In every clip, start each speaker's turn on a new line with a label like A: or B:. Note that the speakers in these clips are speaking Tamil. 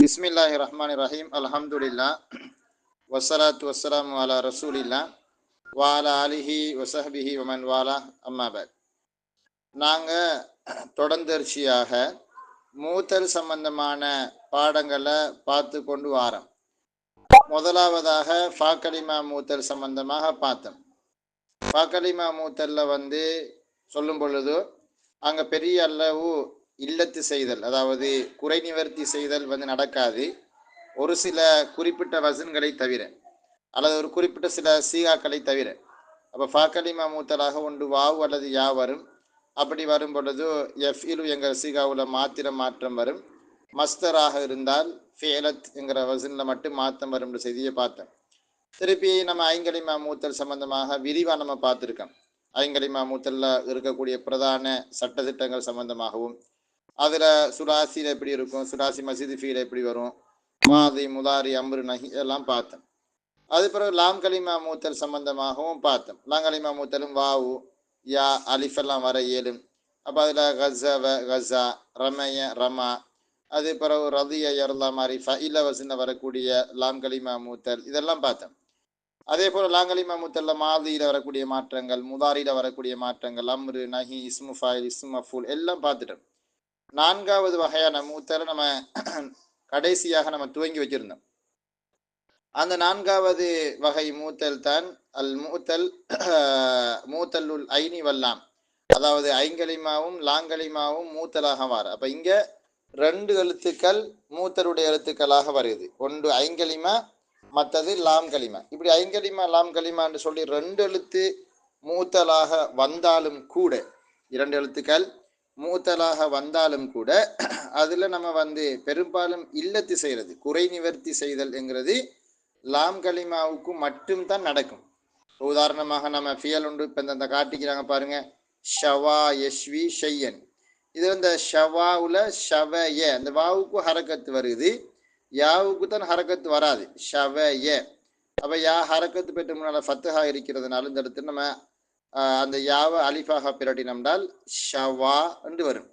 A: பிஸ்மில்லாஹி ரஹ்மான் ரஹீம். அல்ஹம்துலில்லா வஸ்ஸலாத்து வஸ்ஸலாமு அலா ரசூலில்லா வஅலா ஆலிஹி வஸஹ்பிஹி வமன் வாலா அம்மா பஅத். நாங்கள் தொடர்ந்தர்ச்சியாக மூத்தல் சம்பந்தமான பாடங்களை பார்த்து கொண்டு வாரோம். முதலாவதாக ஃபாக்கலிமா மூத்தல் சம்பந்தமாக பார்த்தோம். ஃபாக்கலிமா மூத்தல்ல சொல்லும் பொழுது அங்கே பெரிய அளவு இல்லத்து செய்தல், அதாவது குறை நிவர்த்தி செய்தல் நடக்காது. ஒரு சில குறிப்பிட்ட வசன்களை தவிர, அல்லது ஒரு குறிப்பிட்ட சில சீகாக்களை தவிர. அப்போ ஃபாக்கலிமா மூத்தலாக ஒன்று வாவு அல்லது யா வரும். அப்படி வரும் பொழுது எஃப்இலு என்கிற சீகாவில் மாற்றம் வரும். மஸ்தராக இருந்தால் ஃபேலத் என்கிற வசனில் மட்டும் மாற்றம் வரும் என்ற செய்தியை பார்த்தோம். திருப்பி நம்ம ஐங்கலிமா மூத்தல் சம்பந்தமாக விரிவாக நம்ம பார்த்துருக்கோம். ஐங்கலிமா மூத்தல்ல இருக்கக்கூடிய பிரதான சட்டத்திட்டங்கள் சம்பந்தமாகவும், அதில் சுராசியில் எப்படி இருக்கும், சுராசி மசீது ஃபீல் எப்படி வரும், மாதி முதாரி அம்ரு நஹி எல்லாம் பார்த்தோம். அது பிறகு லாம் கலிமா மூத்தல் சம்பந்தமாகவும் பார்த்தோம். லாம் கலிமா மூத்தலும் வாவு யா அலிஃப் எல்லாம் வர இயலும். அப்போ அதில் கஸவ கஸா, ரமய ரமா, அது பிறகு ரதிய யர்லா மாதிரி ஃபஇல வசன வரக்கூடிய லாம் கலிமா மூத்தல் இதெல்லாம் பார்த்தோம். அதே போல் லாம் கலிமா மூத்தல்ல மாதியில் வரக்கூடிய மாற்றங்கள், முதாரியில் வரக்கூடிய மாற்றங்கள், அம்ரு நஹி இஸ்மு ஃபாயில் இஸ்மு மஃபூல் எல்லாம் பார்த்துட்டோம். நான்காவது வகையான மூத்தலை நம்ம கடைசியாக நம்ம துவங்கி வச்சிருந்தோம். அந்த நான்காவது வகை மூத்தல் தான் அல் மூத்தல் மூத்தல்லுல் ஐனி வல்லாம், அதாவது ஐங்கலிமாவும் லாங்கலிமாவும் மூத்தலாக வார. அப்போ இங்கே 2 எழுத்துக்கள் மூத்தருடைய எழுத்துக்களாக வருது. ஒன்று ஐங்கலிமா, மற்றது லாம் கலிமா. இப்படி ஐங்கலிமா லாம் கலிமான்னு சொல்லி 2 எழுத்து மூத்தலாக வந்தாலும் கூட, 2 எழுத்துக்கள் மூத்தலாக வந்தாலும் கூட, அதில் நம்ம பெரும்பாலும் இல்லத்து செய்கிறது, குறை நிவர்த்தி செய்தல் என்கிறது லாம் கலிமாவுக்கு மட்டும்தான் நடக்கும். உதாரணமாக நம்ம ஃபியல் ஒன்று இப்போ இந்த காட்டிக்கிறாங்க பாருங்க, ஷவா யஷ்வி ஷையன். இது இந்த ஷவாவில் ஷவய, அந்த வாவுக்கு ஹரக்கத்து வருது, யாவுக்கு தான் ஹரக்கத்து வராது, ஷவய. அப்போ யா ஹரக்கத்து பெற்று முன்னால் ஃபத்துஹா இருக்கிறதுனால இந்த இடத்துல நம்ம அந்த யாவை அலிஃபாக பிரட்டினம்னால் ஷவா என்று வரும்.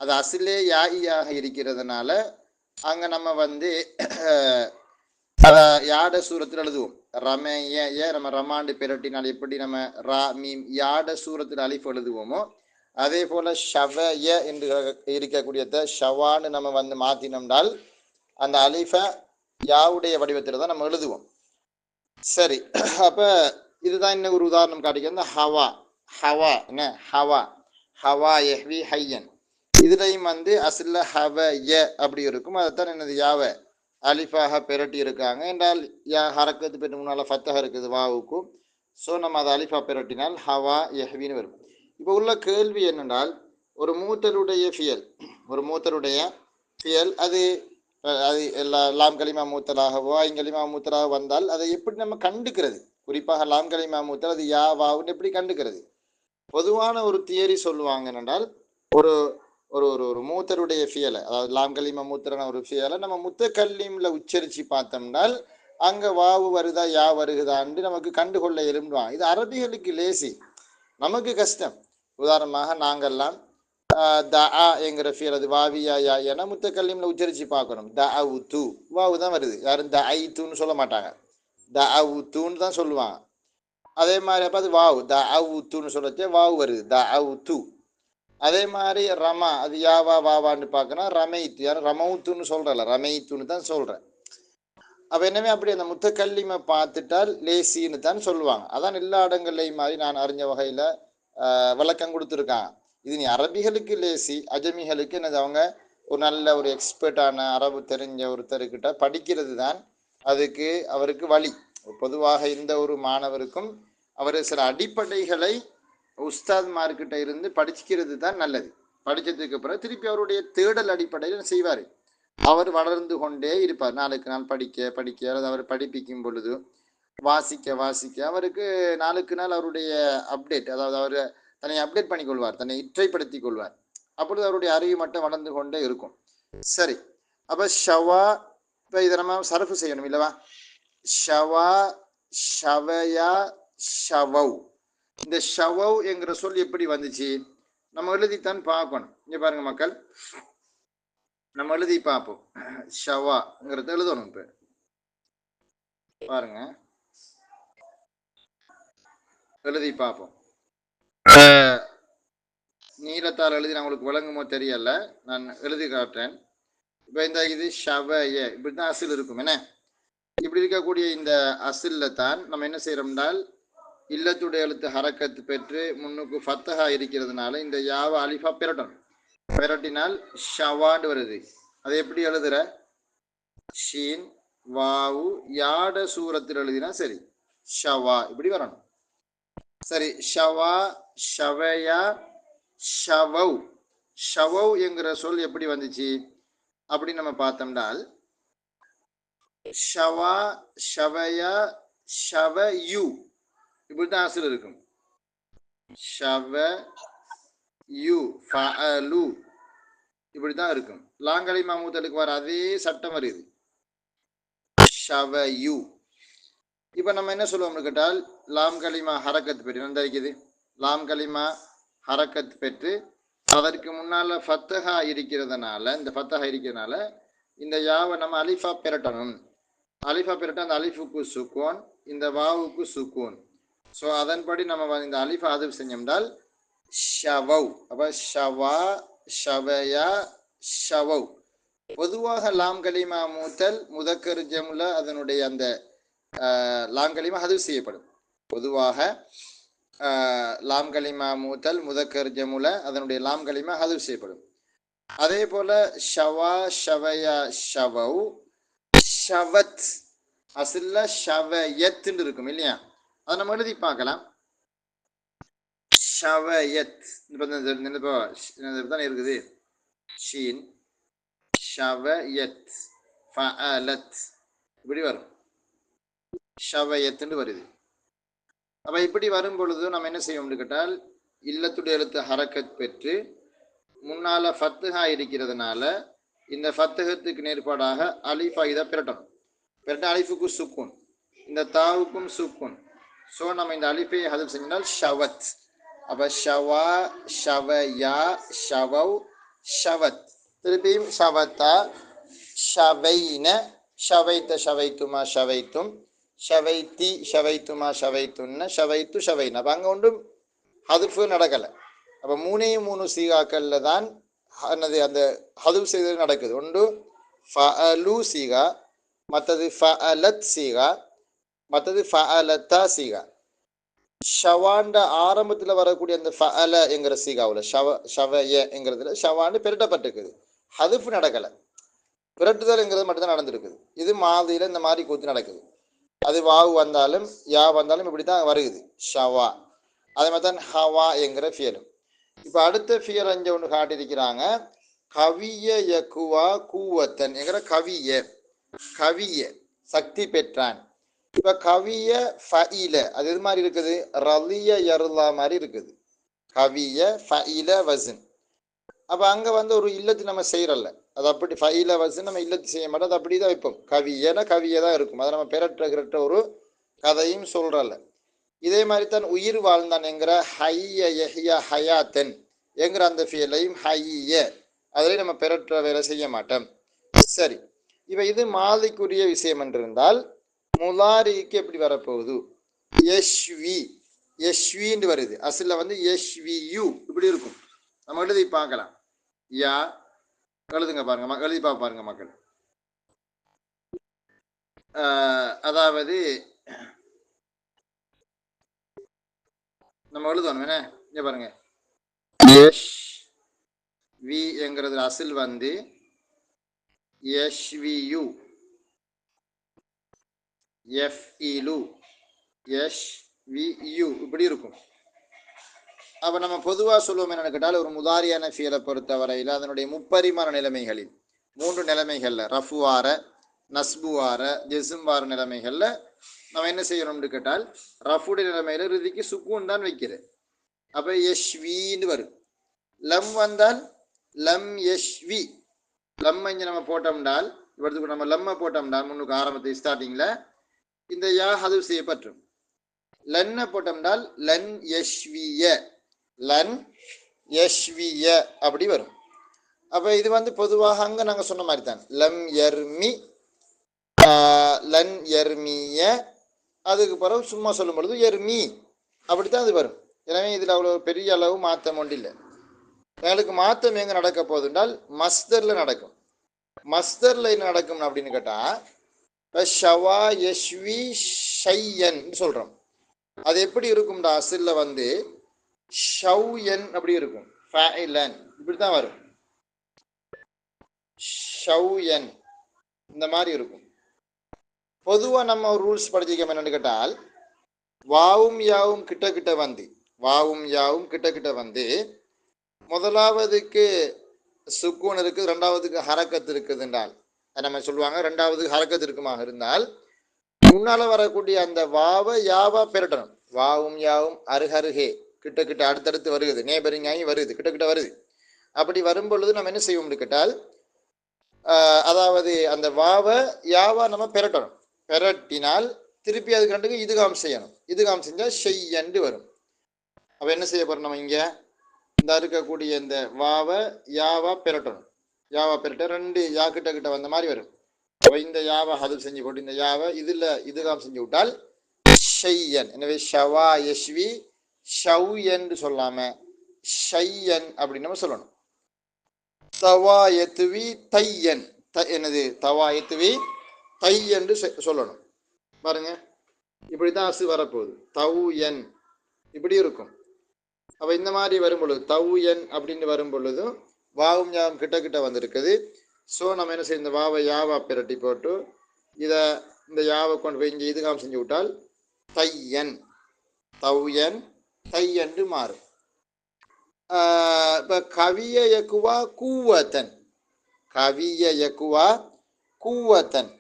A: அது அசிலே யாயியாக இருக்கிறதுனால அங்கே நம்ம யாட சூரத்தில் எழுதுவோம். ரமய நம்ம ரமாண்டு பிரட்டினால் எப்படி நம்ம ரா மீம் யாட சூரத்தில் அலிஃப் எழுதுவோமோ, அதே போல் ஷவய என்று இருக்கக்கூடியத ஷவான்னு நம்ம மாற்றினோம்னால் அந்த அலிஃபை யாவுடைய வடிவத்தில் தான் நம்ம எழுதுவோம். சரி, அப்போ இதுதான் இன்னும் ஒரு உதாரணம் காட்டிக்கிறது. ஹவா ஹவா என்ன ஹவா ஹவா எஹ்வி ஹையன். இதுலையும் அசில்ல ஹவ ய அப்படி இருக்கும். அதைத்தான் என்னது யாவ அலிஃபாக பெரட்டி இருக்காங்க என்றால் யா ஹரக்கத்து பெற்று முன்னால் ஃபத்தஹ இருக்குது வாவுக்கும். ஸோ நம்ம அதை அலிஃபா பெரட்டினால் ஹவா எஹ்வின்னு வரும். இப்போ உள்ள கேள்வி என்னென்றால், ஒரு மூத்தருடைய ஃபியல் அது எல்லா லாம் கலிமா மூத்தலாகவோ ஐங்கலிமா மூத்தலாக வந்தால் அதை எப்படி நம்ம கண்டுக்கிறது? குறிப்பாக லாம் கலிமா மூத்தல் அது யா வாவுன்னு எப்படி கண்டுக்கிறது? பொதுவான ஒரு தியரி சொல்லுவாங்க என்றால், ஒரு ஒரு ஒரு மூத்தருடைய ஃபியலை, அதாவது லாம் கலிமா மூத்தரான ஒரு ஃபியலை நம்ம முத்தக்கல்லீம்ல உச்சரித்து பார்த்தோம்னால் அங்கே வாவு வருதா யா வருகுதான்னு நமக்கு கண்டுகொள்ள எழும்புவாங்க. இது அரபிகளுக்கு லேசி, நமக்கு கஷ்டம். உதாரணமாக நாங்கள்லாம் த ஆ என்கிற ஃபியல், அது வாவியா யா என முத்தக்கல்லீம்ல உச்சரித்து பார்க்கணும். த அவு தூ வாவு தான் வருது, யாரும் த ஐ தூன்னு சொல்ல மாட்டாங்க, த அவு தூன்னு தான் சொல்லுவாங்க. அதே மாதிரி அப்போ அது வாவு த அவு தூன்னு சொல்லச்சே வாவு வருது, த அவு தூ. அதே மாதிரி ரமா, அது யாவா வாவான்னு பார்க்கணும், ரமைத்து, யாரும் ரமவுத்துன்னு சொல்கிறல, ரமைத்துன்னு தான் சொல்கிறேன். அப்போ என்னவே அப்படி அந்த முத்தக்கல்லிமை பார்த்துட்டால் லேசின்னு தான் சொல்லுவாங்க. அதான் எல்லா இடங்கள்லையும் மாதிரி நான் அறிஞ்ச வகையில் விளக்கம் கொடுத்துருக்காங்க. இது நீ அரபிகளுக்கு லேசி, அஜமிகளுக்கு என்னது அவங்க ஒரு நல்ல ஒரு எக்ஸ்பர்ட்டான அரபு தெரிஞ்ச ஒருத்தருக்கிட்ட படிக்கிறது தான் அதுக்கு அவருக்கு வழி. பொதுவாக இந்த ஒரு மாணவருக்கும் அவர் சில அடிப்படைகளை உஸ்தாத்மார்கிட்ட இருந்து படிச்சுக்கிறது தான் நல்லது. படித்ததுக்கு பிறகு திருப்பி அவருடைய தேடல் அடிப்படையில் செய்வார். அவர் வளர்ந்து கொண்டே இருப்பார், நாளுக்கு நாள் படிக்க படிக்க, அல்லது அவர் படிப்பிக்கும் பொழுது வாசிக்க அவருக்கு நாளுக்கு நாள் அவருடைய அப்டேட், அதாவது அவர் தன்னை அப்டேட் பண்ணிக்கொள்வார், தன்னை இற்றைப்படுத்தி கொள்வார். அப்பொழுது அவருடைய அறிவு மட்டும் வளர்ந்து கொண்டே இருக்கும். சரி, அப்போ ஷவா, இப்போ இதை நம்ம சரஃபு செய்யணும் இல்லவா? ஷவா ஷவயா ஷவவ். இந்த ஷவவ் என்கிற சொல் எப்படி வந்துச்சு நம்ம எழுதித்தான் பார்க்கணும். இங்கே பாருங்க மக்கள், நம்ம எழுதி பார்ப்போம். ஷவாங்கிறத எழுதணும். இப்போ பாருங்க, எழுதி பார்ப்போம். நீளத்தால் எழுதி நான் உங்களுக்கு விளங்குமோ தெரியல, நான் எழுதி காட்டுறேன். இப்போ இந்த இது ஷவய இப்படி தான் அசில் இருக்கும். என்ன இப்படி இருக்கக்கூடிய இந்த அசில்ல தான் நம்ம என்ன செய்யறோம்னால் இல்லத்துடைய எழுத்து ஹரக்கத்து பெற்று முன்னுக்கு ஃபத்தஹா இருக்கிறதுனால இந்த யாவ அலிஃபா பெரட்டணும். பெரட்டினால் ஷவாண்டு வருது. அதை எப்படி எழுதுற? ஷீன் வாவு யாட சூரத்தில் எழுதினா சரி, ஷவா இப்படி வரணும். சரி, ஷவா ஷவயா ஷவவ். ஷவவ் என்கிற சொல் எப்படி வந்துச்சு அப்படின்னு நம்ம பார்த்தோம்னால் ஷவா ஷவயா ஷவயு இப்படிதான் அசல் இருக்கும். ஷவயு ஃபஅலு இப்படிதான் இருக்கும். லாங்கலி மாமூத்தலுக்கு வர அதே சட்டம் வருது, ஷவயு. இப்போ நம்ம என்ன சொல்லுவோம்னு கேட்டால் லாம் கலிமா ஹரக்கத் பெற்று நந்தரிக்குது. லாம் கலிமா ஹரக்கத் பெற்று அதற்கு முன்னால ஃபத்தஹா இருக்கிறதுனால இந்த ஃபத்தஹா இருக்கிறதுனால இந்த யாவை நம்ம அலிஃபா பெரட்டணும். அலிஃபா பெரட்ட அந்த அலிஃபுக்கு சுக்கூன், இந்த வாவுக்கு சுக்கூன். ஸோ அதன்படி நம்ம இந்த அலிஃபா அது செஞ்சோம்னால் ஷவவ். அப்போ ஷவா ஷவயா ஷவவ். பொதுவாக லாம் கலிமா மூத்தல் முதக்கர் ஜம்ல அதனுடைய அந்த லாம் கலிமா ஹதுஃப் செய்யப்படும். பொதுவாக லாம் கலிமா மூத்தல் முதக்கர் ஜமுல அதனுடைய லாம் கலிமா ஹதுஃப் செய்யப்படும். அதே போல ஷவா ஷவயா ஷவவ் ஷவத் அசில்ல ஷவயத்ன்னு இருக்கும் இல்லையா? அதை நம்ம எழுதி பார்க்கலாம். ஷவயத் தான் இருக்குது. ஷீன் ஷவயத் ஃபஅலத் இப்படி வரும். ஷவயத்துன்னு வருது. அப்போ இப்படி வரும் பொழுது நம்ம என்ன செய்வோம்னு கேட்டால் இல்லத்துடைய எழுத்து ஹரக்கத் பெற்று முன்னால ஃபத்துஹா இருக்கிறதுனால இந்த ஃபத்துஹத்துக்கு நேர்பாடாக அலிஃபா இதை பெரட்டணும். பெரட்ட அலிஃபுக்கு சுக்கூன், இந்த தாவுக்கும் சுக்கூன். ஸோ நம்ம இந்த அலிஃபை ஹதுஃப் செஞ்சால் ஷவத். அப்போ ஷவா ஷவயா ஷவவ் ஷவத். திருப்பியும் ஷவத்தா ஷவைன ஷவைத்த ஷவைத்துமா ஷவைத்தும் ஷவைத்தி ஷவைத்துமா ஷவைத்துன்ன ஷவைத்து ஷவைன். அப்போ அங்கே ஒன்றும் ஹதுஃபு நடக்கலை. அப்போ மூணு சீகாக்கள்ல தான் அந்த ஹதுஃப் செய்தது நடக்குது. ஒன்று ஃபஅலு சீகா, மற்றது ஃபஅலத் சீகா, மற்றது ஃபஅலத்தா சீகா. ஷவாண்ட ஆரம்பத்தில் வரக்கூடிய அந்த ஃபஅல என்கிற சீகாவில் ஷவயங்கிறதுல ஷவாண்டு பெருட்டப்பட்டிருக்குது. ஹதுஃப் நடக்கலை, பிரட்டுதல்ங்கிறது மட்டும்தான் நடந்திருக்குது. இது மாதிரியில் இந்த மாதிரி கூத்து நடக்குது. அது வாவு வந்தாலும் யா வந்தாலும் இப்படி தான் வருகுது ஷவா. அதே மாதிரி தான் ஹவா என்கிற ஃபியலும். இப்போ அடுத்த ஃபியல் அஞ்சு ஒன்று காட்டியிருக்கிறாங்க. கவிய யக்குவா கூவத்தன் என்கிற கவிய சக்தி பெற்றான். இப்போ கவிய ஃபஇல அது எது மாதிரி இருக்குது? ரலிய யருலா மாதிரி இருக்குது. கவிய ஃபஇல வசன். அப்போ அங்கே ஒரு இல்லத்து நம்ம செய்கிறல்ல, அது அப்படி ஃபைல வசன் நம்ம இல்லத்து செய்ய மாட்டோம், அது அப்படி தான் வைப்போம். கவியனா கவியை தான் இருக்கும். அதை நம்ம பெறற்ற ஒரு கதையும் சொல்கிறல்ல. இதே மாதிரி தான் உயிர் வாழ்ந்தான் என்கிற ஹைய யஹ்யா ஹயாத்தன் என்கிற அந்த ஃபீலையும் ஹைய அதில் நம்ம பெறற்ற வேலை செய்ய மாட்டோம். சரி, இப்போ இது மாதிக்குரிய விஷயம் என்றிருந்தால் முலாரிக்கு எப்படி வரப்போகுது? யஷ்வின்னு வருது. அசில் யஷ்வியு இப்படி இருக்கும். நம்ம எழுதி பார்க்கலாம். யா எழுதுங்க பாருங்க, எழுதி பாருங்க மக்கள். அதாவது நம்ம எழுதணும் என்ன? இங்க பாருங்க, யஷ் வி என்கிறது அசில் யஷ்வியு எஃப்இலு யஷ்வியு இப்படி இருக்கும். அப்போ நம்ம பொதுவாக சொல்லுவோம் என்னென்னு கேட்டால் ஒரு முதாரியான ஃபியலை பொறுத்தவரையில் அதனுடைய முப்பரிமாண நிலைமைகளில் 3 நிலைமைகளில் ரஃபுவார நஸ்புவார ஜெசும்வார நிலைமைகளில் நம்ம என்ன செய்யணும்னு கேட்டால் ரஃபுடைய நிலைமையில் இறுதிக்கு சுக்கூன் தான் வைக்கிறேன். அப்போ யஷ்வின்னு வரும். லம் வந்தால் லம் யஷ்வி. லம் இங்கே நம்ம போட்டோம்னால் இவருக்கு நம்ம லம்மை போட்டோம்னால் முன்னுக்கு ஆரம்பத்தை ஸ்டார்டிங்கில் இந்த யா ஹதுஃப் செய்யப்பற்றும். லன்னை போட்டோம்னால் லன் யஷ்விய அப்படி வரும். அப்போ இது வந்து பொதுவாக அங்கே நாங்கள் சொன்ன மாதிரி தான் லம் யர்மி லன் யர்மிய, அதுக்கு பிறகு சும்மா சொல்லும் பொழுது எர்மி அப்படித்தான் அது வரும். எனவே இதில் அவ்வளோ பெரிய அளவு மாற்றம் ஒன்று இல்லை. எங்களுக்கு மாற்றம் எங்கே நடக்க போகுது என்றால் மஸ்தரில் நடக்கும். மஸ்தரில் என்ன நடக்கும் அப்படின்னு கேட்டால் இப்போ ஷவா யஷ்வி ஷையன் சொல்கிறோம். அது எப்படி இருக்கும்டா அசில்ல வந்து ஷவ்யன் அப்படி இருக்கும், ஃபைலன் இப்படி தான் வரும். ஷவ்யன் இந்த மாதிரி இருக்கும். பொதுவாக நம்ம ஒரு ரூல்ஸ் படிச்சிக்க என்னன்னு கேட்டால் வாவும் யாவும் கிட்ட கிட்ட வந்து, வாவும் யாவும் கிட்ட கிட்ட வந்து முதலாவதுக்கு சுக்கூன் இருக்குது, ரெண்டாவதுக்கு ஹரக்கத்து இருக்குது என்றால் நம்ம சொல்லுவாங்க. ரெண்டாவதுக்கு ஹரக்கத்து இருக்குமாக இருந்தால் முன்னால வரக்கூடிய அந்த வாவை யாவா பெரட்டணும். வாவும் யாவும் அருகருகே கிட்ட கிட்ட அடுத்தடுத்து வருகிறது, நேபரிங்காகி வருது, கிட்ட கிட்ட வருது. அப்படி வரும் பொழுது நம்ம என்ன செய்வோம்னு கேட்டால் அதாவது அந்த வாவை யாவா நம்ம பெரட்டணும். பெரட்டினால் திருப்பி அதுக்கு ரெண்டுக்கு இதுகாம் செய்யணும். இதுகாம் செஞ்சால் ஷெய்யண்டு வரும். அப்போ என்ன செய்ய போறோம், நம்ம இங்கே இந்த இருக்கக்கூடிய இந்த வாவை யாவா பெரட்டணும். யாவா பெரட்ட ரெண்டு யா கிட்ட கிட்ட வந்த மாதிரி வரும். இந்த யாவை அது செஞ்சு போட்டு இந்த யாவை இதில் இதுகாம் செஞ்சு விட்டால் ஷையன். எனவே ஷவா யஷ்வி ஷவ்யன் சொல்லாம ஷையன் அப்படின்னு நம்ம சொல்லணும். தவாயத்துவி தையன், என்னது தவாயத்துவி தை என்று சொல்லணும். பாருங்க, இப்படித்தான் அசு வரப்போகுது. தவுயன் இப்படி இருக்கும். அப்போ இந்த மாதிரி வரும் பொழுது தவுயன் அப்படின்னு வரும் பொழுதும் வாவும் யாவும் கிட்ட கிட்ட வந்திருக்குது. ஸோ நம்ம என்ன செய்ய, இந்த வாவை யாவா பிரட்டி போட்டு இதை இந்த யாவை கொண்டு போய் இங்கே இதுகாம் செஞ்சு விட்டால் தையன், தவுயன் தையன்று மாறும். இப்போ கவிய யக்குவா கூவத்தன், கவிய யக்குவா கூவத்தன்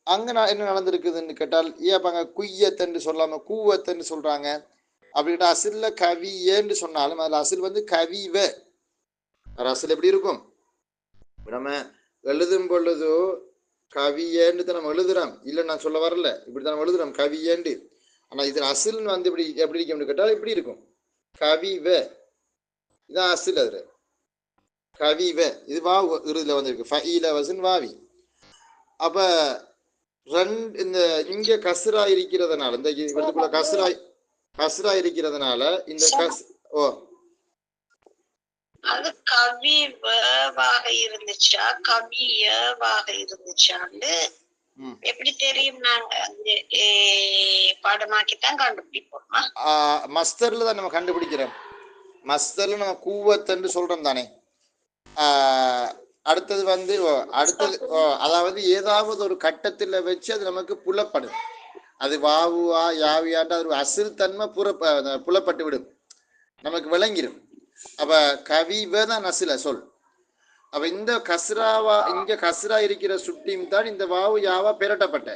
A: அங்கே என்ன நடந்திருக்குதுன்னு கேட்டால் ஏன் அப்போ அங்கே குய்யத்தன்னு சொல்லாமல் கூவத்தன்னு சொல்கிறாங்க அப்படின்ட்டு அசில்ல கவியன்னு சொன்னாலும் அதில் அசில் வந்து கவிவ. அசில் எப்படி இருக்கும், நம்ம எழுதும் பொழுது கவியேன்னு தான் நம்ம எழுதுறோம். இல்லை நான் சொல்ல வரல, இப்படி தான் நம்ம எழுதுறோம் கவியேண்டு. ஆனால் இதில் அசில்னு வந்து இப்படி எப்படி இருக்கும்னு கேட்டால் இப்படி இருக்கும், கவிவ. இதான் அசில். அதில் கவிவ இது வாவு இறுதியில் வந்திருக்கு, ஃபஈல வசன் வாவி. அப்போ ரெண்டு இந்த இங்கே கசுரா இருக்கிறதுனால, இந்த இடத்துக்குள்ள கசுரா இருக்கிறதுனால இந்த ஓ
B: அது கவிவாக இருந்துச்சா கவியவாக இருந்துச்சான்னு எப்படி தெரியும்? நாங்க பாடமாக்கித்தான் கண்டுபிடிப்போமா?
A: மஸ்தர்ல தான் நம்ம கண்டுபிடிக்கிறோம். மஸ்தர்ல நம்ம கூவத்தன்னு சொல்றோம் தானே. அடுத்தது வந்து அதாவது ஏதாவது ஒரு கட்டத்தில் வச்சு அது நமக்கு புலப்படும். அது வாவுவா யாவியாட்ட அது அசில் தன்மை புலப்பட்டு விடும், நமக்கு விளங்கிடும். அப்ப கவிவ தான் அசில சொல். அப்ப இந்த கஸ்ராவா இங்க கஸ்ரா இருக்கிற சுட்டியும் தான் இந்த வாவு யாவா பெரட்டப்பட்ட,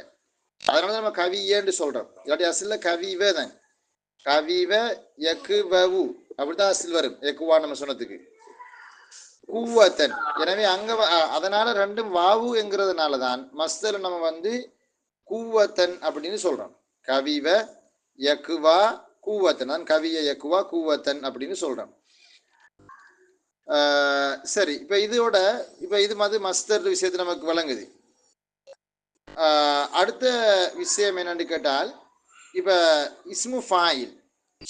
A: அதனால நம்ம கவியேன்னு சொல்றோம். இல்லாட்டி அசில கவிவ தான். கவிவ யக்குவவு அப்படித்தான் அசில் வரும். எக்குவா நம்ம சொன்னதுக்கு கூவத்தன். எனவே அங்க அதனால ரெண்டும் வாவு என்கிறதுனால தான் மஸ்தர் நம்ம வந்து கூவத்தன் அப்படின்னு சொல்றோம். கவிவ யக்குவா கூவத்தன் தான் கவிய யக்குவா கூவத்தன் அப்படின்னு சொல்றோம். சரி, இப்போ இதோட இப்போ இது மாதிரி மஸ்தர் விஷயத்து நமக்கு விளங்குது. அடுத்த விஷயம் என்னன்னு கேட்டால் இப்போ இஸ்மு ஃபாயில்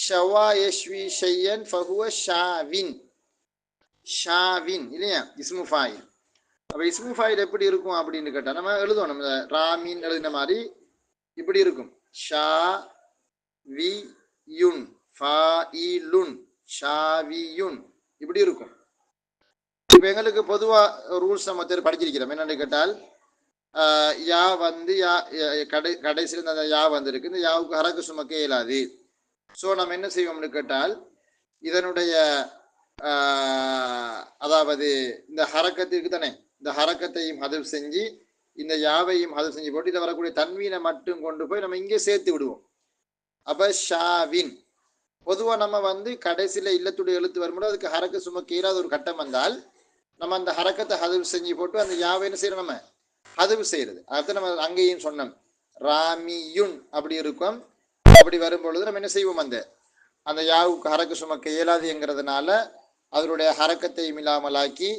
A: ஷவா யஷ்வி ஷையன் ஃபஹுவ ஷாவின், ஷாவின் இல்லையா இஸ்மு ஃபாயில். அப்போ இஸ்மு ஃபாயில் எப்படி இருக்கும் அப்படின்னு கேட்டால் நம்ம எழுதுவோம், நம்ம ராமின் எழுதின மாதிரி இப்படி இருக்கும். ஷா வி யுன் ஃபாயிலுன் ஷாவியுன் இப்படி இருக்கும். இப்போ எங்களுக்கு பொதுவாக ரூல்ஸ் நம்ம படிச்சிருக்கிறோம். என்னென்னு கேட்டால் யா வந்து யா கடைசியில் இந்த யா வந்திருக்கு, இந்த யாவுக்கு ஹரக்கு சுமக்க இயலாது. ஸோ நம்ம என்ன செய்வோம்னு கேட்டால் இதனுடைய அதாவது இந்த ஹரக்கத்திற்கு தானே, இந்த ஹரக்கத்தையும் ஹதப் செஞ்சு இந்த யாவையும் ஹதப் செஞ்சு போட்டு இதில் வரக்கூடிய தன்வீனை மட்டும் கொண்டு போய் நம்ம இங்கே சேர்த்து விடுவோம். அப்போ ஷாவின் பொதுவாக நம்ம வந்து கடைசியில் இல்லத்துடைய எழுத்து வரும்போது அதுக்கு ஹரக்கு சுமக்க இயலாத ஒரு கட்டம் வந்தால் நம்ம அந்த ஹரக்கத்தை ஹதவு செஞ்சு போட்டு அந்த யாவை என்ன செய்யறோம், நம்ம ஹதவு செய்யறது. அதை நம்ம அங்கேயும் சொன்னோம் ராமியுன் அப்படி இருக்கும். அப்படி வரும் பொழுது நம்ம என்ன செய்வோம், அந்த யாவுக்கு ஹரக்கு சுமக்க இயலாது என்கிறதுனால அதனுடைய ஹரக்கத்தையும் இல்லாமலாக்கி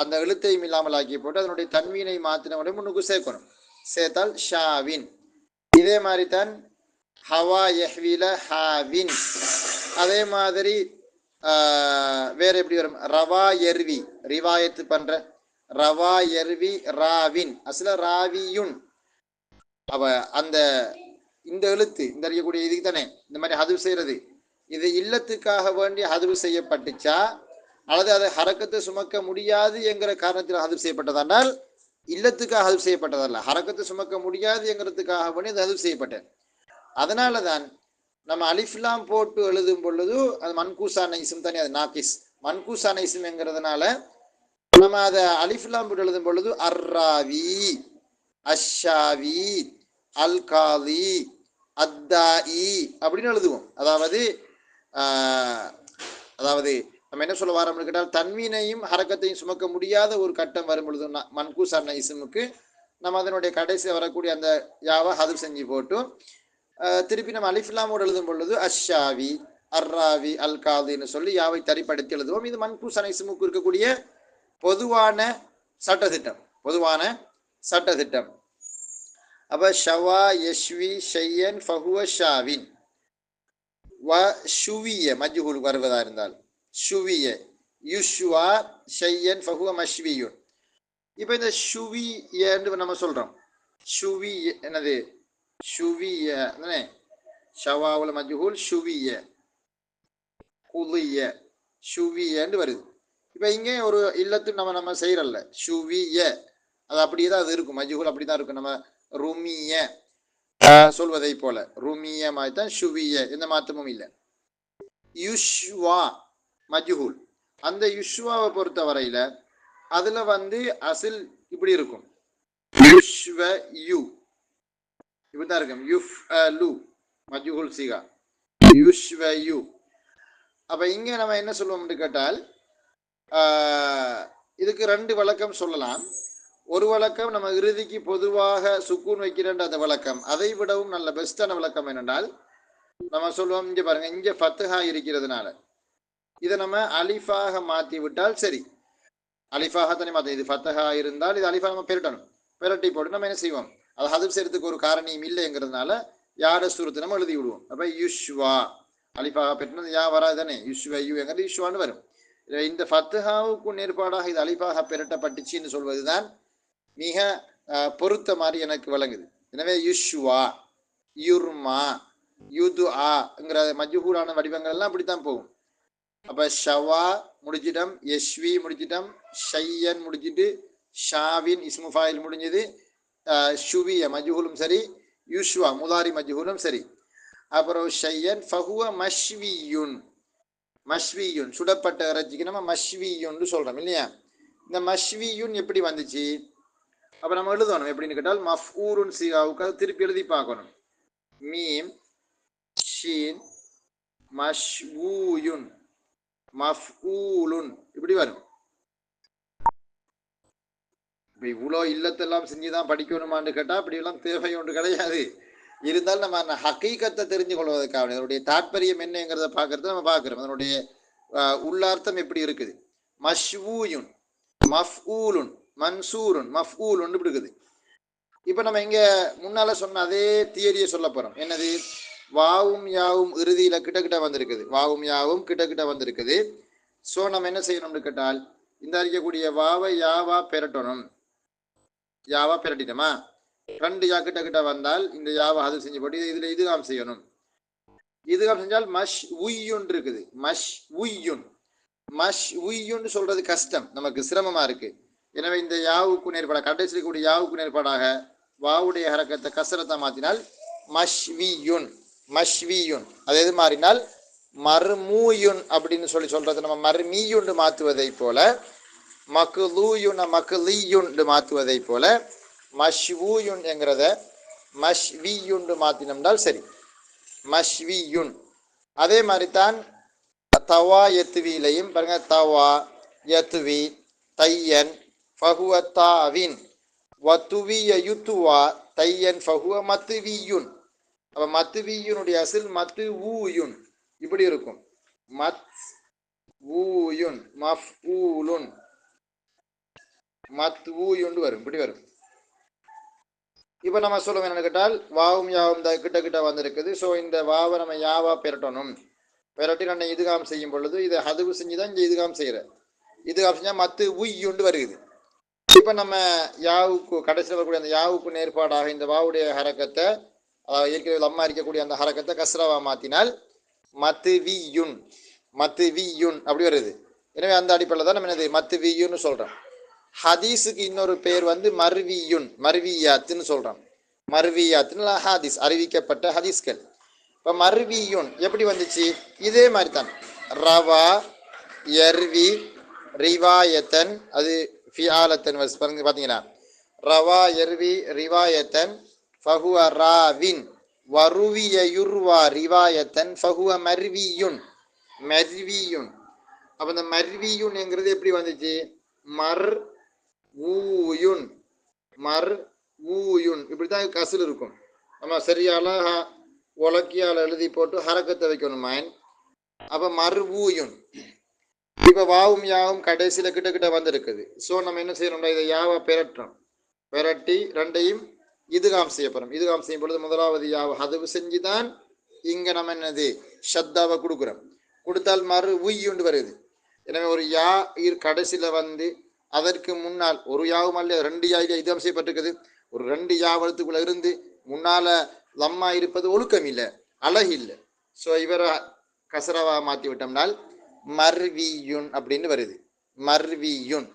A: அந்த எழுத்தையும் இல்லாமல் ஆக்கி போட்டு அதனுடைய தன்வீனை மாற்றினவுடைய முன்னுக்கு சேர்க்கணும். சேர்த்தால் ஷாவின். இதே மாதிரி தான் ஹவா யஹ்வில ஹாவின். அதே மாதிரி வேற எப்படி வரும்? ரவா எர்வி, ரிவாயத்து பண்ற ரவா எர்வி ராவின், அசல ராவியுன். அவ அந்த இந்த எழுத்து இந்த அறியக்கூடிய இதுக்கு தானே இந்த மாதிரி ஹதுவு செய்யறது. இது இல்லத்துக்காக வேண்டி ஹதுவு செய்யப்பட்டுச்சா அல்லது அதை ஹரக்கத்தை சுமக்க முடியாது என்கிற காரணத்தில் ஹதுவு செய்யப்பட்டதானால் இல்லத்துக்காக ஹதுவு செய்யப்பட்டதல்ல, ஹரக்கத்தை சுமக்க முடியாது என்கிறதுக்காக வேண்டி அது ஹதுவு செய்யப்பட்டது. அதனால தான் நம்ம அலிஃப்லாம் போட்டு எழுதும் பொழுது அது மன்கூசான இஸ்ம் தானே, அது நாக்கிஸ் மன்கூசான இஸ்ம் என்கிறதுனால நம்ம அதை அலிஃப்லாம் போட்டு எழுதும் பொழுது அர்ராவி, அஷாவி, அல் காலி, அத்தாயி அப்படின்னு எழுதுவோம். அதாவது நம்ம என்ன சொல்ல வரோம்னு கேட்டால் தன்வீனையும் ஹரக்கத்தையும் சுமக்க முடியாத ஒரு கட்டம் வரும் பொழுது மன்கூசான இஸ்முக்கு நம்ம அதனுடைய கடைசி வரக்கூடிய அந்த யாவை ஹதுப் செஞ்சு போட்டு திருப்பி நம்ம அலிஃப்லாமோடு எழுதும் பொழுது அஷாவி, அர்ராவி, அல் காதின்னு சொல்லி யாவை தரிப்படுத்தி எழுதுவோம். இது மன்கூசான இஸ்முக்கு இருக்கக்கூடிய பொதுவான சட்டத்திட்டம். அப்ப ஷவா யஷ்வி ஷையன் ஃபஹுவ ஷாவின் வ ஷுவிய மஜ்ஹூல் வருவதா இருந்தால் ஷுவிய யுஷ்வா ஷையன் ஃபஹுவ மஷ்வியுன். இப்போ இந்த ஷுவியன்னு நம்ம சொல்றோம். ஷுவி என்னது? ஷுவிய தானே, ஷவாவுல மஜ்ஹூல் ஷுவிய குலிய ஷுவியன்னு வருது. இப்போ இங்கே ஒரு இல்லத்து நம்ம செய்யறல்ல ஷுவிய, அது அப்படியே தான் அது இருக்கும், மஜ்ஹூல் அப்படி தான் இருக்கும். நம்ம ருமிய சொல்வதை போல ருமிய மாதிரி தான் ஷுவிய, எந்த மாற்றமும் இல்லை. யுஷ்வா மஜ்ஹூல், அந்த யுஷ்வாவை பொறுத்த வரையில அதுல அசில் இப்படி இருக்கும், யுஷ்வ யு இப்படிதான் இருக்கும், யுஃப் லு மஜ்ஹூல் சிகா யுஷ்வ யு. அப்ப இங்க நம்ம என்ன சொல்லுவோம்னு கேட்டால் இதுக்கு ரெண்டு வழக்கம் சொல்லலாம். ஒரு வழக்கம் நம்ம இறுதிக்கு பொதுவாக சுக்கூன் வைக்கிறேன் அந்த வழக்கம். அதை விடவும் நல்ல பெஸ்டான வழக்கம் என்னென்றால் நம்ம சொல்லுவோம், இங்க பாருங்க, இங்க ஃபத்ஹா இருக்கிறதுனால இதை நம்ம அலிஃபாக மாற்றி விட்டால் சரி. அலிஃபாக தானே மாற்ற, இது ஃபத்ஹா இருந்தால் இது அலிஃபா நம்ம பெருட்டணும். பெரட்டி போட்டு நம்ம என்ன செய்வோம், அது ஹதுப் செய்யறதுக்கு ஒரு காரணியும் இல்லைங்கிறதுனால யார சூரத்தை நம்ம எழுதி விடுவோம். அப்ப யுஷ்வா அலிஃபாக பெற்றினது யா வராது தானே, யுஷ்வ யூ எங்கிறது யுஷ்வான்னு வரும். இந்த ஃபத்ஹாவுக்கு நேர்பாடாக இது அலிஃபாக பெரட்டப்பட்டுச்சின்னு சொல்வதுதான் மிக பொருத்த மாதிரி எனக்கு விளங்குது. எனவே யுஷ்வா, யுர்மா, யுதுஆங்கிற மஜ்ஹூலான வடிவங்கள் எல்லாம் அப்படித்தான் போகும். அப்ப ஷவா முடிச்சிட்டம், யஷ்வி முடிச்சிட்டம், ஷையன் முடிச்சிட்டு, ஷாவின் இஸ்மு ஃபாயில் முடிஞ்சது, ஷுவிய மஜ்ஹூலும் சரி, யுஷ்வா முதாரி மஜ்ஹூலும் சரி. அப்புறம் ஷையன் ஃபஹுவ மஷ்வியுன், மஷ்வியுன் சுடப்பட்ட இறைச்சிக்கு நம்ம மஷ்வியுன்னு சொல்றோம் இல்லையா. இந்த மஷ்வியுன் எப்படி வந்துச்சு? அப்ப நம்ம எழுதணும் எப்படின்னு கேட்டால் மஃஊலுன் சிகாவுக்கு அதை திருப்பி எழுதி பார்க்கணும். மீம் ஷீன் மஷ்வூயுன் மஃஊலுன் இப்படி வரும். இப்ப இவ்வளோ இல்லத்தெல்லாம் செஞ்சுதான் படிக்கணுமான்னு கேட்டா அப்படி எல்லாம் தேவை ஒன்று கிடையாது. இருந்தாலும் நம்ம அந்த ஹக்கீகத்தை தெரிஞ்சு கொள்வதற்காக அதனுடைய தாற்பயம் என்னங்கிறத பார்க்கறது நம்ம பார்க்கிறோம். அதனுடைய உள்ளார்த்தம் எப்படி இருக்குது. மஷ்வூயுன் மஃஊலுன் மன்சூருன் மஃஊலுன் இப்படி இருக்குது. இப்ப நம்ம இங்க முன்னால சொன்ன அதே தியரியை சொல்ல போறோம். என்னது? வாவும் யாவும் இறுதியில கிட்ட வந்திருக்குது, வாவும் யாவும் கிட்ட வந்திருக்குது. சோ நம்ம என்ன செய்யணும்னு கேட்டால் இந்த அறியக்கூடிய வாவை யாவா பெரட்டணும். யாவா பெரட்டிட்டோமா, ரெண்டு யா கிட்ட வந்தால் இந்த யாவா அது செஞ்சு போட்டு இதுல இதுகாம் செய்யணும். இதுகாம் செஞ்சால் மஷ் உய்யுன் இருக்குது. மஷ் உய்யுன்னு சொல்றது கஷ்டம், நமக்கு சிரமமா இருக்கு. எனவே இந்த யாவுக்கு நேர்பாடாக கடைசி இருக்கக்கூடிய யாவுக்கு நேர்பாடாக வாவுடைய ஹரக்கத்தை கசரத்தை மாத்தினால் மஷ்வியுன். அது எது மாறினால் மர்மூயுன் அப்படின்னு சொல்றது நம்ம மர்மீயுண்டு மாற்றுவதை போல, மக்லீயுண்டு மாற்றுவதை போல மஷ்வூயுன் என்கிறத மஷ்வியுண்டு மாத்தினோம்னால் சரி, மஷ்வியுன். அதே மாதிரி தான் தவா எத்துவிலையும் பாருங்க, தவா யத்துவி தையன் ஃபஹுவ தாவின் வத்துவிய யுத்துவா தையன் ஃபஹுவ மத்துவியுன். அப்ப மத்துவியுனுடைய அசில் மத்து ஊயுன் இப்படி இருக்கும். மத் ஊயுன் மஃஊலுன். மத்வூயுண்டு வரும், இப்படி வரும். இப்போ நம்ம சொல்லுவோம் என்னன்னு கேட்டால் வாவும் யாவும் கிட்ட கிட்ட வந்திருக்குது. ஸோ இந்த வாவை நம்ம யாவா பெரட்டணும். பெரட்டி நம்ம இதுகாம் செய்யும் பொழுது இதை ஹதுவு செஞ்சு தான் இங்கே இதுகாம் செய்கிற. இதுகாம் செஞ்சால் மத்து உய்யுண்டு வருகுது. இப்போ நம்ம யாவுக்கு கடைசியில் வரக்கூடிய அந்த யாவுக்கு நேர்பாடாக இந்த வாவுடைய ஹரக்கத்தை, ஏற்கனவே லம்மா இருக்கக்கூடிய அந்த ஹரக்கத்தை கஸ்ராவா மாற்றினால் மத்து வியுன், மத்து வியுன் அப்படி வருது. எனவே அந்த அடிப்படையில் தான் நம்ம என்னது மத்து வியுன்னு சொல்கிறோம். ஹதீஸுக்கு இன்னொரு பேர் வந்து மர்வியுன், மர்வியாத்துன்னு சொல்கிறோம். மர்வியாத்துன்னு ஹதீஸ், அறிவிக்கப்பட்ட ஹதீஸ்கள். இப்போ மர்வியுன் எப்படி வந்துச்சு? இதே மாதிரி தான். ரவா யர்வி ரிவாயத்தன், அது ஃபிஆலத்தன் பார்த்தீங்கன்னா ரவா யர்வி ரிவாயத்தன் ஃபஹுவ ராவின் வருவிய யுர்வா ரிவாயத்தன் ஃபஹுவ மர்வியுன், மர்வியுன். அப்போ இந்த மர்வியுன்ங்கிறது எப்படி வந்துச்சு? மர் ஊயுன், மர் ஊயுன், இப்படி தான் கசில் இருக்கும். நம்ம சரியால உலக்கியால் எழுதி போட்டு ஹரக்கத்தை வைக்கணும் மைன். அப்போ மர் ஊயுன். இப்போ வாவும் யாவும் கடைசியில் கிட்ட கிட்ட வந்திருக்குது. ஸோ நம்ம என்ன செய்யணும்னா இதை யாவை பெரட்டுறோம். பெரட்டி ரெண்டையும் இதுகாம் செய்யப்படுறோம். இதுகாம் செய்யும் பொழுது முதலாவது யாவை ஹதுவு செஞ்சு தான் இங்கே நம்ம என்னது ஷத்தாவை கொடுக்குறோம். கொடுத்தால் மறு உய்யுண்டு வருது. எனவே ஒரு யா கடைசியில் வந்து அதற்கு முன்னால் ஒரு யாவும் அல்ல ரெண்டு யா இதுகாம் செய்யப்பட்டிருக்குது. ஒரு ரெண்டு யாவத்துக்குள்ள இருந்து முன்னால லம்மா இருப்பது ஒழுக்கம் இல்லை, அழகு இல்லை. ஸோ இவரை கசரவா மாற்றி விட்டோம்னால் மர்வியுன் அப்படின்னு வருது. மர்வியுன்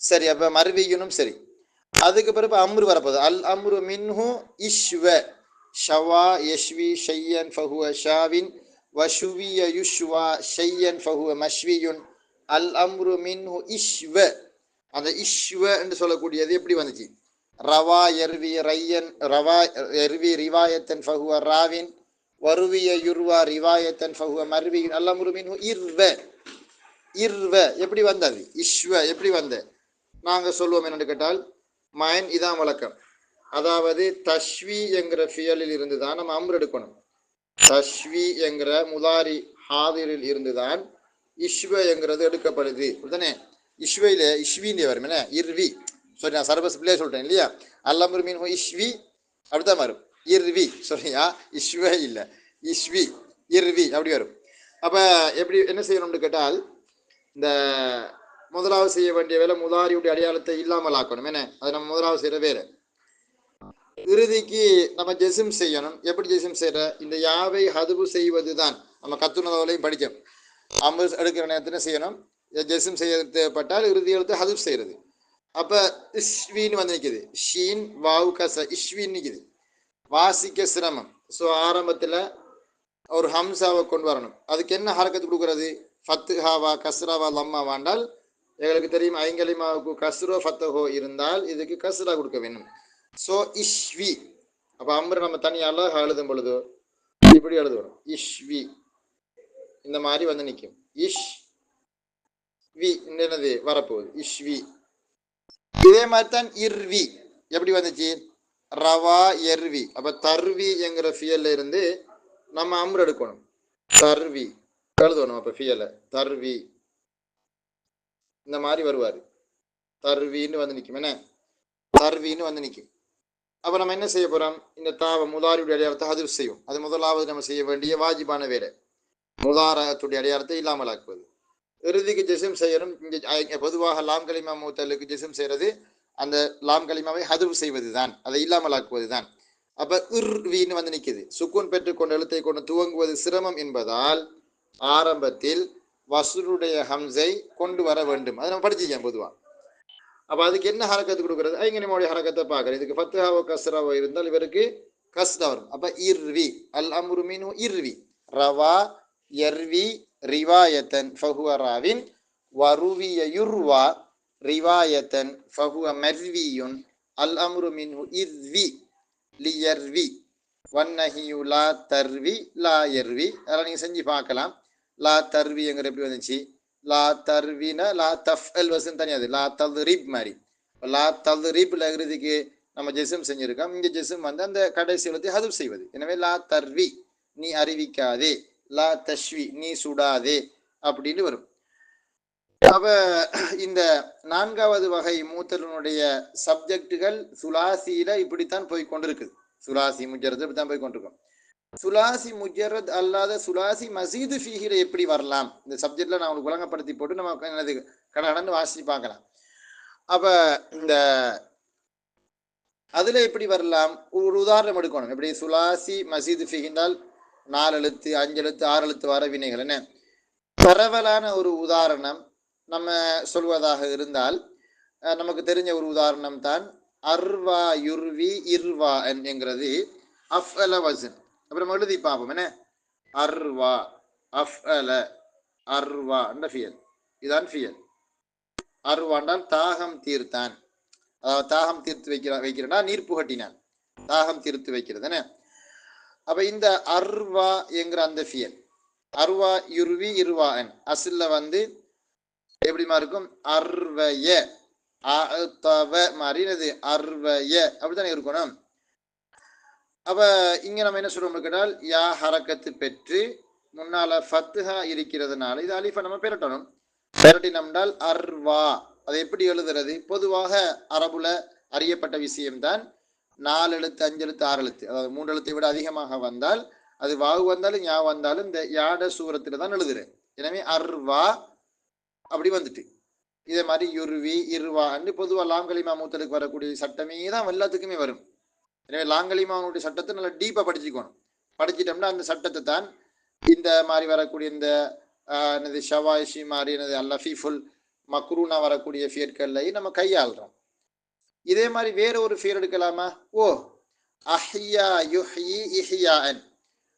A: சரி. அப்ப மர்வியுனும் சரி. அதுக்கு பிறகு அம்ரு வரப்போகுது. அல் அம்ரு மின்ஹு இஷ்வ ஷவா யஷ்வி ஷையன் ஃபஹுவ ஷாவின் வஷுவிய யுஷ்வா ஷையன் ஃபஹுவ மஷ்வியுன். அல் அம்ரு மின்ஹு இஷ்வ, அந்த இஷ்வ என்று சொல்லக்கூடியது எப்படி வந்துச்சு? ரவா யர்வி ரையன், ரவா யர்வி ரிவாயத்தன் ஃபஹுவ ராவின் வருவிய யுர்வா ரிவாயத்தன் ஃபஹுவ மர்வியுன். அல் அம்ரு மின்ஹு இர்வ, இர்வ எப்படி வந்தது? இஷ்வ எப்படி வந்த? நாங்கள் சொல்லுவோம் என்னென்னு கேட்டால் மைன் இதான் வழக்கம். அதாவது தஷ்வி என்கிற ஃபியலில் இருந்து தான் நம்ம அம்ரு எடுக்கணும். தஷ்வி என்கிற முதாரி ஹாதிரில் இருந்து தான் இஷ்வ என்கிறது எடுக்கப்படுது. உடனே இஷ்வையில் இஷ்வின்னு வரும் என்ன? இர்வி. சரி, நான் சர்வஸ் பிள்ளையே சொல்லிட்டேன் இல்லையா? அல்லம்ரு மீன் இஷ்வி அப்படித்தான் வரும். இர்வி சரியா? இஷ்வ இல்லை, இஷ்வி இர்வி அப்படி வரும். அப்போ எப்படி என்ன செய்யணும்னு கேட்டால் இந்த முதலாவது செய்ய வேண்டிய வேலை முதாரியுடைய அடையாளத்தை இல்லாமல் ஆக்கணும். என்ன அது நம்ம முதலாவது செய்கிற வேலை. இறுதிக்கு நம்ம ஜெசிம் செய்யணும். எப்படி ஜெசிம் செய்கிற? இந்த யாவை ஹதுவு செய்வது தான் நம்ம கத்துனதோலையும் படிக்கணும். அம்பு எடுக்கிற நேரத்தில் செய்யணும். ஜெசிம் செய்யப்பட்டால் இறுதி எழுத்து ஹதுவு செய்கிறது. அப்போ இஷ்வின்னு வந்து நிற்குது. ஷீன் வாவு கச இஷ்வின்னு நிற்குது. வாசிக்க சிரமம். ஸோ ஆரம்பத்தில் ஒரு ஹம்சாவை கொண்டு வரணும். அதுக்கு என்ன ஹரக்கத்து கொடுக்குறது? ஃபத்துஹாவா கஸ்ராவா லம்மா வாண்டால் எங்களுக்கு தெரியும். ஐங்கலிமாவுக்கு கஸ்ரோ ஃபத்தஹோ இருந்தால் இதுக்கு கஸ்ரா கொடுக்க வேணும். ஸோ இஷ்வி. அப்போ அம்பர் நம்ம தனியால் எழுதும் பொழுது இப்படி எழுதுவோம். இஷ்வி இந்த மாதிரி வந்து நிற்கும். இஷ் வி என்னது வரப்போகுது? இஷ்வி. இதே மாதிரி தான் இர்வி எப்படி வந்துச்சு? ரவா எர்வி. அப்போ தர்வி என்கிற ஃபியல்ல இருந்து நம்ம அம்பர் எடுக்கணும். தர்வி எழுதணும். அப்போ ஃபியலை தர்வி இந்த மாதிரி வருவார். தர்வின்னு வந்து நிற்கும். என்ன? தர்வின்னு வந்து நிற்கும். அப்போ நம்ம என்ன செய்ய போகிறோம்? இந்த தாவ முதாரியுடைய அடையாளத்தை ஹதுவு செய்யும். அது முதலாவது நம்ம செய்ய வேண்டிய வாஜிபான வேலை. முதாரத்துடைய அடையாளத்தை இல்லாமல் ஆக்குவது. இறுதிக்கு ஜெசிம் செய்யணும். இங்கே பொதுவாக லாம் கலிமா மூத்தலுக்கு ஜெசிம் செய்கிறது அந்த லாம் கலிமாவை ஹதுவு செய்வது தான், அதை இல்லாமல் ஆக்குவது தான். அப்போ இர்வின்னு வந்து நிற்குது. சுக்கூன் பெற்றுக்கொண்டு எழுத்தை கொண்டு துவங்குவது சிரமம் என்பதால் ஆரம்பத்தில் வசூலுடைய ஹம்ஸை கொண்டு வர வேண்டும். அதை நம்ம படிச்சிக்கேன் பொதுவாக. அப்போ அதுக்கு என்ன ஹரக்கத்து கொடுக்குறது? ஐங்கனிமாவுடைய ஹரக்கத்தை பார்க்குறது. இதுக்கு ஃபத்துஹாவோ கஸ்ராவோ இருந்தால் இவருக்கு கஸ்ரா வரும். அப்போ இர்வி. அல் அம்ரு மின்ஹு இர்வி ரவா யர்வி ரிவாயத்தன் ஃபஹுவ ராவின் வருவிய யுர்வா ரிவாயத்தன் ஃபஹுவ மர்வியுன். அல் அம்ரு மின்ஹு இர்வி லியர்வி வன்னஹியு லா தர்வி லா யர்வி. அதெல்லாம் நீங்கள் செஞ்சு பார்க்கலாம். லா தர்விங்கிற எப்படி வந்துச்சு? லா தர்வினா லா தஃப்அல் வசன் தனியாது. லா தல்ரிப் மாதிரி. லா தல்ரிப்ல இறுதிக்கு நம்ம ஜெசிம் செஞ்சுருக்கோம். இங்கே ஜெசிம் வந்து அந்த கடைசி எழுத்தை ஹதுவு செய்வது. எனவே லா தர்வி நீ அறிவிக்காதே, லா தஷ்வி நீ சுடாதே அப்படின்னு வரும். அப்ப இந்த நான்காவது வகை மூத்தலினுடைய சப்ஜெக்டுகள் சுலாசியில இப்படித்தான் போய் கொண்டிருக்குது. சுலாசி முஜரத் இப்படித்தான் போய் கொண்டிருக்கும். சுலாசி முஜரத் அல்லாத சுலாசி மசீது ஃபீஹில எப்படி வரலாம்? இந்த சப்ஜெக்ட்ல நான் உங்களுக்கு விளங்கப்படுத்தி போட்டு நம்ம என்னது கடந்து வாசி பார்க்கலாம். அப்ப இந்த அதுல எப்படி வரலாம்? ஒரு உதாரணம் எடுக்கணும். எப்படி சுலாசி மசீது ஃபீஹினால் 4 எழுத்து 5 எழுத்து 6 எழுத்து வர வினைகள் என்ன பரவலான ஒரு உதாரணம் நம்ம சொல்வதாக இருந்தால் நமக்கு தெரிஞ்ச ஒரு உதாரணம் தான் அர்வா யுர்வி இர்வா என்கிறது அஃஅல வஸன். அப்புறம் எழுதி பார்ப்போம். என்ன அர்வா அஃஅல அர்வா என்ற ஃபியல், இதான் ஃபியல். அர்வாண்டால் தாகம் தீர்த்தான், அதாவது தாகம் தீர்த்து வைக்கிறனா நீர் புகட்டினான், தாகம் தீர்த்து வைக்கிறது என்ன. அப்ப இந்த அர்வா என்கிற அந்த ஃபியல் அர்வா யுர்வி இர்வான் அசில்ல வந்து எப்படிமா இருக்கும்? அர்வய மாறினது அர்வய அப்படித்தானே இருக்கணும். அப்ப இங்க நம்ம என்ன சொல்றோம் கேட்டால் யா ஹரக்கத்து பெற்று முன்னால ஃபத்ஹா இருக்கிறதுனால இது அலிஃபை நம்ம பெரட்டணும். பெரட்டினோம்னால் அர்வா. அதை எப்படி எழுதுறது? பொதுவாக அரபுல அறியப்பட்ட விஷயம்தான் 4 எழுத்து 5 எழுத்து 6 எழுத்து, அதாவது 3 எழுத்தை விட அதிகமாக வந்தால் அது வாவு வந்தாலும் யா வந்தாலும் இந்த யாட சூரத்துல தான் எழுதுறேன். எனவே அர்வா அப்படி வந்துட்டு இதே மாதிரி யுர்வி இர்வா அன்று பொதுவாக லாங்கலிமா மூத்தலுக்கு வரக்கூடிய சட்டமே தான் எல்லாத்துக்குமே வரும். எனவே லாங்கலிமாவுடைய சட்டத்தை நல்லா டீப்பாக படிச்சுக்கணும். படிச்சிட்டோம்னா அந்த சட்டத்தை தான் இந்த மாதிரி வரக்கூடிய இந்த என்னது ஷவாயிஷி மாதிரி என்னது அல்லஃபீஃபுல் மக்ரூனா வரக்கூடிய ஃபியர்கள்லையும் நம்ம கையாளுறோம். இதே மாதிரி வேற ஒரு ஃபியர் எடுக்கலாமா? ஓ அஹ்யா யுஹ்யி இஹ்யான்,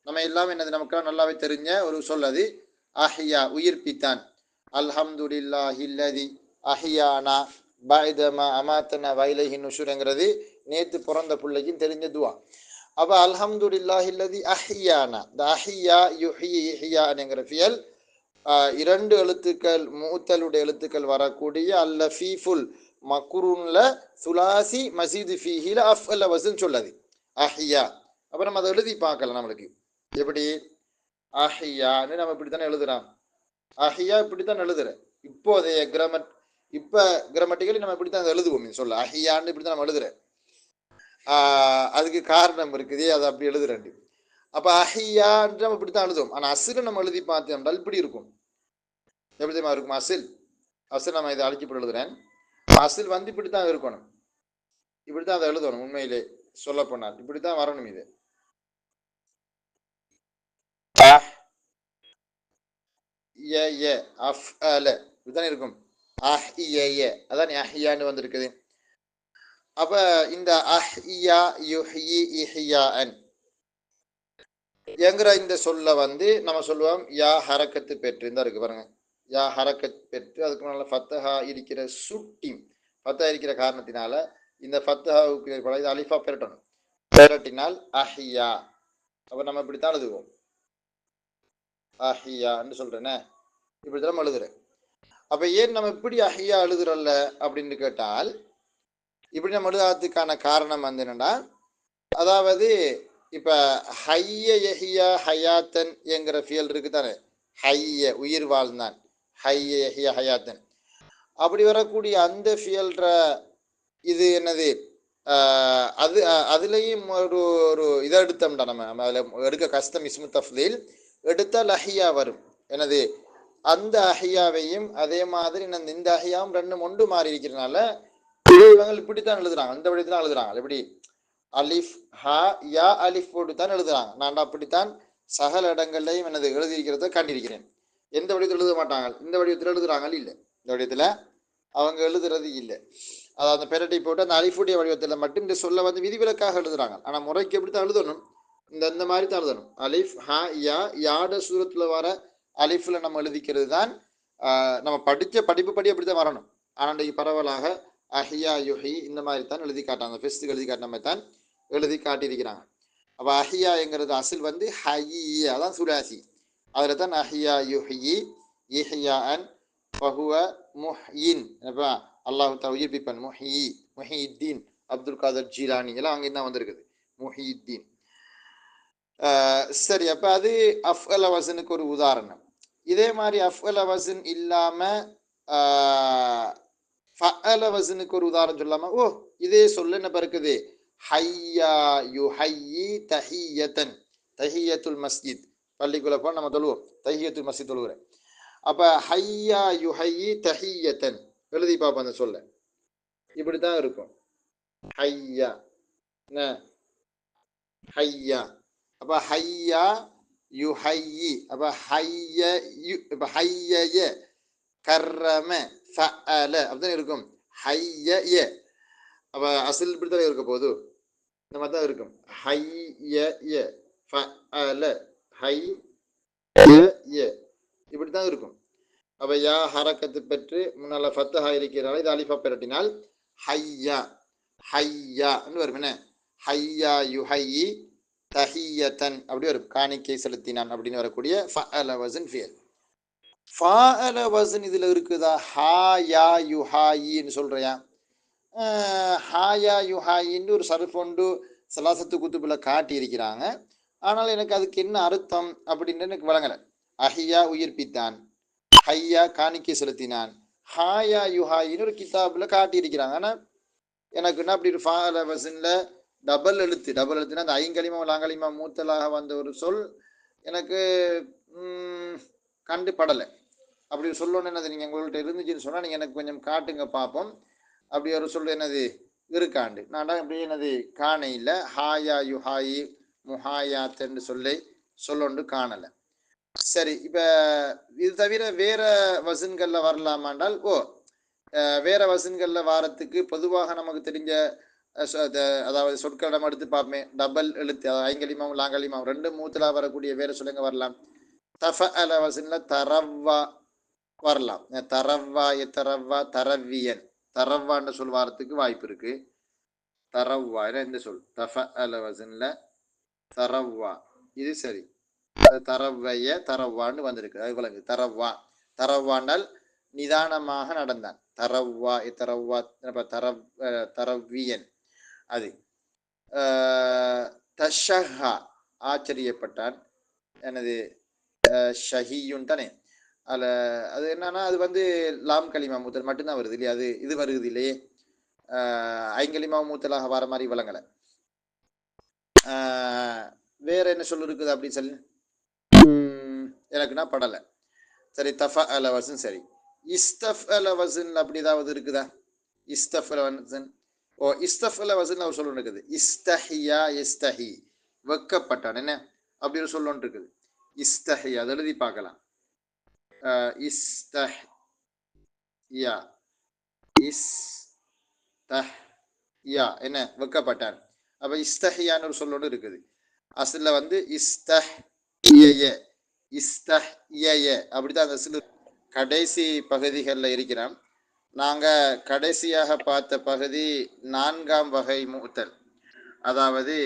A: நம்ம எல்லாம் என்னது நமக்கு நல்லாவே தெரிஞ்ச ஒரு சொல்லது அஹ்யா உயிர்ப்பித்தான். அல்ஹம்துலில்லாஹில்லதி அஹ்யானா பஅதமா அமாத்தனா வைலைஹி நுஷூர்ங்கிறது நேத்து பிறந்த பிள்ளைக்கும் தெரிஞ்ச துவா. அப்ப அல்ஹம்துலில்லாஹில்லதி அஹ்யானா, இந்த அஹ்யா யுஹ்யி இஹ்யான்ங்கிற ஃபியல் 2 எழுத்துக்கள் மூத்தலுடைய எழுத்துக்கள் வரக்கூடிய அல்லஃபீஃபுல் மக்ரூன்ல சுலாசி மசீது ஃபீஹில அஃஅல வஸன் சொல்லது அஹ்யா. அப்ப நம்ம அதை எழுதி பார்க்கலாம். நம்மளுக்கு எப்படி அஹ்யான்னு நம்ம இப்படித்தானே எழுதுறோம். அஹ்யா இப்படித்தான் எழுதுற. இப்போதைய கிராமட்டிக்கலி நம்ம இப்படித்தான் எழுதுவோம். சொல்ல அஹ்யான்னு இப்படித்தான் நம்ம எழுதுற. அதுக்கு காரணம் இருக்குது, அதை அப்படி எழுதுறேன். அப்ப அஹ்யான்னு நம்ம இப்படித்தான் எழுதுவோம். ஆனா அசில் நம்ம எழுதி பார்த்தோம்னால் இப்படி இருக்கும். எப்படி தெரியுமா இருக்கும்? அசில் நம்ம இதை அழிச்சு போட்டு எழுதுறேன். அசில் வந்து இப்படித்தான் இருக்கணும், இப்படித்தான் அதை எழுதணும். உண்மையிலே சொல்ல போனால் இப்படித்தான் வரணும். இது இப்படித்தான் இருக்கும். அதான் அஹ்யான்னு வந்திருக்குது. அப்ப இந்த அஹ்யா யுஹ்யி இஹ்யான் என்கிற இந்த சொல்ல வந்து நம்ம சொல்லுவோம் யா ஹரக்கத்து பெற்று இந்த இருக்கு பாருங்க. யா ஹரக்கத் பெற்று அதுக்கு மேல ஃபத்தஹா இருக்கிற சுட்டி ஃபத்தஹா இருக்கிற காரணத்தினால இந்த ஃபத்தஹாவுக்கு இது அலிஃபா பெரட்டணும். பெரட்டினால் அஹ்யா. அப்ப நம்ம இப்படித்தான் எழுதுவோம் அஹ்யான்னு சொல்றேனே, இப்படித்தான் நம்ம எழுதுறேன். அப்ப ஏன் நம்ம இப்படி அஹ்யா எழுதுறல்ல அப்படின்னு கேட்டால், இப்படி நம்ம எழுதாததுக்கான காரணம் வந்து என்னன்னா, அதாவது இப்ப ஹய்ய யஹ்யா ஹயாத்தன் என்கிற ஃபியல் இருக்கு தானே, ஹய்ய உயிர் வாழ்ந்தான், ஹய்ய யஹ்யா ஹயாத்தன், அப்படி வரக்கூடிய அந்த ஃபியல்ற இது என்னது அது அதுலேயும் ஒரு இதை எடுத்தோம்டா நம்ம அதில் எடுக்க கஷ்டம். இஸ்மு தஃலீல் எடுத்தால் அஹ்யா வரும். எனது அந்த அஹ்யாவையும் அதே மாதிரி இந்த அஹ்யாவும் ரெண்டும் ஒன்று மாறி இருக்கிறதுனால இவங்க இப்படித்தான் எழுதுறாங்க, இந்த வடிவத்தான் எழுதுறாங்க. எப்படி அலிஃப் ஹா யா அலிஃப் போட்டு தான் எழுதுறாங்க. நான் அப்படித்தான் சகல இடங்கள்லையும் எனது எழுதியிருக்கிறத கண்டிருக்கிறேன். எந்த வடிவத்தில் எழுத மாட்டாங்க, இந்த வடிவத்தில் எழுதுறாங்க இல்லை, இந்த வடிவத்தில் அவங்க எழுதுறது இல்லை. அதாவது அந்த பெரட்டை போட்டு அந்த அலிஃபுடைய வடிவத்தில் மட்டும் இந்த சொல்ல வந்து விதிவிலக்காக எழுதுறாங்க. ஆனால் முறைக்கு எப்படித்தான் எழுதணும், இந்த மாதிரி தான் எழுதணும். அலிஃப் ஹா யா யாட சூரத்தில் வர அலிஃப்ல நம்ம எழுதிக்கிறது தான் நம்ம படித்த படிப்பு படி அப்படி தான் வரணும். ஆனால் இன்றைக்கு பரவலாக அஹ்யா யுஹி இந்த மாதிரி தான் எழுதி காட்டாங்க. ஃபெஸ்ட்டுக்கு எழுதி காட்டின மாதிரி தான் எழுதி காட்டியிருக்கிறாங்க. அப்போ அஹ்யாங்கிறது அசில் வந்து ஹய்யா தான் சுலாசி. அதில் தான் அஹ்யா யுஹி இஹ்யான் ஃபஹுவ முஹ்யின் அல்லாஹு தஆலா உயிர்ப்பிப்பன் முஹியுத்தீன் அப்துல் காதர் ஜீலானி எல்லாம் அங்கே தான் வந்திருக்குது முஹியுத்தீன். சரி, அப்போ அது அஃஅல வஸனுக்கு ஒரு உதாரணம். இதே மாதிரி அஃஅல வஸன் இல்லாமல் ஃபஅல வசனுக்கு ஒரு உதாரணம் சொல்லாமா? ஓ, இதே சொல்ல என்ன பிறக்குது? ஹையா யுஹையி தஹியத்தன், தஹியத்துல் மஸ்ஜித். பள்ளிக்குள்ள போய் நம்ம தொழுவோம், தஹியத்துல் மஸ்ஜித் தொழுகிறேன். அப்ப ஹையா யுஹையி தஹியத்தன் எழுதி பார்ப்போம். அந்த சொல்ல இப்படித்தான் இருக்கும். ஹையா என்ன? ஹையா. அப்ப ஹையா யுஹையி. அப்ப ஹைய இப்ப ஹைய கர்ரம ஃபஅல அப்படிதான் இருக்கும். ஹைய. அப்ப அசல் இப்படித்தான் இருக்க போது, இந்த மாதிரி தான் இருக்கும். ஹைய ஃபஅல ஹைய இப்படித்தான் இருக்கும். அப்ப யா ஹரக்கத்து பெற்று முன்னால ஃபத்தஹா இருக்கிறாள், இது அலிஃபா பெரட்டினால் ஹையா ஹையான்னு வரும். என்ன? ஹையா யுஹையி தஹியத்தன் அப்படி வரும். காணிக்கை செலுத்தினான் அப்படின்னு வரக்கூடிய ஃபஅல வஸன் ஃபியல். ஃபாஅல வஸன் இதுல இருக்குதா? ஹாயா யுஹாயின்னு சொல்றியா? ஹாயா யுஹாயின்னு ஒரு சர்ஃப் ஒன்று சலாசத்து குத்துப்புல காட்டி இருக்கிறாங்க. ஆனால் எனக்கு அதுக்கு என்ன அர்த்தம் அப்படின்னு எனக்கு வழங்கலை. அஹியா உயிர்ப்பித்தான், ஹையா காணிக்கை செலுத்தினான், ஹாயா யுஹாயின்னு ஒரு கிதாபுல காட்டி இருக்கிறாங்க. ஆனால் எனக்கு என்ன அப்படி ஒரு ஃபாஅல வஸன்ல டபுள் எழுத்துனா அந்த ஐங்கலிமா லாங்கலிமா மூத்தலாக வந்த ஒரு சொல் எனக்கு கண்டுபடலை. அப்படி சொல்லணும் என்னது, நீங்கள் உங்கள்கிட்ட இருந்துச்சுன்னு சொன்னால் நீங்கள் எனக்கு கொஞ்சம் காட்டுங்க பார்ப்போம். அப்படி ஒரு சொல் என்னது இருக்காண்டு. நான் அப்படியே என்னது காண இல்லை. ஹாயா யுஹாயி முஹாயாத்தன்னு சொல்லொண்டு காணலை. சரி, இப்போ இது தவிர வேற வசன்களில் வரலாமாண்டால், வேற வசன்களில் வாரத்துக்கு பொதுவாக நமக்கு தெரிஞ்ச அதாவது சொற்களை நம்ம எடுத்து பார்ப்போமே. டபுள் எழுத்து, அதாவது ஐங்கலிமாவும் லாங்கலிமாவும் ரெண்டு மூத்தலாக வரக்கூடிய வேற சொல்லுங்க வரலாம். தஃபஅல வசன்ல தரவ்வா வரலாம். தரவ்வா எத்தரவ்வா தரவியன், தரவான்னு சொல் வாரத்துக்கு வாய்ப்பு இருக்கு. தரவ்வா இந்த சொல் தஃபஅல வஸன்ல தரவ்வா, இது சரி. தரவைய தரவான்னு வந்திருக்கு, அது விளங்கு. தரவாண்டால் நிதானமாக நடந்தான். தரவ்வா தரவ்வா தரவியன் அது. தஷஹா ஆச்சரியப்பட்டான், எனது ஷஹியுன் தானே. அதில் அது என்னன்னா, அது வந்து லாம் கலிமா மூத்தல் மட்டும்தான் வருது இல்லையா? அது இது வருது இல்லையே, ஐங்கலிமா மூத்தலாக வர மாதிரி விளங்கலை. வேற என்ன சொல்லு இருக்குது அப்படின்னு சொல்லி எனக்குன்னா படலை. சரி, தஃபஅல வஸன் சரி. இஸ்தஃஅல வஸன் அப்படி ஏதாவது இருக்குதா? இஸ்தஃஅல வஸன், இஸ்தஃஅல வஸன் ஒரு சொல்லு இருக்குது. இஸ்தஹியா இஸ்தஹி வெக்கப்பட்டான், என்ன அப்படி ஒரு சொல்லு இருக்குது. இஸ்தஹியா அதை எழுதி பார்க்கலாம். இஸ்தஹ்யா இஸ்தஹ்யா என்ன வெக்கப்பட்டான். அப்ப இஸ்தஹ்யான்னு ஒரு சொல்லோடு இருக்குது. அசல்ல வந்து இஸ்தஹ்ய அப்படிதான் அந்த அசல். கடைசி பகுதிகளில் இருக்கிறோம். நாங்க கடைசியாக பார்த்த பகுதி 4ஆம் வகை முஅத்தல், அதாவது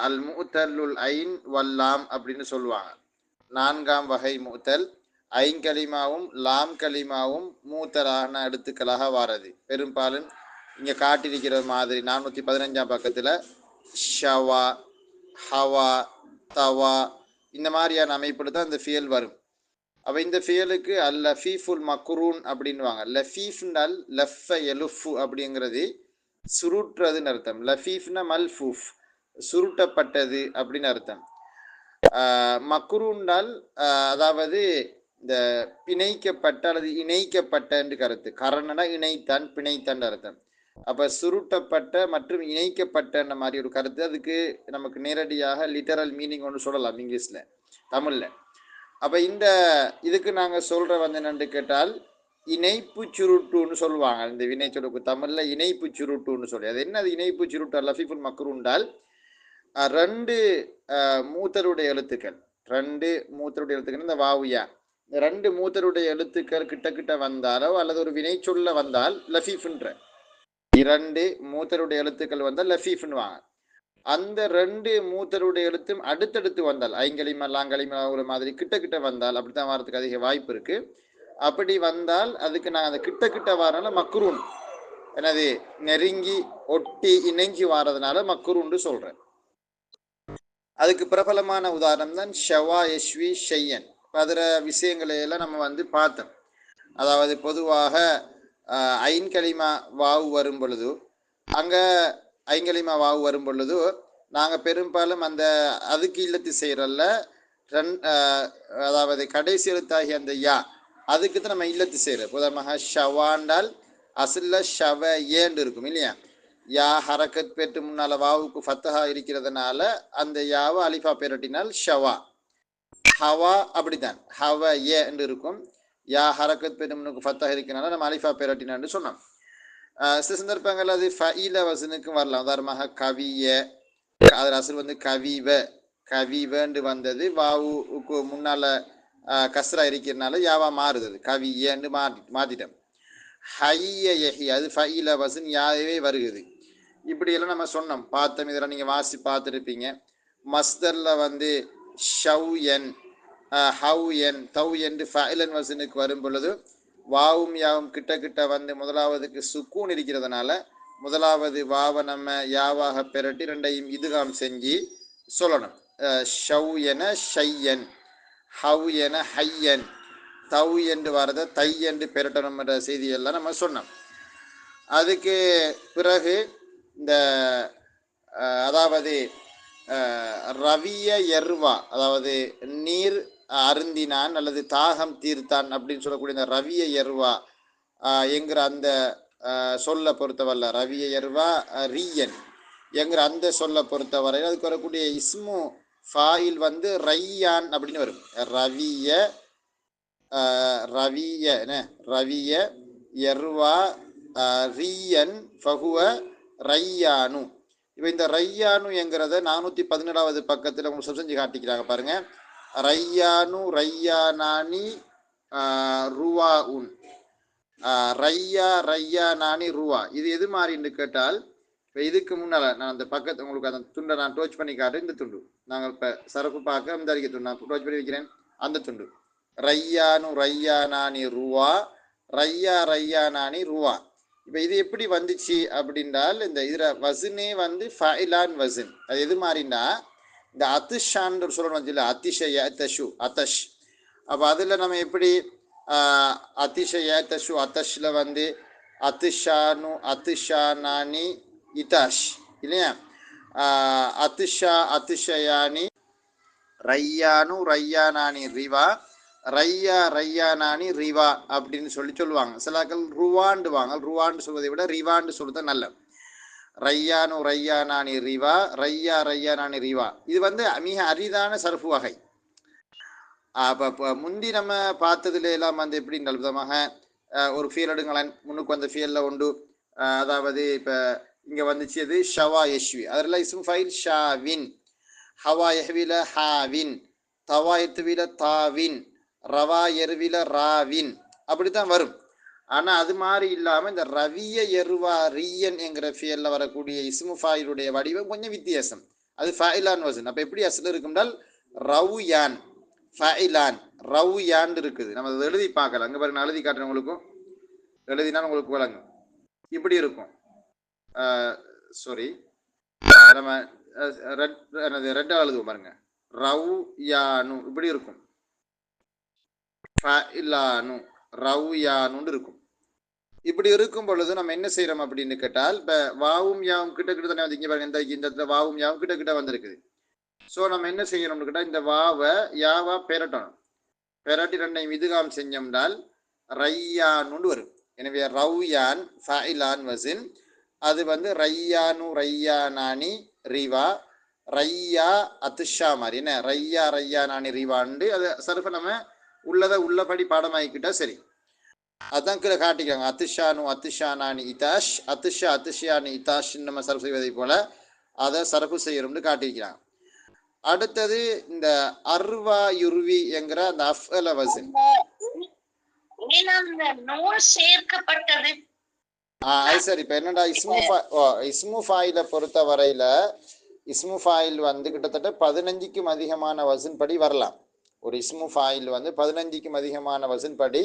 A: அல் முஅத்தலுல் ஐன் வல்லாம் அப்படின்னு சொல்லுவாங்க. 4ஆம் வகை முஅத்தல் ஐங்கலிமாவும் லாம் கலிமாவும் மூத்தலான எழுத்துக்களாக வாரது. பெரும்பாலும் இங்கே காட்டியிருக்கிற மாதிரி 415ஆம் பக்கத்தில் ஷவா ஹவா தவா இந்த மாதிரியான அமைப்பில் தான் இந்த ஃபியல் வரும். அப்போ இந்த ஃபியலுக்கு அல் லஃபீஃபுல் மக்ரூன் அப்படின்வாங்க. லஃபீஃப்னால் லஃப எலுஃபு அப்படிங்கிறது சுருட்டுறதுன்னு அர்த்தம். லஃபீஃப்னா மல்ஃபூஃப் சுருட்டப்பட்டது அப்படின்னு அர்த்தம். மக்ரூன்னால் அதாவது இந்த பிணைக்கப்பட்ட அல்லது இணைக்கப்பட்ட என்று கருத்து. கரணனா இணைத்தான், பிணைத்தான் அர்த்தம். அப்ப சுருட்டப்பட்ட மற்றும் இணைக்கப்பட்ட மாதிரி ஒரு கருத்து. அதுக்கு நமக்கு நேரடியாக லிட்டரல் மீனிங் ஒன்று சொல்லலாம் இங்கிலீஷ்ல, தமிழ்ல. அப்ப இந்த இதுக்கு நாங்க சொல்ற வந்து என்னன்னு கேட்டால் இணைப்பு சுருட்டுன்னு சொல்லுவாங்க. இந்த வினை சொல்லுக்கு தமிழ்ல இணைப்பு சுருட்டுன்னு சொல்லி, அது என்ன இணைப்பு சுருட்டு? லஃபீஃபுல் மக்ரூன்டால் ரெண்டு மூத்தருடைய எழுத்துக்கள், இந்த வாவுயா, இந்த ரெண்டு மூத்தருடைய எழுத்துக்கள் கிட்ட வந்தாலோ அல்லது ஒரு வினை சொல்ல வந்தால் லஃபீஃப்ன்ற, இரண்டு மூத்தருடைய எழுத்துக்கள் வந்தால் லஃபீஃப்னு வாங்க. அந்த ரெண்டு மூத்தருடைய எழுத்தும் அடுத்தடுத்து வந்தால் ஐங்கலிமா லாங்கலிமா ஒரு மாதிரி கிட்ட வந்தால் அப்படித்தான் வரதுக்கு அதிக வாய்ப்பு இருக்கு. அப்படி வந்தால் அதுக்கு நான் அந்த கிட்ட வரனால மக்ரூன், எனது நெருங்கி ஒட்டி இணைஞ்சி வாரதுனால மக்ரூன்னு சொல்றேன். அதுக்கு பிரபலமான உதாரணம் தான் ஷவா யஷ்வி ஷையன். அதில் விஷயங்களை எல்லாம் நம்ம வந்து பார்த்தோம். அதாவது பொதுவாக ஐன்கலிமா வாவு வரும் பொழுது அங்கே ஐங்கலிமா வாவு வரும் பொழுது நாங்கள் பெரும்பாலும் அந்த அதுக்கு இல்லத்து செய்கிறல்ல அதாவது கடைசி எழுத்தாகிய அந்த யா அதுக்கு தான் நம்ம இல்லத்து செய்கிறோம். உதாரணமாக ஷவாண்டால் அசில்ல ஷவ ஏண்டு இருக்கும் இல்லையா. யா ஹரக்கத் பெற்று முன்னால் வாவுக்கு ஃபத்தஹா இருக்கிறதுனால அந்த யாவை அலிஃபா பெரட்டினால் ஷவா. ஹவா அப்படித்தான் ஹவ ஏ என்று இருக்கும். யா ஹரக்கத் பெற்று முன்னுக்கு ஃபத்தஹா இருக்கிறனால நம்ம அலிஃபா பெரட்டினான்னு சொன்னோம். சில சந்தர்ப்பங்கள் அது ஃபஇல வசனுக்கும் வரலாம். உதாரணமாக கவிய, அது அசல் வந்து கவிவ, கவிவன்று வந்தது வாவுக்கு முன்னால கஸ்ரா இருக்கிறதுனால யாவா மாறுது, கவியன்னு மாத்திட்டோம். ஹைய எஹி, அது ஃபஇல வசன் யாவே வருகுது. இப்படியெல்லாம் நம்ம சொன்னோம், பார்த்தோம். இதெல்லாம் நீங்கள் வாசி பார்த்துருப்பீங்க. மஸ்தரில் வந்து ஷவ் என் ஹவ் என் தவ் என்று ஃபஇலன் வசனுக்கு வரும் பொழுது வாவும் யாவும் கிட்ட கிட்ட வந்து முதலாவதுக்கு சுக்கூன் இருக்கிறதுனால முதலாவது வாவை நம்ம யாவாக பெரட்டி ரெண்டையும் இதுகாம் செஞ்சு சொல்லணும். ஷவ் என ஷையன், ஹவ் என ஹையன், தவ் என்று வரத தை என்று பெரட்டணும் என்ற செய்தியெல்லாம் நம்ம சொன்னோம். அதுக்கு பிறகு இந்த அதாவது ரவிய எர்வா, அதாவது நீர் அருந்தினான் அல்லது தாகம் தீர்த்தான் அப்படின்னு சொல்லக்கூடிய இந்த ரவிய எர்வா என்கிற அந்த சொல்ல பொறுத்தவரை, ரவிய எர்வா ரியன் என்கிற அந்த சொல்ல பொறுத்தவரை அதுக்கு வரக்கூடிய இஸ்மு ஃபாயில் வந்து ரையான் அப்படின்னு வரும். ரவிய ரவிய ரவிய எர்வா ரியன் ஃபஹுவ ரையானு. இப்போ இந்த ரையானு என்கிறத 417வது பக்கத்தில் உங்களுக்கு செஞ்சு காட்டிக்கிறாங்க பாருங்க. ரையானு ரையானானி ருவா உன், ரையா ரையானானி ருவா. இது எது மாதிரின்னு கேட்டால், இப்போ இதுக்கு முன்னால் நான் அந்த பக்கத்தை உங்களுக்கு அந்த துண்டை நான் டோச் பண்ணி காட்டுறேன். இந்த துண்டு நாங்கள் இப்போ சரப்பு பார்க்க இந்த அறிக்கை துண்டு நான் டோச் பண்ணி வைக்கிறேன். அந்த துண்டு ரையானு ரையானானி ருவா, ரையா ரையானானி ருவா. இப்போ இது எப்படி வந்துச்சு அப்படின்றால், இந்த இதில் வசனே வந்து ஃபைலான் வசன். அது எது மாதிரின்னா இந்த அத்திஷான்னு ஒரு சொல்லணும் வச்சுல, அதிஷய தஷு அத்தஷ். அப்போ அதில் நம்ம எப்படி அதிஷய தஷு அத்தஷில் வந்து அத்திஷானு அத்திஷானானி இதாஷ் இல்லையா. அத்திஷா அத்திஷயானி ரையானு ரையானானி ரிவா, ரையா ரையானானி ரிவா அப்படின்னு சொல்லுவாங்க. சிலாக்கள் ருவாண்டுவாங்க. ருவான்னு சொல்வதை விட ரிவான்னு சொல்லுறது நல்ல. ரையானு ரையானானி ரிவா, ரையா ரையானானி ரிவா. இது வந்து மிக அரிதான சர்ஃபு வகை. அப்போ முந்தி நம்ம பார்த்ததுல எல்லாம் வந்து எப்படின்ற விதமாக ஒரு ஃபீல் எடுங்களேன், முன்னுக்கு வந்த ஃபீலில் உண்டு. அதாவது இப்போ இங்கே வந்துச்சு அது ஷவா யஷ்வி, அதில் இஸ்மு ஃபைல் ஷாவின், ஹவா யஹ்வில ஹாவின், தவா எத்துவில தாவின், ரவா எருவில ராவின், அப்படித்தான் வரும். ஆனால் அது மாதிரி இல்லாமல் இந்த ரவிய எருவா ரியன் என்கிற ஃபியலில் வரக்கூடிய இஸ்மு ஃபாயிலுடைய வடிவம் கொஞ்சம் வித்தியாசம். அது ஃபைலான் வசன். அப்போ எப்படி அசல் இருக்கும்னால் ரவு யான் ஃபைலான் ரவு யான் இருக்குது. நம்ம அதை எழுதி பார்க்கலாம். அங்கே பாருங்க, எழுதி காட்டுறேன் உங்களுக்கும், எழுதினா உங்களுக்கு வழங்கும். இப்படி இருக்கும். சாரி, நம்ம ரெட்டாக எழுதுவோம் பாருங்க. ரவு யானு இப்படி இருக்கும். ஃபைலானு ரவு யானுன்னு இருக்கும். இப்படி இருக்கும் பொழுது நம்ம என்ன செய்யறோம் அப்படின்னு கேட்டால், இப்போ வாவும் யாவும் கிட்ட கிட்ட தானே வந்து இங்கே பாருங்க, இந்த இடத்துல வாவும் யாவும் கிட்ட கிட்ட வந்திருக்குது. ஸோ நம்ம என்ன செய்யணும்னு கேட்டால், இந்த வாவை யாவா பெரட்டணும். பெரட்டி ரெண்டையும் இதுகாம் செஞ்சோம்னால் ரையானுன்னு வரும். எனவே ரவ்யான் ஃபைலான் வசின், அது வந்து ரையானு ரையானானி ரிவா, ரையா அத்துஷா மாதிரி என்ன ரையா ரையானானி ரிவான்னு அது சர்ஃபை நம்ம உள்ளதை உள்ளபடி பாடமாக்கிட்டா சரி. அதான் கீழே காட்டிக்கிறாங்க. அத்திஷானு அத்திஷானானி இதாஷ், அத்திஷா அத்திஷானி இதாஷ்ன்னு நம்ம சரப்பு செய்வதை போல அதை சரப்பு செய்யணும்னு காட்டிக்கிறாங்க. அடுத்தது இந்த அர்வா யுர்வி என்கிற அந்த அஃஅல வஸன்
B: சேர்க்கப்பட்டது.
A: அது சரி. இப்போ என்னடா இஸ்மு ஃபாயிலை பொறுத்த வரையில இஸ்மு ஃபாயில் வந்து கிட்டத்தட்ட 15க்கும் அதிகமான வசன் படி வரலாம். ஒரு இஸ்மு ஃபாயில் வந்து 15க்கும் அதிகமான வசன் படி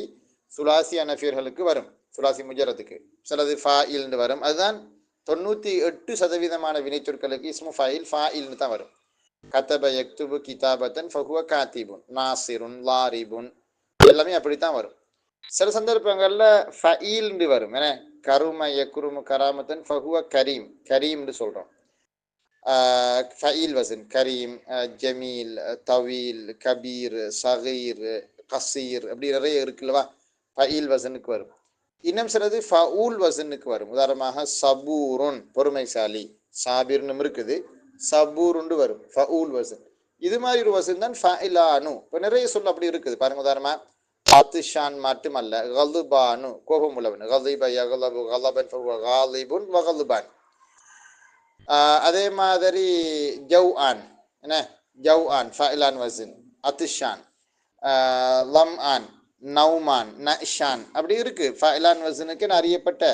A: சுலாசி அனஃபீர்களுக்கு வரும். சுலாசி முஜரத்துக்கு சிலது ஃபாயில்னு வரும். அதுதான் 98% வினைச்சொற்களுக்கு இஸ்மு ஃபாயில் ஃபாயில்னு தான் வரும். கதப யக்துபு கிதாபத்தன் ஃபஹுவ காத்திபுன், நாசிருன், லாரிபுன் எல்லாமே அப்படித்தான் வரும். சில சந்தர்ப்பங்கள்ல ஃபஈல்னு வரும். ஏன்னா கரும யக்ருமு கராமத்தன் ஃபஹுவ கரீம், கரீம்னு சொல்றோம். ஃபஈல் வசன் கரீம், ஜமீல், தவீல், கபீர், சகீர், கசீர் அப்படி நிறைய இருக்குல்லவா, ஃபஈல் வசனுக்கு வரும். இன்னும் சிலது ஃபஊல் வசனுக்கு வரும். உதாரணமாக சபூருன் பொறுமைசாலி, சாபிர்னு இருக்குது, சபூருண்டு வரும் ஃபஊல் வசன். இது மாதிரி ஒரு வசன் தான் ஃபஇலானு. இப்போ நிறைய சொல் அப்படி இருக்குது பாருங்க. உதாரணமா ஆத்திஷான் மட்டுமல்ல, கலுபானு கோபம் உள்ளவன், கலிப யகலபு கலபன் ஃபஹுவ காலிபுன் வகலுபான். அதே மாதிரி ஜவ் ஆன், என்ன ஜவ் ஆன் ஃபஇலான் வசன், அத்திஷான், லம் ஆன், நௌமான், நஷான் அப்படி இருக்கு. ஃபஇலான் வசனுக்கு அறியப்பட்ட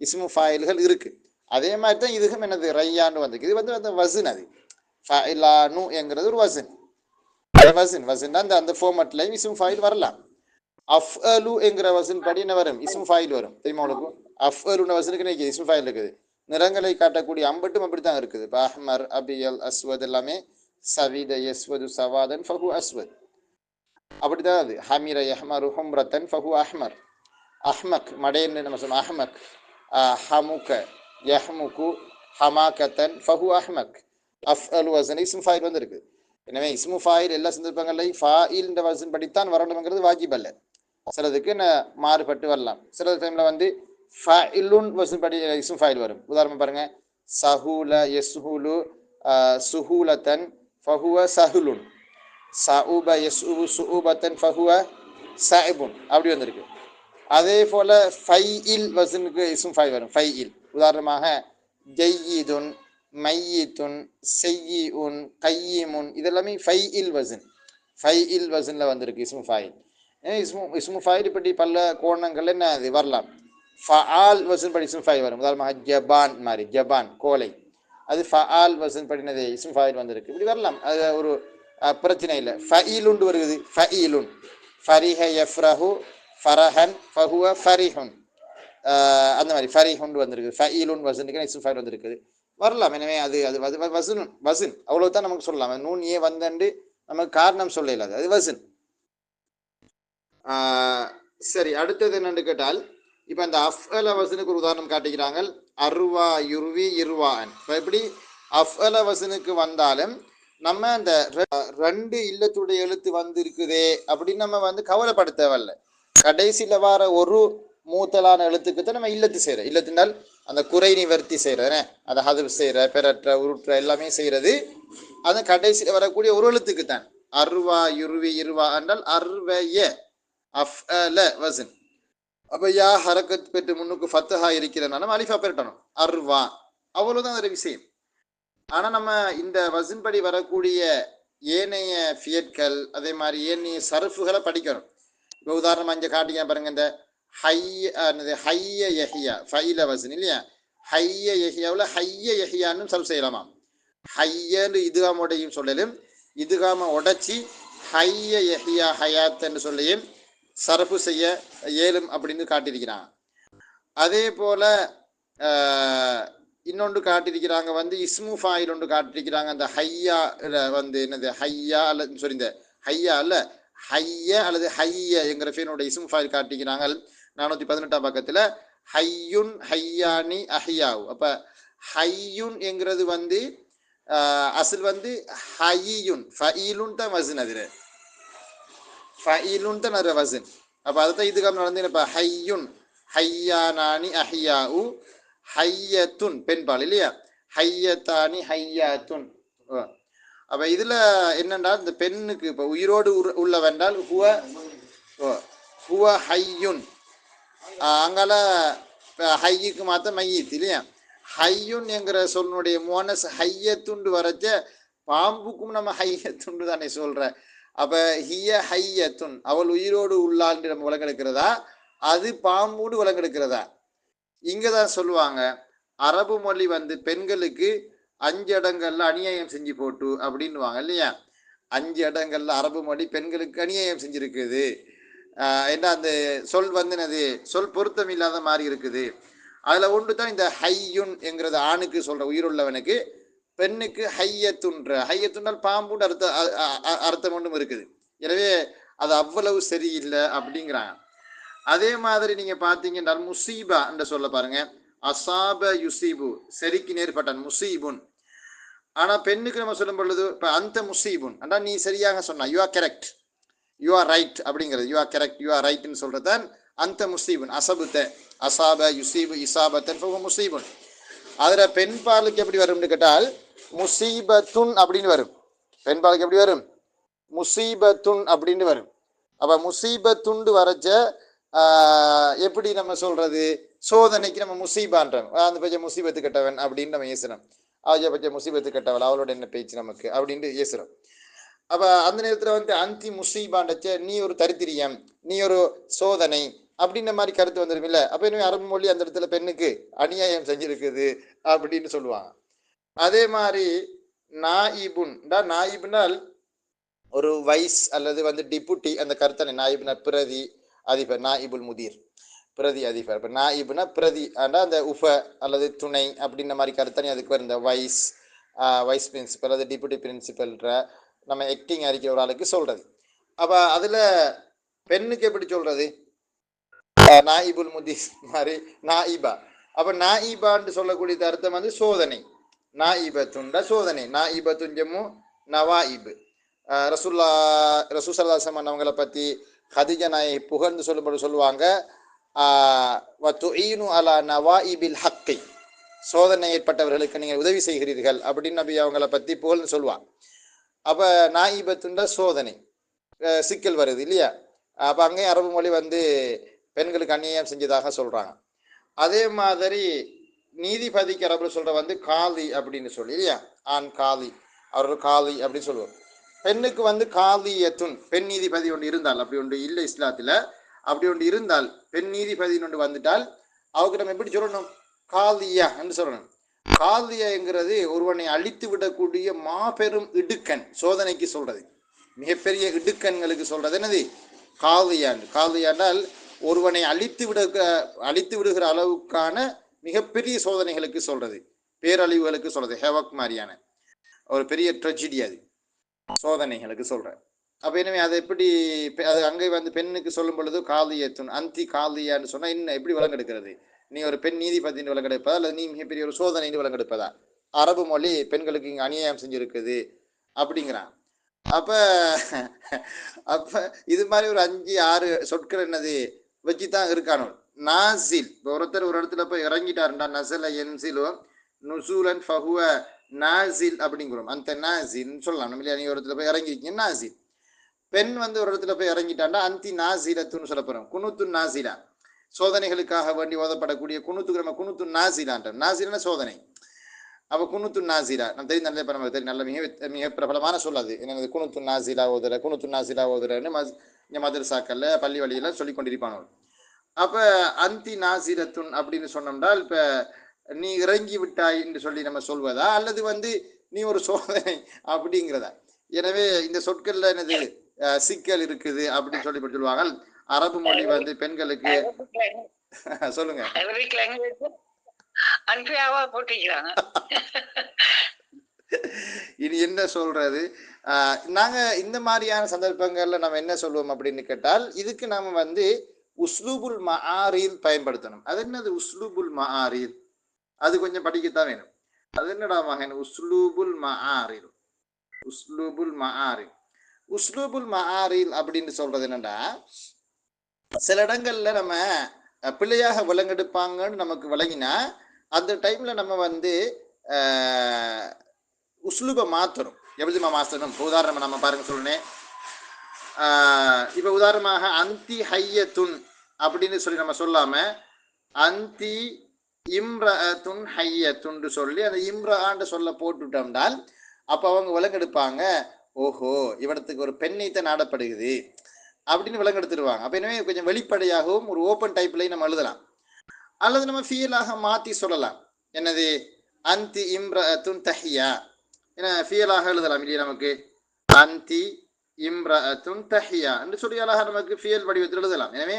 A: இஸ்மு ஃபாயில்கள் இருக்கு. அதே மாதிரி தான் இதுக்கும் என்னது ரையான்னு வந்திருக்கு. இது வந்து அந்த வசன், அது ஃபஇலானு என்கிறது ஒரு வசன். வசன் அந்த அந்த ஃபார்மட்லையும் இஸ்மு ஃபாயில் வரலாம். அஃஅலு என்கிற வசன் படி என்ன வரும், இஸ்மு ஃபாயில் வரும். தெரியுமா உங்களுக்கு? அஃஅலுன வசனுக்கு இஸ்மு ஃபாயில் இருக்குது. நிறங்களை காட்டக்கூடிய அம்பட்டும் அப்படித்தான் இருக்குது. இப்போ அஹ்மர், அபியல், அஸ்வத் எல்லாமே சவீத, யஸ்வது, சவாதன் ஃபஹு அஸ்வத் அப்படித்தான். அது ஹமீர யஹ்மரு ஹும்ரத்தன் ஃபஹு அஹ்மர். அஹ்மக் மடையன்னு நம்ம சொல்லுவோம். அஹ்மக், ஹமுக யஹ்முகு ஹமாகத்தன் ஃபஹு அஹ்மக். அஃஅலு வசன் இஸ்மு ஃபாயில் வந்து இருக்குது. எனவே இஸ்மு ஃபாயில் எல்லா சந்தர்ப்பங்களையும் ஃபாயில் என்ற வசன் படித்தான் வரணுங்கிறது வாஜிப் அல்ல. சிலதுக்கு மாறுபட்டு வரலாம். சில டைம்ல வந்து ஃபஇலுன் வசன் படி இஸ்மு ஃபாயில் வரும். உதாரணம் பாருங்க, சஹூல யஸ்ஹுலு சுஹூலத்தன் ஃபஹுவ சஹுலுன், சஉப யஸ்உபு சுஉபத்தன் ஃபஹுவ சஇபுன் அப்படி வந்திருக்கு. அதே போல ஃபைஇல் வசனுக்கு இஸ்மு ஃபாயில் வரும். ஃபைஇல் உதாரணமாக ஜய்யிதுன், மையித்துன், செய்யிஉன், கையிமுன் இதெல்லாமே ஃபைஇல் வசன். ஃபைஇல் வசன்ல வந்திருக்கு இஸ்மு ஃபாயில். இஸ்மு ஃபாயில் இப்படி பல கோணங்கள்ல என்ன அது வரலாம். ஃபஆல் வசன் படி இஸ்மு ஃபாயில் வரும். உதாரணமாக ஜபான் மாதிரி, ஜபான் கோலை, அது ஃபஆல் வசன் படினது இஸ்மு ஃபாயில் வந்திருக்கு. இப்படி வரலாம், அது ஒரு பிரச்சனை இல்லை. ஃபஈலுண்டு வருகிறது. ஃபஈலுன், ஃபரிஹ யஃப்ரஹு ஃபரஹன் ஃபஹுவ ஃபரிஹுன், அந்த மாதிரி ஃபரிஹுண்டு வந்திருக்கு. ஃபஈலுன் வசனுக்கு இஸ்மு ஃபாயில் வந்திருக்குது, வரலாம். எனவே அது அது வசன், வசன் அவ்வளவுதான் நமக்கு சொல்லலாம். நூன் ஏ வந்தண்டு நமக்கு காரணம் சொல்ல இல்லாது, அது வசன். சரி, அடுத்தது என்னன்னு கேட்டால், இப்போ அந்த அஃஅல வசனுக்கு ஒரு உதாரணம் காட்டுகிறாங்க. அர்வா யுர்வி இர்வான். இப்போ எப்படி அஃஅல வசனுக்கு வந்தாலும் நம்ம அந்த ரெண்டு இல்லத்துடைய எழுத்து வந்து இருக்குதே அப்படின்னு நம்ம வந்து கவலைப்பட தேவையில்லை. கடைசியில் வர ஒரு மூத்தலான எழுத்துக்கு தான் நம்ம இல்லத்து செய்கிறோம். இல்லத்தினால் அந்த குறை நிவர்த்தி செய்கிறேன், அதை ஹதுப் செய்கிற, பெறற்ற, உருற்ற எல்லாமே செய்கிறது அது கடைசியில் வரக்கூடிய ஒரு எழுத்துக்கு தான். அர்வா யுர்வி இர்வா என்றால் அர்வய அஃஅல வசன். அப்போ யா ஹரக்கத் பெற்று முன்னுக்கு ஃபத்தஹா இருக்கிறதுனால அலிஃபா பெறட்டணும். அர்வா அவ்வளோதான் ஒரு விஷயம். ஆனால் நம்ம இந்த வசன் படி வரக்கூடிய ஏனைய ஃபியட்கள், அதே மாதிரி ஏனைய சரஃபுகளை படிக்கணும். இப்போ உதாரணம் இங்கே காட்டிக்க பாருங்க, இந்த ஹைய யஹியா ஃபைல வசன் இல்லையா, ஹைய யஹியாவில் ஹைய யஹியான்னு சர்வ் செய்யலாமா. ஹையன்னு இதுகாமோடையும் சொல்லலும், இதுகாம உடைச்சி ஹைய யஹியா ஹயாத்ன்னு சொல்லியும் சரஃபு செய்ய ஏலும் அப்படின்னு காட்டியிருக்கிறாங்க. அதே போல இன்னொன்று காட்டியிருக்கிறாங்க வந்து இஸ்மு ஃபாயில் ஒன்று காட்டியிருக்கிறாங்க. அந்த ஹையா வந்து என்னது ஹையா அல்லது சொல்லி இந்த ஹையா அல்ல ஹைய அல்லது ஹைய என்கிற ஃபீனோட இஸ்மு ஃபாயில் காட்டிக்கிறாங்க 418 பக்கத்தில். ஹையுன் ஹையானி அஹியாவு. அப்போ ஹையுன் என்கிறது வந்து அசல் வந்து ஹையுன் ஃபஈலுன் தான் வசன், அதில் ஃபஈலுன் தான் நிறைய வசன். அப்போ அதை தான் இதுக்காக நடந்து. இப்போ ஹையுன் ஹையானானி அஹியாவு, ஹையத்துன் பெண்பால் இல்லையா, ஹையத்தானி ஹையாத்துன். அப்போ இதில் என்னென்னா இந்த பெண்ணுக்கு இப்போ உயிரோடு உள்ளவென்றால் ஹுவ ஹுவ ஹையுன், அங்கால ஹையுக்கு மாற்ற மையத்து இல்லையா. ஹையுன் என்கிற சொல்னுடைய மோனஸ் ஹையத்துண்டு வரைச்ச பாம்புக்கும் நம்ம ஹையத்துண்டு தானே சொல்கிற. அப்போ ஹிய ஹையத்துன் அவள் உயிரோடு உள்ளான்னு நம்ம விலங்கெடுக்கிறதா, அது பாம்போடு விலங்கெடுக்கிறதா. இங்கே தான் சொல்லுவாங்க அரபு மொழி வந்து பெண்களுக்கு 5 இடங்கள்ல அநியாயம் செஞ்சு போட்டு அப்படின்னுவாங்க இல்லையா. 5 இடங்கள்ல அரபு மொழி பெண்களுக்கு அநியாயம் செஞ்சிருக்குது. ஏன்னா அந்த சொல் வந்து என்னது சொல் பொருத்தம் இல்லாத மாதிரி இருக்குது. அதில் ஒன்று தான் இந்த ஹையுன் என்கிறது ஆணுக்கு சொல்கிற உயிருள்ளவனுக்கு, பெண்ணுக்கு ஹையத்துன்ற ஹையத்துன்றால் பாம்புன்னு அர்த்தம் ஒன்றும் இருக்குது. எனவே அது அவ்வளவு சரியில்லை அப்படிங்கிறாங்க. அதே மாதிரி நீங்க பாத்தீங்கன்னா முசீபா என்று சொல்ல பாருங்க, அசாப யுசீபு, சரிக்கு நேர்பட்டான் முசீபுன். ஆனா பெண்ணுக்கு நம்ம சொல்லும் பொழுது இப்ப அந்த முசீபுன் அண்டா நீ சரியாக சொன்னா, you are correct, you are right அப்படிங்கிறது, you are correct, you are ரைட்னு சொல்றதான் அந்த முசீபுன். அசபுத்த அசாப யுசீபு இசாபத்தன் முசீபுன். அதுல பெண் பாலுக்கு எப்படி வரும்னு கேட்டால் முசீபத்துன் அப்படின்னு வரும். பெண் பாலுக்கு எப்படி வரும்? முசீபத்துன் அப்படின்னு வரும். அப்ப முசீபத்துண்டு வரைச்ச எப்படி நம்ம சொல்றது, சோதனைக்கு நம்ம முசீபான்றோம், அந்த பட்ச முசீபத்து கட்டவன் அப்படின்னு நம்ம ஏசுறோம். ஆஜ பட்ச முசீபத்து கட்டவள், அவளோட என்ன பேச்சு நமக்கு அப்படின்னு ஏசுறோம். அப்ப அந்த நேரத்துல வந்து அந்தி முசீபாண்டச்ச நீ ஒரு தரித்திரியம், நீ ஒரு சோதனை அப்படின்ற மாதிரி கருத்து வந்துடும் இல்ல. அப்ப இனிமே அரபு மொழி அந்த இடத்துல பெண்ணுக்கு அநியாயம் செஞ்சிருக்குது அப்படின்னு சொல்லுவாங்க. அதே மாதிரி நாயிபுன், நாயிபுனால் ஒரு வைஸ் அல்லது வந்து டிபுட்டி, அந்த கருத்தனை நாயிப்னா பிரதி அதிபர், நாயிபுல் முதீர் பிரதி அதிபர். இப்போ நாயிப்னா பிரதி ஆண்டா அந்த உஃப அல்லது துணை அப்படின்ற மாதிரி கருத்தனை அதுக்கு வரும். இந்த வைஸ் வைஸ் பிரின்சிபல் அல்லது டிபுட்டி பிரின்சிபல்ன்ற நம்ம ஆக்டிங் அறிக்கை ஒரு ஆளுக்கு சொல்றது. அப்ப அதுல பெண்ணுக்கு எப்படி சொல்றது, நாயிபுல் முதீர் மாதிரி நாயிபா. அப்ப நாயிபான்னு சொல்லக்கூடிய அர்த்தம் வந்து சோதனை. நாயிபத்துண்ட சோதனை, நாயிபத்துஞ்சமு நவாயிபு. ரசூசல்லாசம் அவங்களை பற்றி ஹதிஜா நாயை புகழ்ந்து சொல்லும்போது சொல்லுவாங்க, அலா நவாயிபில் ஹக்கை, சோதனை ஏற்பட்டவர்களுக்கு நீங்கள் உதவி செய்கிறீர்கள் அப்படின்னு நபி அவங்களை பற்றி புகழ்ந்து சொல்லுவாங்க. அப்போ நாயிபத்துண்ட சோதனை, சிக்கல் வருது இல்லையா. அப்போ அங்கேயும் அரபு மொழி வந்து பெண்களுக்கு அநியாயம் செஞ்சதாக சொல்கிறாங்க. அதே மாதிரி நீதிபதிக்கு அரபுல சொல்கிற வந்து காலி அப்படின்னு சொல்லி இல்லையா, ஆண் காலி, அவர்கள் காலி அப்படின்னு சொல்லுவோம். பெண்ணுக்கு வந்து காலியத்துன், பெண் நீதிபதி ஒன்று இருந்தால், அப்படி ஒன்று இல்லை இஸ்லாத்துல, அப்படி ஒன்று இருந்தால் பெண் நீதிபதி ஒன்று வந்துட்டால் அவருக்கு நம்ம எப்படி சொல்லணும், காலியா என்று சொல்லணும். காலியாங்கிறது ஒருவனை அழித்து விடக்கூடிய மாபெரும் இடுக்கன், சோதனைக்கு சொல்றது, மிகப்பெரிய இடுக்கண்களுக்கு சொல்றது என்னது காலியான். காலியாண்டால் ஒருவனை அழித்து விடுகிற அளவுக்கான மிகப்பெரிய சோதனைகளுக்கு சொல்றது, பேரழிவுகளுக்கு சொல்றது, ஹெவக் மாதிரியான ஒரு பெரிய ட்ரெஜடி, அது சோதனைகளுக்கு சொல்றேன். அப்ப எனவே அதை எப்படி அது அங்கே வந்து பெண்ணுக்கு சொல்லும் பொழுது காலியத்துன் அந்தி காலியான்னு சொன்னா என்ன, எப்படி விலங்கெடுக்கிறது, நீ ஒரு பெண் நீதிபதினு விலங்கெடுப்பதா அல்லது நீ மிகப்பெரிய ஒரு சோதனைன்னு விலங்கெடுப்பதா, அரபு மொழி பெண்களுக்கு இங்க அநியாயம் செஞ்சிருக்குது அப்படிங்கிறான். அப்ப அப்ப இது மாதிரி ஒரு 5-6 சொற்கள் என்னது வச்சுதான் இருக்கானோ. நாசில், ஒருத்தர் ஒரு இடத்துல போய் இறங்கிட்டாருண்டா, நசல என்சிலோ நுசூலன் ஃபஹுவ நாசில் அப்படிங்கிறோம். அந்த நாசில்னு சொல்லலாம். நம்ம நீ ஒரு இடத்துல போய் இறங்கிருக்கீங்க நாசில். பெண் வந்து ஒரு இடத்துல போய் இறங்கிட்டாண்டா அந்தி நாசிலத்துன்னு சொல்ல போறோம். குனுத்து நாசிலா, சோதனைகளுக்காக வேண்டி ஓதப்படக்கூடிய குனுத்துக்கு நம்ம குனுத்து நாசிலான்ற, நாசிலா சோதனை. அப்ப குனுத்து நாசிலா நம்ம தெரியும், நல்ல நமக்கு தெரியும், நல்ல மிக பிரபலமான சொல்லாது என்னது, குனுத்து நாசிலா ஓதுற, குனுத்து நாசிலா ஓதுறன்னு மதரசாக்கள்ல பள்ளி வழியில சொல்லி கொண்டிருப்பானோ. அப்ப அந்தி நாசிலத்துன் அப்படின்னு சொன்னோம்னால் இப்ப நீ இறங்கி விட்டாய் என்று சொல்லி நம்ம சொல்வதா அல்லது வந்து நீ ஒரு சோதனை அப்படிங்கிறதா. எனவே இந்த சொற்கள்ல என்னது சிக்கல் இருக்குது அப்படின்னு சொல்லி சொல்லுவாங்க. அரபு மொழி வந்து பெண்களுக்கு சொல்லுங்க இனி என்ன சொல்றது. நாங்க இந்த மாதிரியான சந்தர்ப்பங்கள்ல நம்ம என்ன சொல்லுவோம் அப்படின்னு கேட்டால், இதுக்கு நாம வந்து உஸ்லூபுல் மஆரீல் பயன்படுத்தணும். அது என்னது உஸ்லூபுல் மஆரீல், அது கொஞ்சம் படிக்கத்தான் வேணும். அது என்னடா மகன் உஸ்லூபுல் மஆரீல், உஸ்லூபுல் மஆரீல். உஸ்லூபுல் மஆரீல் அப்படின்னு சொல்றது என்னடா, சில இடங்கள்ல நம்ம பிள்ளையாக விலங்கெடுப்பாங்கன்னு நமக்கு விளங்கினா அந்த டைம்ல நம்ம வந்து உஸ்லூபை மாற்றணும். எப்படிமா மாற்றணும், உதாரணம் நம்ம பாருங்க சொல்றேன். இப்ப உதாரணமாக அந்தி ஹையத்துன் அப்படின்னு சொல்லி நம்ம சொல்லாம அந்தி இம்ரஅத்துன் ஹையத்துன்னு சொல்லி அந்த இம்ரான்னு சொல்ல போட்டுட்டோம்னால் அப்ப அவங்க விலங்கெடுப்பாங்க, ஓஹோ இவனத்துக்கு ஒரு பெண்ணைத்த நாடப்படுகிறது அப்படின்னு விலங்கெடுத்துருவாங்க. அப்ப எனவே கொஞ்சம் வெளிப்படையாகவும் ஒரு ஓப்பன் டைப்லையும் நம்ம எழுதலாம். அல்லது நம்ம ஃபியலாக மாற்றி சொல்லலாம், என்னது அந்தி இம்ரஅத்துன் தஹியா, ஏன்னா ஃபியலாக எழுதலாம் இல்லையா, நமக்கு அந்தி இம்ரஅத்துன் தஹியா என்று சொல்லி அழகா நமக்கு ஃபியல் வடிவத்தில் எழுதலாம். எனவே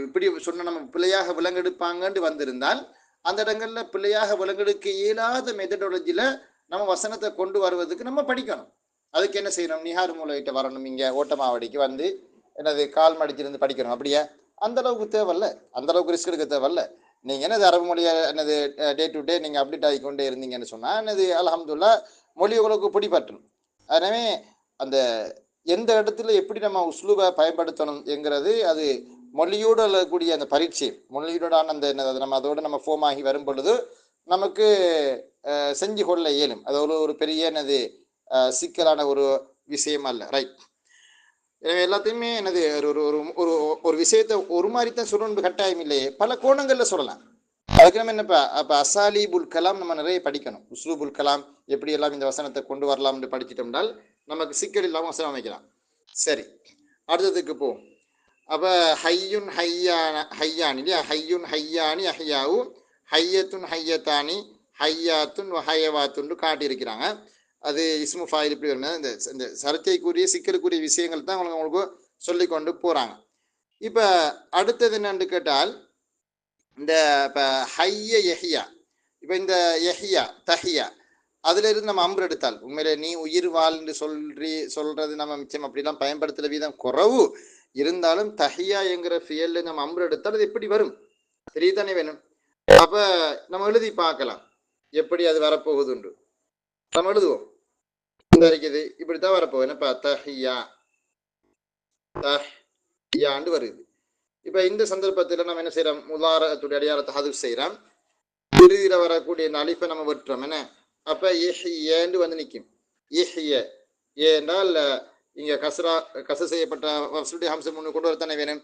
A: இப்படி சொன்ன நம்ம பிள்ளையாக விலங்கெடுப்பாங்கன்னு வந்திருந்தால் அந்த இடங்கள்ல பிள்ளையாக விலங்கெடுக்க இயலாத மெத்தடாலஜில நம்ம வசனத்தை கொண்டு வருவதற்கு நம்ம படிக்கணும். அதுக்கு என்ன செய்யணும், நிஹார் மூலையிட்ட வரணும், இங்க ஓட்டமாவடிக்கு வந்து என்னது கால் மடிச்சிருந்து படிக்கணும் அப்படியா? அந்த அளவுக்கு தேவையில்ல, அந்த அளவுக்கு ரிஸ்க் எடுக்க தேவையில்ல. நீங்கள் என்னது அரபு மொழியை என்னது டே டு டே நீங்கள் அப்டேட் ஆகிக்கொண்டே இருந்தீங்கன்னு சொன்னால் என்னது அல்ஹம்துலில்லாஹ் மொழி உங்களுக்கு பிடிபற்றும். எனவே அந்த எந்த இடத்துல எப்படி நம்ம உஸ்லூபை பயன்படுத்தணும் என்கிறது அது மொழியோடு கூடிய அந்த பரீட்சை, மொழியோடான அந்த என்னது நம்ம அதோடு நம்ம ஃபோம் ஆகி வரும் பொழுது நமக்கு செஞ்சு கொள்ள இயலும். அது ஒரு பெரிய என்னது சிக்கலான ஒரு விஷயம் அல்ல. ரைட். எனவே எல்லாத்தையுமே என்னது ஒரு ஒரு ஒரு ஒரு விஷயத்தை ஒரு மாதிரி தான் சொல்லணும் கட்டாயம் இல்லையே, பல கோணங்களில் சொல்லலாம். அதுக்கு நம்ம என்னப்பா அப்போ அசாலிபுல் கலாம் நம்ம நிறைய படிக்கணும். உஸ்லூபுல் கலாம் எப்படி எல்லாம் இந்த வசனத்தை கொண்டு வரலாம்னு படிச்சிட்டோம்னால் நமக்கு சிக்கல் இல்லாமல் வசனம் அமைக்கலாம். சரி, அடுத்ததுக்கு போ. அப்போ ஹையுன் ஹையான் இல்லையா, ஹையுன் ஹையானி அஹ்யாவு, ஹையத்துன் ஹையத்தானி, ஹையாத்துன் ஹயவாத்துன்னு காட்டியிருக்கிறாங்க. அது இஸ்மு ஃபாயில் இப்படி வருமே, இந்த சர்ச்சைக்குரிய சிக்கலுக்குரிய விஷயங்கள் தான் உங்களுக்கு சொல்லி கொண்டு போகிறாங்க. இப்போ அடுத்தது என்னன்னு கேட்டால் இந்த இப்போ ஹைய எஹியா, இப்போ இந்த எஹியா தஹியா அதிலிருந்து நம்ம அம்பு எடுத்தால் உண்மையிலே நீ உயிர் வாழ்ந்து சொல்றது நம்ம மிச்சம் அப்படிலாம் பயன்படுத்துகிற வீதம் குறவு இருந்தாலும் தஹியா என்கிற ஃபியல்ல நம்ம அம்பு எடுத்தால் அது எப்படி வரும் தெரியத்தானே வேணும். அப்போ நம்ம எழுதி பார்க்கலாம் எப்படி அது வரப்போகுதுண்டு. நம்ம எழுதுவோம், இருக்குது இப்படித்தான் வரப்போகுது. என்னப்பா தஹியா தஹியாண்டு வருது. இப்போ இந்த சந்தர்ப்பத்தில் நம்ம என்ன செய்யறோம், முதாரத்துடைய அடையாளத்தை ஹதுஃப் செய்யறோம். இறுதியில் வரக்கூடிய இந்த அலிஃபை நம்ம வெட்டுறோம். என்ன அப்போ இஹ்யன்னு வந்து நிற்கும். இஹ்ய ஏன்னால் இங்கே கச செய்யப்பட்ட வசூலுடைய ஹம்சம் முன்னு கொண்டு வரத்தானே வேணும்.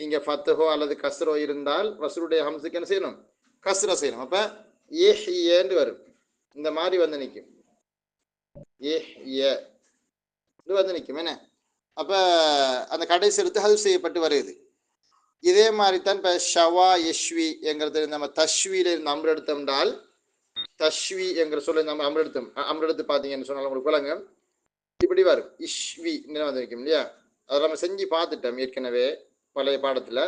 A: இங்கே ஃபத்தஹோ அல்லது கஸ்ரோ இருந்தால் வசூலுடைய ஹம்சுக்கு என்ன செய்யணும், கஸ்ரா செய்யணும். அப்போ இஹ்யன்னு வரும், இந்த மாதிரி வந்து நிற்கும். இஹ்ய வந்து நிற்கும். என்ன அப்போ அந்த கடைசி எடுத்து ஹதுஃப் செய்யப்பட்டு வருது. இதே மாதிரி தான் இப்போ ஷவா யஷ்வி என்கிறது நம்ம தஷ்வியில இருந்து அம்பு எடுத்தோம்னால் தஷ்வி என்கிற சொல்ல நம்ம அம்பு எடுத்து பார்த்தீங்கன்னு சொன்னாலும் உங்களுக்கு விளங்க இப்படி வரும். இஷ்வி வந்து நிற்கும் இல்லையா. அதை நம்ம செஞ்சு பார்த்துட்டோம் ஏற்கனவே பழைய பாடத்தில்.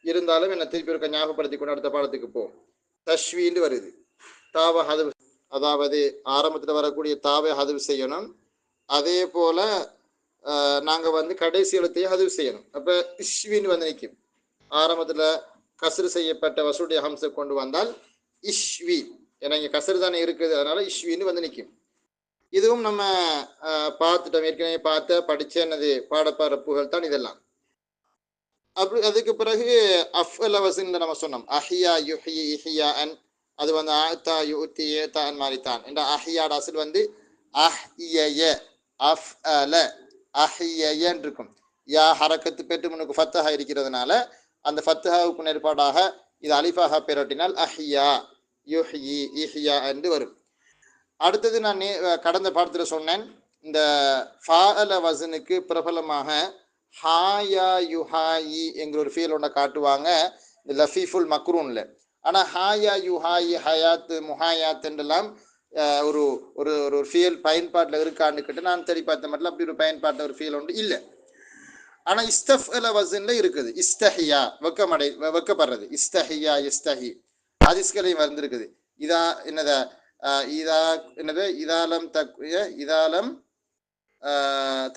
A: இருந்தாலும் என்ன திருப்பி இருக்க ஞாபகப்படுத்தி கொண்டு அடுத்த பாடத்துக்கு போவோம். தஷ்வின்னு வருது. தாவை ஹதுவு, அதாவது ஆரம்பத்தில் வரக்கூடிய தாவை ஹதுவு செய்யணும். அதே போல நாங்கள் வந்து கடைசி எழுத்தையும் ஹதுவு செய்யணும். அப்போ இஷ்வின்னு வந்து நிற்கும். ஆரம்பத்தில் கஸ்ரு செய்யப்பட்ட வசூடைய ஹம்சை கொண்டு வந்தால் இஷ்வி, ஏன்னா இங்கே கஸ்ரு தானே இருக்குது, அதனால இஷ்வின்னு வந்து நிற்கும். இதுவும் நம்ம பார்த்துட்டோம் ஏற்கனவே படித்த என்னது பாடப்பரப்புகள் தான் இதெல்லாம். அப்படி அதுக்கு பிறகு அஃப்அல வஸன் நம்ம சொன்னோம். அஹியா யுஹி இஹியா அன், அது வந்து ஆத்தா யுத்தி ஏத்தா அன் மாதிரி தான். இந்த அஹியாட அசல் வந்து அஹ்ய அஃப்அல அஹியன்னு இருக்கும். யா ஹரக்கத்து பெற்று முன்னுக்கு ஃபத்தஹா இருக்கிறதுனால அந்த ஃபத்தஹாவுக்கு நேர்பாடாக இது அலிஃபாக பெறட்டினால் அஹ்யா யுஹ்யி இஹ்யா என்று வரும். அடுத்தது நான் கடந்த பாடத்தில் சொன்னேன், இந்த ஃபாஅல வஸனுக்கு பிரபலமாக ஹாயா யுஹாயி என்கிற ஒரு ஃபீல் ஒன்றை காட்டுவாங்க இந்த லஃபீஃபுல் மக்ரூனில். ஆனால் ஹாயா யுஹாயி ஹயாத்து முஹாயாத் என்றெல்லாம் ஒரு ஒரு ஒரு ஃபீல் பயன்பாட்டில் இருக்கான்னு கிட்ட நான் தேடி பார்த்த மட்டும் அப்படி ஒரு பயன்பாட்டில் ஒரு ஃபீல் ஒன்று இல்லை. ஆனால் இஸ்தஃஅல வஸன்ல இருக்குது. இஸ்தஹியா வெக்கப்படுறது, இஸ்தஹியா இஸ்தஹி ஹதீஸ்களையும் வந்திருக்குது. இதா என்னத இதா என்னது இதாலம் இதாலம்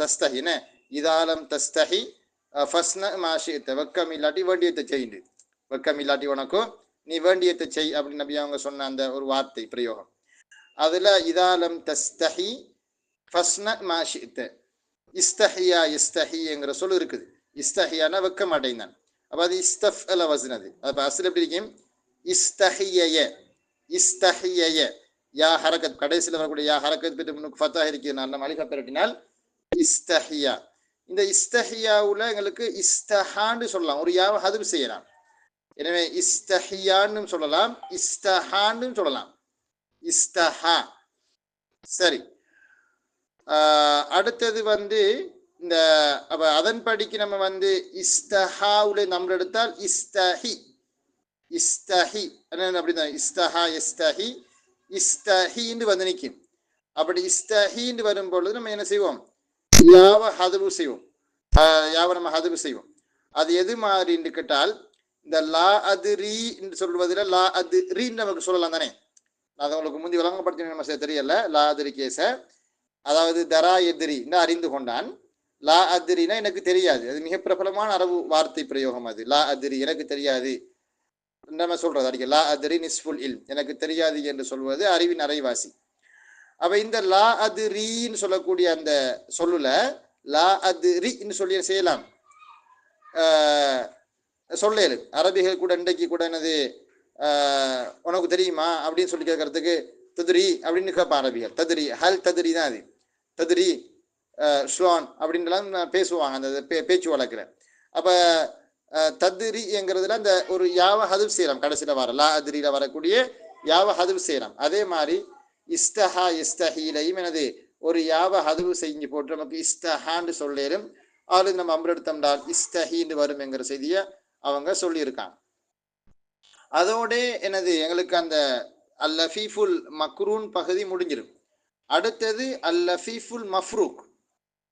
A: தஸ்தஹின இதாலம் தஸ்தஹி ஃபஸ்ன மாஷித்த, வெக்கம் இல்லாட்டி வேண்டியத்தை செய்யுண்டு, வெக்கம் இல்லாட்டி உனக்கும் நீ வேண்டியத்தை செய் அப்படின்னு நபி அவங்க சொன்ன அந்த ஒரு வார்த்தை பிரயோகம். அதில் இதாலம் தஸ்தஹி ஃபஸ்ன மாஷித்த, இஸ்தஹியா இஸ்தஹிங்கிற சொல் இருக்குது. இஸ்தஹியானா வெக்கம் அடைந்தான். அப்போ அது இஸ்தஃஅல வஸன். அது அப்போ அஸ்ல் எப்படி இருக்கும், இஸ்தஹிய இஸ்தஹிய யா ஹரக்கத் கடைசியில் வரக்கூடிய யா ஹரக்கத் பெற்று முன்னுக்கு ஃபத்தஹா இருக்கிறதுனால நம்ம அலிஃபா பெரட்டினால் இஸ்தஹியா. இந்த இஸ்தஹியாவில் எங்களுக்கு இஸ்தஹான்னு சொல்லலாம், ஒரு யாவை ஹதுஃப் செய்யலாம். எனவே இஸ்தஹியான்னு சொல்லலாம், இஸ்தஹான்னு சொல்லலாம், இஸ்தஹா. சரி, அடுத்தது வந்து இந்த அப்போ அதன்படிக்கு நம்ம வந்து இஸ்தஹாவுல நம்ம எடுத்தால் இஸ்தஹி இஸ்தஹி அப்படிதான், இஸ்தஹா இஸ்தஹி இஸ்தஹின்னு வந்து நிற்கும். அப்படி இஸ்தஹின்னு வரும் பொழுது நம்ம என்ன செய்வோம், யாவை ஹதுவு செய்வோம், யாவை நம்ம ஹதுவு செய்வோம். அது எது மாதிரின்னு கேட்டால் இந்த லா அது ரீ என்று சொல்வதில் லா அது ரீன்னு நமக்கு சொல்லலாம் தானே. நான் உங்களுக்கு முந்தி வழங்கப்படுத்த நம்ம தெரியல. லா அதிரி கேச, அதாவது தரா எதிரி அறிந்து கொண்டான். லா அதிரினா எனக்கு தெரியாது, அது மிக பிரபலமான அரபு வார்த்தை பிரயோகம். அது லா அதிரி எனக்கு தெரியாது நம்ம சொல்றது அடிக்க லா அதிரி நிஸ்ஃபுல் இல் எனக்கு தெரியாது என்று சொல்வது அறிவின் அரைவாசி. அப்ப இந்த லா அதிரின்னு சொல்லக்கூடிய அந்த சொல்லுல லா அதிரின்னு சொல்லி செய்யலாம், சொல்லேரு. அரபிகள் கூட இன்றைக்கு கூட என்னது உனக்கு தெரியுமா அப்படின்னு சொல்லி கேட்கறதுக்கு ததுரி அப்படின்னு கேட்பான் அரபிகள். ததுரி ஹல் ததுரி தான் அது, ததுரி ஷ்வான் அப்படின்லாம் பேசுவாங்க அந்த பேச்சு வழக்கில். அப்போ ததுரிங்கிறதுல அந்த ஒரு யாவ ஹதுப் செய்யலாம், கடைசியில் வர லா அதிரியில் வரக்கூடிய யாவ ஹதுப் செய்யலாம். அதே மாதிரி இஸ்தஹா இஸ்தஹீலையும் எனது ஒரு யாவ ஹதுவு செஞ்சு போட்டு நமக்கு இஸ்தஹான்னு சொல்லேரும். ஆளு நம்ம அம்பரெடுத்தம்டால் இஸ்தஹீன்னு வரும் என்கிற செய்தியை அவங்க சொல்லியிருக்காங்க. அதோட எனது எங்களுக்கு அந்த அல் லஃபீஃபுல் மக்ரூன் பகுதி முடிஞ்சிடும். அடுத்தது அல் லஃபீஃபுல் மஃப்ரூக்,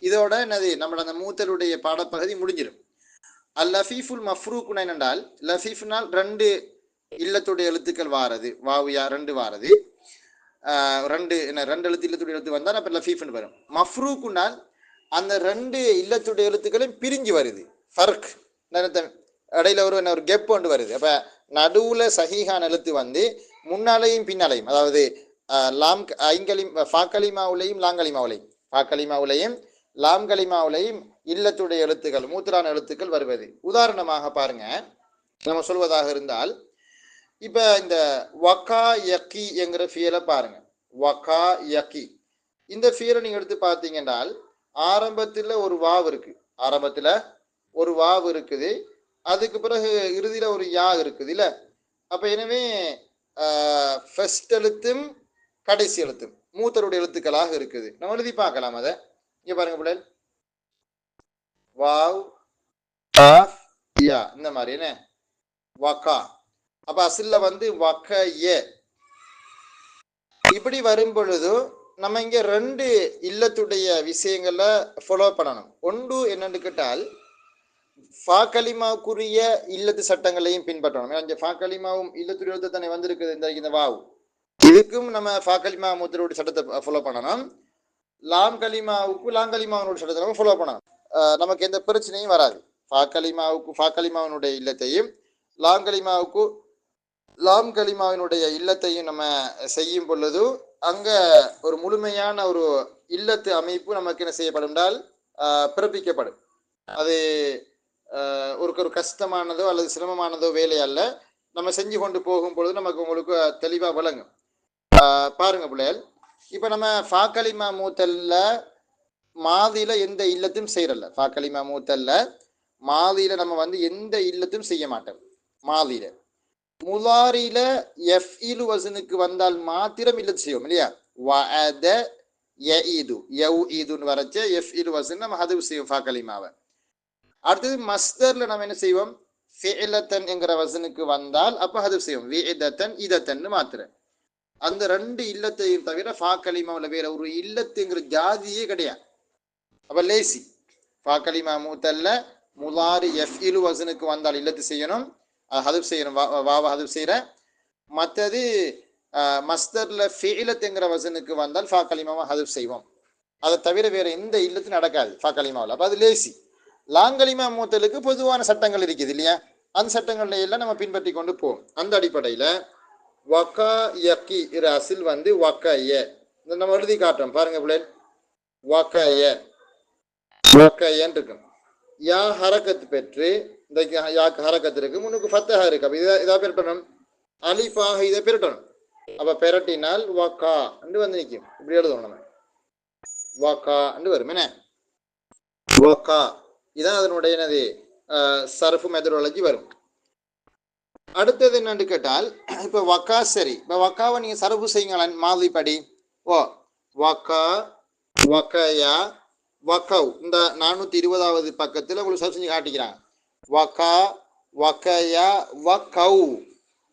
A: இதோட என்னது நம்மளோட அந்த மூத்தலுடைய பாடப்பகுதி முடிஞ்சிடும். அல் லஃபீஃபுல் மஃப்ரூக்னா என்னென்றால், லஃபீஃப்னால் ரெண்டு இல்லத்துடைய எழுத்துக்கள் வாரது, வாவியா ரெண்டு வாரது, ரெண்டு எழுத்து இல்லத்துடைய எழுத்து வந்தால் அப்போ லஃபீஃப்னு வரும். மஃப்ரூக்குனால் அந்த ரெண்டு இல்லத்துடைய எழுத்துக்களும் பிரிஞ்சு வருது, ஃபர்க் இடையில ஒரு கெப் கொண்டு வருது. அப்போ நடுவில் சஹீஹான எழுத்து வந்து முன்னாலையும் பின்னாலையும், அதாவது லாம் ஃபாக்கலிமாவுலையும் லாங்கலிமாவுலையும், ஃபாக்கலிமாவுலையும் லாம்கலிமாவுலையும் இல்லத்துடைய எழுத்துக்கள் மூத்தரான எழுத்துக்கள் வருவது. உதாரணமாக பாருங்க, நம்ம சொல்வதாக இருந்தால் இப்ப இந்த வகா யக்கி என்கிற ஃபியலை பாருங்க. வகா யக்கி இந்த ஃபியலை நீங்க எடுத்து பார்த்தீங்கன்னால் ஆரம்பத்தில் ஒரு வாவ் இருக்கு, ஆரம்பத்தில் ஒரு வாவ் இருக்குது, அதுக்கு பிறகு இறுதியில் ஒரு யா இருக்குது இல்ல. அப்ப எனவே ஃபர்ஸ்ட் எழுத்தும் கடைசி எழுத்தும் மூத்தருடைய எழுத்துக்களாக இருக்குது. நம்ம எழுதி பார்க்கலாம் அதை. இங்க பாருங்க பிள்ளை, வாவ் காஃப் யா இந்த மாதிரி என்ன வகா. அப்ப அசில்ல வந்து வகய. இப்படி வரும் பொழுது நம்ம இங்க ரெண்டு இல்லத்துடைய விஷயங்களை ஃபாலோ பண்ணணும். ஒன்று என்னன்னு கேட்டால் ஃபாக்கலிமாவுக்குரிய இல்லத்து சட்டங்களையும் பின்பற்றணும். ஃபாக்கலிமாவும் இல்லத்துடைய எழுத்து தானே வந்திருக்குது இந்த வாவ், இதுக்கும் நம்ம ஃபாக்கலிமா மூத்தருடைய சட்டத்தை ஃபாலோ பண்ணணும். லாம் கலிமாவுக்கு லாங்கலிமாவனுடைய சட்டத்தை நம்ம ஃபாலோ பண்ணணும். நமக்கு எந்த பிரச்சனையும் வராது. ஃபாக்கலிமாவுக்கு ஃபாக்கலிமாவினுடைய இல்லத்தையும் லாங்கலிமாவுக்கு லாம்கலிமாவினுடைய இல்லத்தையும் நம்ம செய்யும் பொழுது அங்க ஒரு முழுமையான ஒரு இல்லத்து அமைப்பு நமக்கு என்ன செய்யப்படும் என்றால் பிறப்பிக்கப்படும். அது ஒரு கஷ்டமானதோ அல்லது சிரமமானதோ வேலை அல்ல. நம்ம செஞ்சு கொண்டு போகும் பொழுது நமக்கு உங்களுக்கு தெளிவா விளங்கும். பாருங்க பிள்ளைகள், இப்ப நம்ம ஃபாக்கலிமா மூத்தல்ல மாதியில எந்த இல்லத்தையும் செய்யறல. ஃபாக்கலிமா மூத்தல்ல மாதியில நம்ம வந்து எந்த இல்லத்தையும் செய்ய மாட்டோம். மாதியில முலாரில எஃப்இலு வசனுக்கு வந்தால் மாத்திரம் இல்லத்து செய்வோம் இல்லையா. வஅத யஈது யௌஈதுன்னு வரச்ச எஃப்இலு வசன் நம்ம ஹதுஃப் செய்வோம் ஃபாக்கலிமாவை. அடுத்தது மஸ்தர்ல நம்ம என்ன செய்வோம், ஃபிஅலத்தன் என்கிற வசனுக்கு வந்தால் அப்ப ஹதுஃப் செய்வோம் விஇதத்தன் இதத்தன்னு மாத்திரம். அந்த ரெண்டு இல்லத்தையும் தவிர ஃபாக்கலிமாவில் வேற ஒரு இல்லத்துங்கிற ஜாதியே கிடையாது. அப்ப லேசி ஃபாக்கலிமா மூத்தல்ல முலாரி எஃப்இலு வசனுக்கு வந்தால் இல்லத்து செய்யணும், ஹதுஃப் செய்யணும், வாவ ஹதுஃப் செய்யற. மற்றது மஸ்தர்ல ஃபிஅலத்துங்கிற வசனுக்கு வந்தால் ஃபாக்கலிமாவை ஹதுஃப் செய்வோம். அதை தவிர வேற எந்த இல்லத்தும் நடக்காது ஃபாக்கலிமாவில். அப்ப அது லேசி. லாங்கலிமா மூத்தலுக்கு பொதுவான சட்டங்கள் இருக்குது இல்லையா, அந்த சட்டங்கள்ல எல்லாம் நம்ம பின்பற்றி கொண்டு போவோம். அந்த அடிப்படையில வகா யக்கி அசில் வந்து வக்கய, நம்ம எழுதி காட்டுறோம் பாருங்க பிள்ளை. வக்கய வக்கயன்னு இருக்கும். யா ஹரக்கத்து பெற்று இந்த யாக்கு ஹரக்கத்து இருக்கு, முன்னுக்கு ஃபத்தஹா இருக்கு. அப்ப இதை பெருட்டணும், அலிஃபாக இதை பெருட்டணும். அப்ப பெரட்டினால் வக்கா என்று வந்து நிற்கும். இப்படி எழுதணும் நம்ம, வக்கா என்று வரும் என்ன வக்கா. இதான் அதனுடைய என்னது சர்ஃபு மெத்தடாலஜி வரும். அடுத்தது என்னன்னு கேட்டால் இப்ப வக்கா சரி, இப்ப வக்காவை நீங்க சர்ஃபு செய்யுங்களா மாதிரி படி. ஓ வக்கா வக்கயா வக்கவ். இந்த 420வது பக்கத்துல உங்களுக்கு சர்ஃப் செஞ்சு காட்டிக்கிறாங்க. வக்கா வக்கயா வக்கவ்.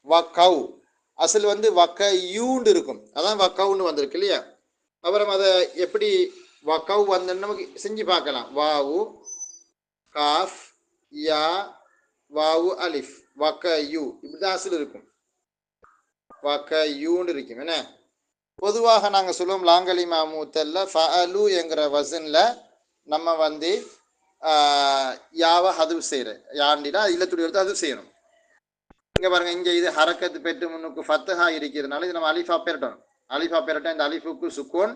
A: வக்கவ் அசல் வந்து வக்கயூண்டு இருக்கும், அதான் வக்கவுன்னு வந்திருக்கு இல்லையா. அப்புறம் அதை எப்படி வக்கவ் வந்து நமக்கு செஞ்சு பார்க்கலாம். வாவு காஃப் யா வாவு அலிஃப் வக்கயூ, இப்படிதான் அசல் இருக்கும், வக்கயூன்னு இருக்கும் என்ன. பொதுவாக நாங்கள் சொல்லுவோம் லாங்கலிமா மூத்தல்ல ஃபஅலு என்கிற வசன்ல நம்ம வந்து யாவை ஹதுவு செய்கிற யாண்டினா இல்லத்துடைய எழுத்து அது செய்யணும். இங்கே பாருங்க, இங்கே இது ஹரக்கத்து பெற்று முன்னுக்கு ஃபத்தஹா இருக்கிறதுனால இது நம்ம அலிஃபா பெறட்டணும். அலிஃபா பெறட்ட இந்த அலிஃபுக்கு சுக்கூன்,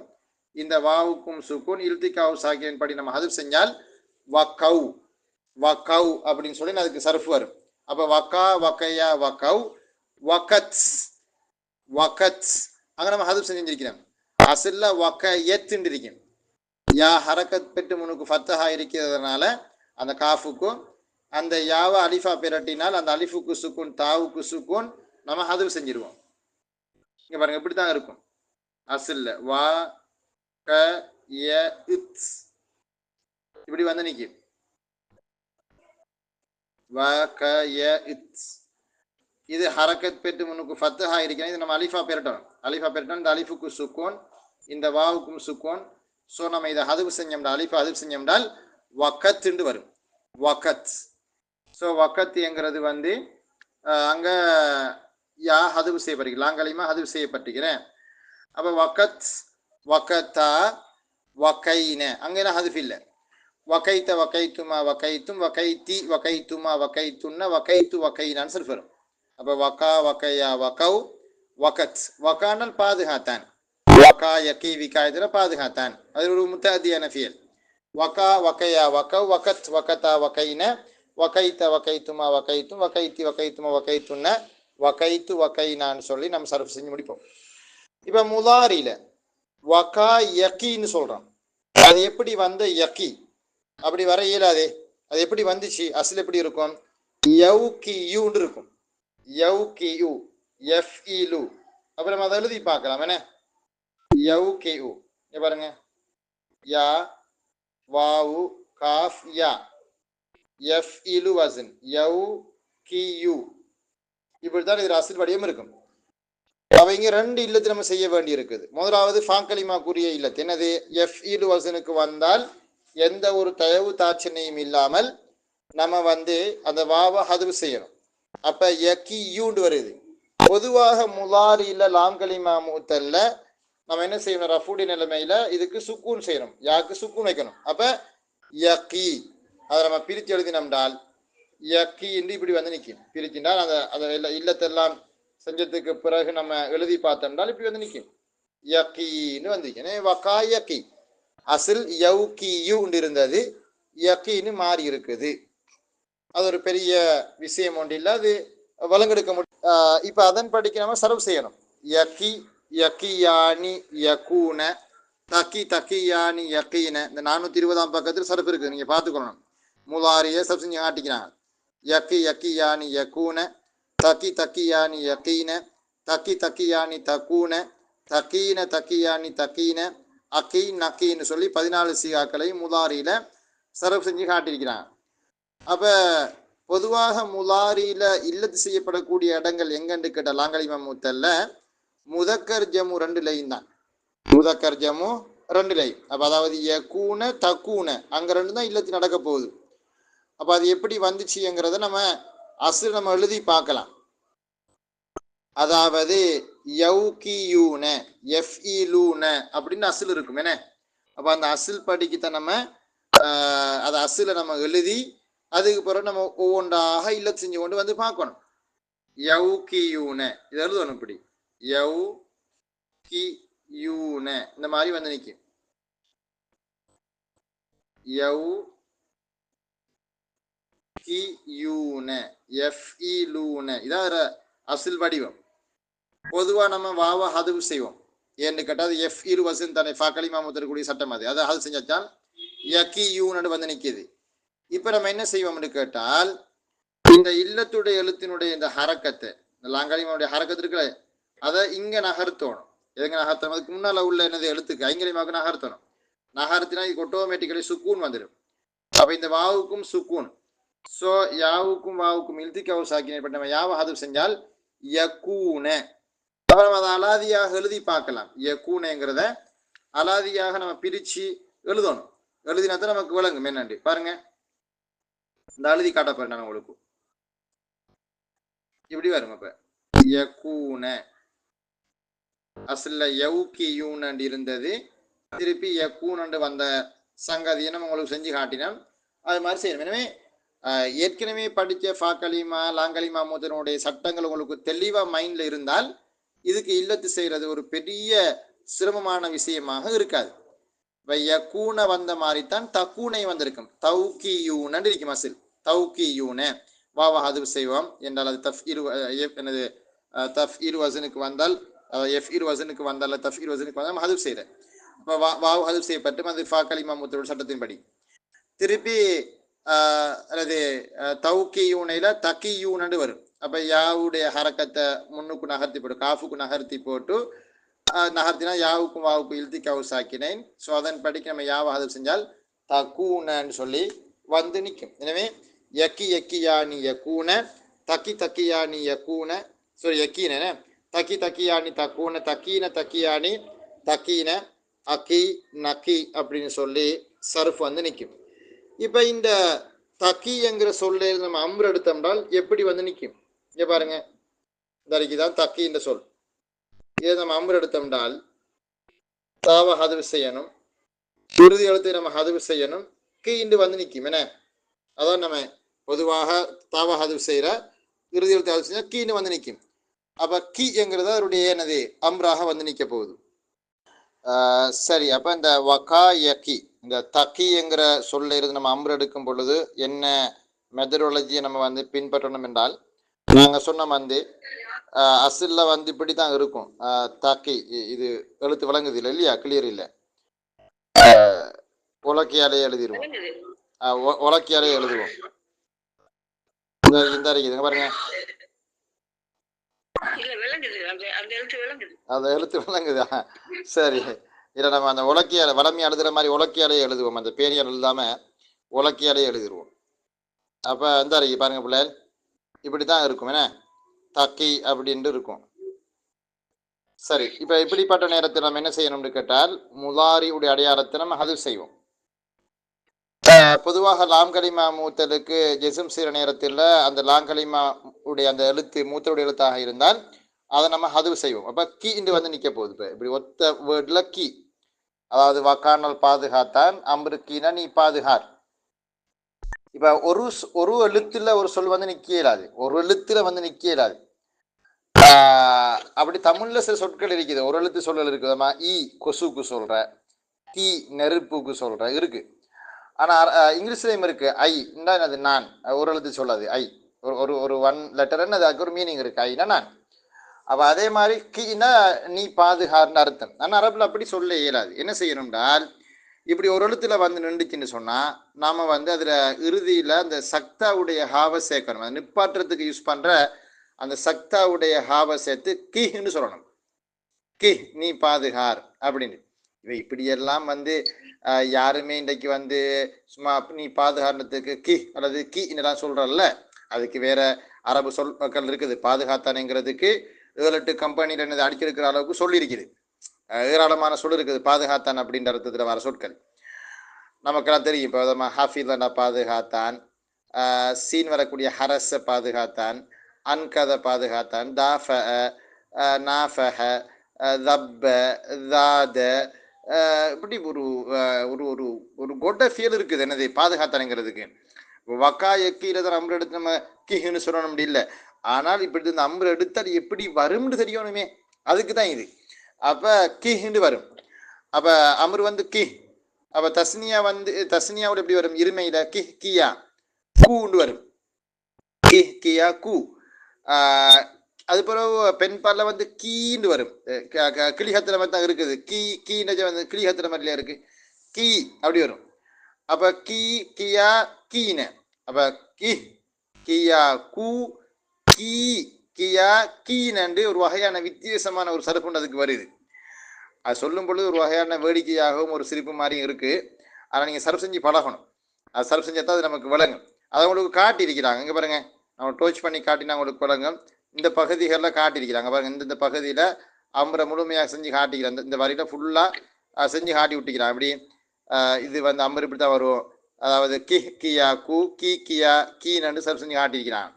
A: இந்த வாவுக்கும் சுக்கூன், இல்திகாவு சாக்கியின் படி நம்ம ஹதுவு செஞ்சால் வக்கவ் வக்கவ் அப்படின்னு சொல்லி அதுக்கு சர்ஃப் வரும். அப்போ வக்கா வக்கையா வக்கவ் வக்கத் வக்கத் அங்கே நம்ம ஹதுவு செஞ்சிருக்கிறோம். அசில்ல வக்க எத்துன்னு இருக்கேன். யா ஹரக்கத் பெற்று முன்னுக்கு ஃபத்தஹா இருக்கிறதுனால அந்த காஃபுக்கும் அந்த யாவை அலிஃபா பெரட்டினால் அந்த அலிஃபுக்கு சுக்கூன் தாவுக்கு சுக்கூன் நம்ம ஹதுவு செஞ்சிருவோம். இங்கே பாருங்க, இப்படி தான் இருக்கும். அசில்ல வா க ய இத் இப்படி வந்து நிற்கும். வ க ய இத் இது ஹரக்கத் பெற்று முன்னுக்கு ஃபத்தஹா இருக்கிறது. இது நம்ம அலிஃபா பெரட்டணும். அலிஃபா பெரட்டணும். இந்த அலிஃபுக்கு சுக்கூன், இந்த வாவுக்கும் சுக்கூன். ஸோ நம்ம இதை ஹதுவு செஞ்சோம்னா அலிஃபா ஹதுவு செஞ்சோம்னால் வக்கத்துண்டு வரும். வக்கத். ஸோ வக்கத்துங்கிறது வந்து அங்கே யா ஹதுவு செய்யப்படுகிறது. லாங்கலிமா ஹதுவு செய்யப்பட்டிருக்கிறேன். அப்போ வக்கத் வக்கத்தா வக்கைன அங்கே என்ன ஹதுஃப் இல்லை. வக்கைத்த வக்கைத்துமா வக்கைத்தும் வக்கைத்தி வக்கைத்துமா வக்கைத்துன்னா வக்கைத்து வக்கைனான்னு சொல்லி வரும். அப்போ வக்கா வக்கையா வக்கவ் வக்கத். வக்கானால் பாதுகாத்தான். வக்கா யக்கி விகாயத்தில் பாதுகாத்தான். அது ஒரு முத்தஅத்தியான ஃபியல். வக்கா வக்கையா வக்கவ் வக்கத் வக்கத்தா வக்கைன வக்கைத்த வக்கைத்துமா வக்கைத்தும் வக்கைத்தி வக்கைத்துமா வக்கைத்துன்ன வக்கைத்து வக்கைனான்னு சொல்லி நம்ம சர்ஃப் செஞ்சு முடிப்போம். இப்போ முதாரியில் வக்கா யக்கின்னு சொல்கிறோம். அது எப்படி வந்த யக்கி அப்படி வர இயலாதே. அது எப்படி வந்துச்சு? அசல் எப்படி இருக்கும்? யவ் கி யூன்னு இருக்கும். யவ் கி யூ எஃப் இலு. அப்புறம் அதை எழுதி பார்க்கலாம் என்ன? யவ் கி யூ பாருங்க, யா வாவு cough yeah F இலு Vasan யவ் Ki you. இப்படித்தான் இது அசல் வடிவம் இருக்கும். அவங்க ரெண்டு இல்லத்து நம்ம செய்ய வேண்டி இருக்குது. முதலாவது ஃபாங்கலிமா கூறிய இல்லத்து என்னது? எஃப் இலு வசனுக்கு வந்தால் எந்த ஒரு தயவு தாட்சணையும் இல்லாமல் நம்ம வந்து அந்த வாவை ஹதுவு செய்யணும். அப்போ யக்கி யூண்டு வருது. பொதுவாக முலாரியில் லாங்கலிமா மூத்தல்ல நம்ம என்ன செய்யணும்? ரஃபூடி நிலைமையில இதுக்கு சுக்கூன் செய்யணும். யாக்கு சுக்கூன் வைக்கணும். அப்போ யக்கி அதை நம்ம பிரித்து எழுதினோம்னால் யக்கி என்று இப்படி வந்து நிற்கும். பிரிச்சுட்டால் அதை இல்லத்தெல்லாம் செஞ்சதுக்கு பிறகு நம்ம எழுதி பார்த்தோம்னால் இப்படி வந்து நிற்கும். யக்கின்னு வந்து வக்கா யக்கி. அசில் யவ் கி யூ இருந்தது, யக்கின்னு மாறி இருக்குது. அது ஒரு பெரிய விஷயம் ஒன்று இல்லை. அது வழங்கெடுக்க முடியும். இப்போ அதன் படிக்க நம்ம சர்வ் செய்யணும். யக்கி யக்கியானி யக்கூன தக்கி தக்கியானி யக்கீன. இந்த 420ஆம் பக்கத்தில் சர்வ் இருக்குது, நீங்கள் பார்த்துக்கணும். முலாரியை சர்வ் செஞ்சு காட்டிக்கிறாங்க. யக்கி யக்கியானி யக்கூன தக்கி தக்கியானி யக்கீன தக்கி தக்கியானி தக்கூன தக்கீன தக்கியானி தக்கீன அக்கி நக்கின்னு சொல்லி 14 சீகாக்களை முலாரியில் சர்வ் செஞ்சு காட்டியிருக்கிறாங்க. அப்போ பொதுவாக முலாரியில் இல்லத்து செய்யப்படக்கூடிய இடங்கள் எங்கன்னு கேட்ட லாங்கலிமா மூத்தல்ல முதக்கர் ஜமு 2 லைன் தான். முதக்கர் ஜமு 2 லைன். அப்போ அதாவது யக்கூன தக்கூன அங்கே 2 தான் இல்லத்து நடக்க போகுது. அப்போ அது எப்படி வந்துச்சுங்கிறத நம்ம அசில் நம்ம எழுதி பார்க்கலாம். அதாவது யவ்கியூன எஃப்இலூன அப்படின்னு அசில் இருக்கும் என்ன? அப்போ அந்த அசில் படிக்கத்தான் நம்ம அதை அசிலை நம்ம எழுதி அதுக்கு பிறகு நம்ம ஒவ்வொன்றாக இல்லத்து செஞ்சு கொண்டு வந்து பார்க்கணும். யவ்கியூன இது எழுதணும். இப்படி யவ்கியூன இந்த மாதிரி வந்து நிற்கும். யவ்கியூன எஃப்இலூன இதான் அசில் வடிவம். பொதுவாக நம்ம வாவா ஹதுவு செய்வோம். ஏன்னு கேட்டால் அது எஃப் இரு வசன் தானே ஃபாக்கலிமா முத்தரக்கூடிய சட்டம் அது. அதை ஹது செஞ்சால் யக்கி யூன்னு வந்து நிற்கிது. இப்போ நம்ம என்ன செய்வோம்னு கேட்டால் இந்த இல்லத்துடைய எழுத்தினுடைய இந்த ஹரக்கத்தை, இந்த லாங்கலிமாவுடைய ஹரக்கத்து இருக்குல்ல, அதை இங்கே நகர்த்தணும். எதுங்க நகர்த்தணும்? அதுக்கு முன்னால் உள்ள என்னது எழுத்துக்கு ஐங்கலிமாவுக்கு நகர்த்தணும். நகர்த்தினா இது ஆட்டோமேட்டிக்கலி சுக்கூன் வந்துடும். அப்போ இந்த வாவுக்கும் சுக்கூன். ஸோ யாவுக்கும் வாவுக்கும் இல்திகாவு சாக்கினை பற்றி நம்ம யாவை ஹதுவு செஞ்சால் யக்கூன. அப்புறம் அதை அலாதியாக எழுதி பார்க்கலாம். யக்கூனங்கிறத அலாதியாக நம்ம பிரித்து எழுதணும். எழுதினா தான் நமக்கு விளங்கும் என்னண்டு பாருங்க. இந்த எழுதி காட்ட போறேன் நான் உங்களுக்கு. இப்படி வரும். அப்ப யக்கூன அசல்ல யவுகியூன் இருந்தது, திருப்பி யக்கூன் வந்த சங்கதியை நம்ம உங்களுக்கு செஞ்சு காட்டினோம். அது மாதிரி செய்யணும். எனவே ஏற்கனவே படித்த ஃபாக்கலிமா லாங்கலிமா முதனுடைய சட்டங்கள் உங்களுக்கு தெளிவாக மைண்டில் இருந்தால் இதுக்கு இல்லத்து செய்கிறது ஒரு பெரிய சிரமமான விஷயமாக இருக்காது. யக்கூன வந்த மாதிரி தான் தக்கூனை வந்திருக்கும். தௌக்கியூனன்னு இருக்கும் அசில். தௌக்கியூன வாவா அது செய்வோம் என்றால் அது என்னது தஃப் வசனுக்கு வந்தால் எஃப் வசனுக்கு வந்தால் தஃப் வசனுக்கு வந்தால் ஹது செய்கிறேன். அப்போ வாவ் ஹது செய்யப்பட்டு அது ஃபா கலிமா முத்தோட சட்டத்தின்படி திருப்பி அல்லது தௌக்கியூனையில் தக்கியூனு வரும். அப்போ யாவுடைய ஹரக்கத்தை முன்னுக்கு நகர்த்தி போட்டு காஃபுக்கு நகர்த்தி போட்டு நகர்த்தினா யாவுக்கும் வாவுக்கும் இழுத்தி கவு சாக்கினேன். ஸோ அதன் படிக்கு நம்ம யாவை அது செஞ்சால் தக்கூனன்னு சொல்லி வந்து நிற்கும். எனவே யக்கி யக்கியானி யக்கூன தக்கி தக்கியானி யக்கூன சாரி யக்கீன தக்கி தக்கியானி தக்கூன தக்கீன தக்கியானி தக்கீன அக்கி நக்கி அப்படின்னு சொல்லி சர்ஃப் வந்து நிற்கும். இப்போ இந்த தக்கிங்கிற சொல்ல நம்ம அம்பு எடுத்தோம்னால் எப்படி வந்து நிற்கும்? இங்கே பாருங்க, இந்த தான் தக்கின்ற சொல். இதை நம்ம அம்பு எடுத்தோம்னால் தாவ ஹதுவு செய்யணும், இறுதி எழுத்தை நம்ம ஹதுவு செய்யணும், கீண்டு வந்து நிற்கும். என்ன அதான் நம்ம பொதுவாக தாவ ஹதுவு செய்கிற இறுதி எழுத்தை ஹதுவு செஞ்சால் கீண்டு வந்து நிற்கும். அப்போ கீங்கிறது அவருடைய என்னது அம்ராக வந்து நிற்க போகுது. சரி, அப்போ இந்த வகா யக்கி இந்த தக்கிங்கிற சொல்ல இருந்து நம்ம அம்பு எடுக்கும் பொழுது என்ன மெத்தடாலஜியை நம்ம வந்து பின்பற்றணும் என்றால், நாங்கள் சொன்ன வந்து அசில்ல வந்து இப்படி தான் இருக்கும். தாக்கி இது எழுத்து விளங்குது இல்லை இல்லையா? கிளியர் இல்லை. உலக்கியாலே எழுதிடுவோம். உலக்கியாலே எழுதுவோம். இந்த இருக்குதுங்க பாருங்க, அந்த எழுத்து விளங்குதா? சரி, இல்லை நம்ம அந்த உலக்கியால வளமையாக எழுதுற மாதிரி உலக்கியாலே எழுதுவோம். அந்த பேரியால் எழுதாம உலக்கியாலே எழுதிடுவோம். அப்போ இந்த இருக்கு பாருங்க பிள்ளைகள், இப்படி தான் இருக்கும். என்ன தக்கி அப்படின்ட்டு இருக்கும். சரி, இப்போ இப்படிப்பட்ட நேரத்தில் நம்ம என்ன செய்யணும்னு கேட்டால் முலாரி உடைய அடையாளத்தை நம்ம ஹது செய்வோம். பொதுவாக லாங்கலிமா மூத்தலுக்கு ஜெசும் செய்கிற நேரத்தில் அந்த லாங்கலிமா உடைய அந்த எழுத்து மூத்தருடைய எழுத்தாக இருந்தால் அதை நம்ம ஹது செய்வோம். அப்போ கீ இன்று வந்து நிற்க போகுது. இப்போ இப்படி ஒத்த வேர்டில் கீ, அதாவது வக்கானல் பாதுகாத்தான் அம்பருக்கீனா நீ பாதுகார். இப்போ ஒரு எழுத்துல ஒரு சொல் வந்து நிற்க இயலாது, ஒரு எழுத்துல வந்து நிற்க இயலாது. அப்படி தமிழ்ல சில சொற்கள் இருக்குது, ஒரு எழுத்து சொல்லல் இருக்குதுமா. ஈ கொசுக்கு சொல்ற, தீ நெருப்புக்கு சொல்ற இருக்கு. ஆனால் இங்கிலீஷ்லேயும் இருக்கு ஐ. என்னது நான், ஒரு எழுத்து சொல்லாது ஐ. ஒரு ஒரு ஒன் லெட்டர்ன்னு அதுக்கு ஒரு மீனிங் இருக்கு. ஐனா நான். அப்போ அதே மாதிரி கீனா நீ பாதுகார்னு அர்த்தம். ஆனால் அரபில் அப்படி சொல்ல இயலாது. என்ன செய்யணும்னால் இப்படி ஒரு எழுத்துல வந்து நின்றுச்சுன்னு சொன்னால் நாம் வந்து அதில் இறுதியில் அந்த சக்தாவுடைய ஹாவை சேர்க்கணும். அது நிப்பாட்டுறதுக்கு யூஸ் பண்ணுற அந்த சக்தாவுடைய ஹாவை சேர்த்து கீன்னு சொல்லணும். கி நீ பாதுகார் அப்படின்னு. இவை இப்படியெல்லாம் வந்து யாருமே இன்றைக்கு வந்து சும்மா நீ பாதுகாரணத்துக்கு கி அல்லது கி என்னெல்லாம் சொல்கிறல்ல, அதுக்கு வேற அரபு சொற்கள் இருக்குது. பாதுகாத்தானுங்கிறதுக்கு 7-8 கம்பெனியில் என்னது அடிச்சிருக்கிற அளவுக்கு சொல்லியிருக்குது. ஏராளமான சொல் இருக்குது பாதுகாத்தான் அப்படின்ற அர்த்தத்தில் வர சொற்கள் நமக்கெல்லாம் தெரியும். இப்போ நம்ம ஹாஃபிலா பாதுகாத்தான், சீன் வரக்கூடிய ஹரஸை பாதுகாத்தான், அன்கதை பாதுகாத்தான், தாஃப நாஃபஹ தப்ப தாத, இப்படி ஒரு ஒரு ஒரு கொட்ட ஃபீல் இருக்குது என்னது பாதுகாத்தானுங்கிறதுக்கு. வக்கா எக்கீரை தான் அம்பு எடுத்து நம்ம கிஹுன்னு சொல்லணும் அப்படி இல்லை. ஆனால் இப்படி இந்த அம்பு எடுத்தால் எப்படி வரும்னு தெரியணுமே, அதுக்கு தான் இது. அப்போ கிஹுன்னு வரும். அப்போ அமர் வந்து கி. அப்போ தஸ்னியா வந்து தஸ்னியாவோட எப்படி வரும்? இருமையில் கி கியா கூண்டு வரும். கி கியா கூ. அது பிறகு பெண் பாலில் வந்து கீண்டு வரும். கிளிஹத்திர மாதிரி தான் இருக்குது. கீன்னு வந்து கிளிஹத்திர மாதிரில இருக்கு. கீ அப்படி வரும். அப்போ கீ கியா கீன. அப்போ கி கியா கூ கீ கியா கீனன்று ஒரு வகையான வித்தியாசமான ஒரு சருப்பு அதுக்கு வருது. அது சொல்லும் பொழுது ஒரு வகையான வேடிக்கையாகவும் ஒரு சிரிப்பு மாதிரியும் இருக்குது. ஆனால் நீங்கள் சர்வ் செஞ்சு பழகணும். அது சர்வ் செஞ்சால் தான் அது நமக்கு விளங்கும். அதை உங்களுக்கு காட்டியிருக்கிறாங்க. இங்கே பாருங்கள், நம்ம டோச் பண்ணி காட்டினா உங்களுக்கு விளங்கும். இந்த பகுதிகளில் காட்டியிருக்கிறாங்க பாருங்கள். இந்த பகுதியில் அம்பரை முழுமையாக செஞ்சு காட்டிக்கிறாங்க. இந்த வரியில் ஃபுல்லாக செஞ்சு காட்டி விட்டுக்கிறான். அப்படி இது வந்து அம்பர் இப்படி தான் வரும். அதாவது கி கியா கூ கி கியா கீனு சர்வ் செஞ்சு காட்டியிருக்கிறான்.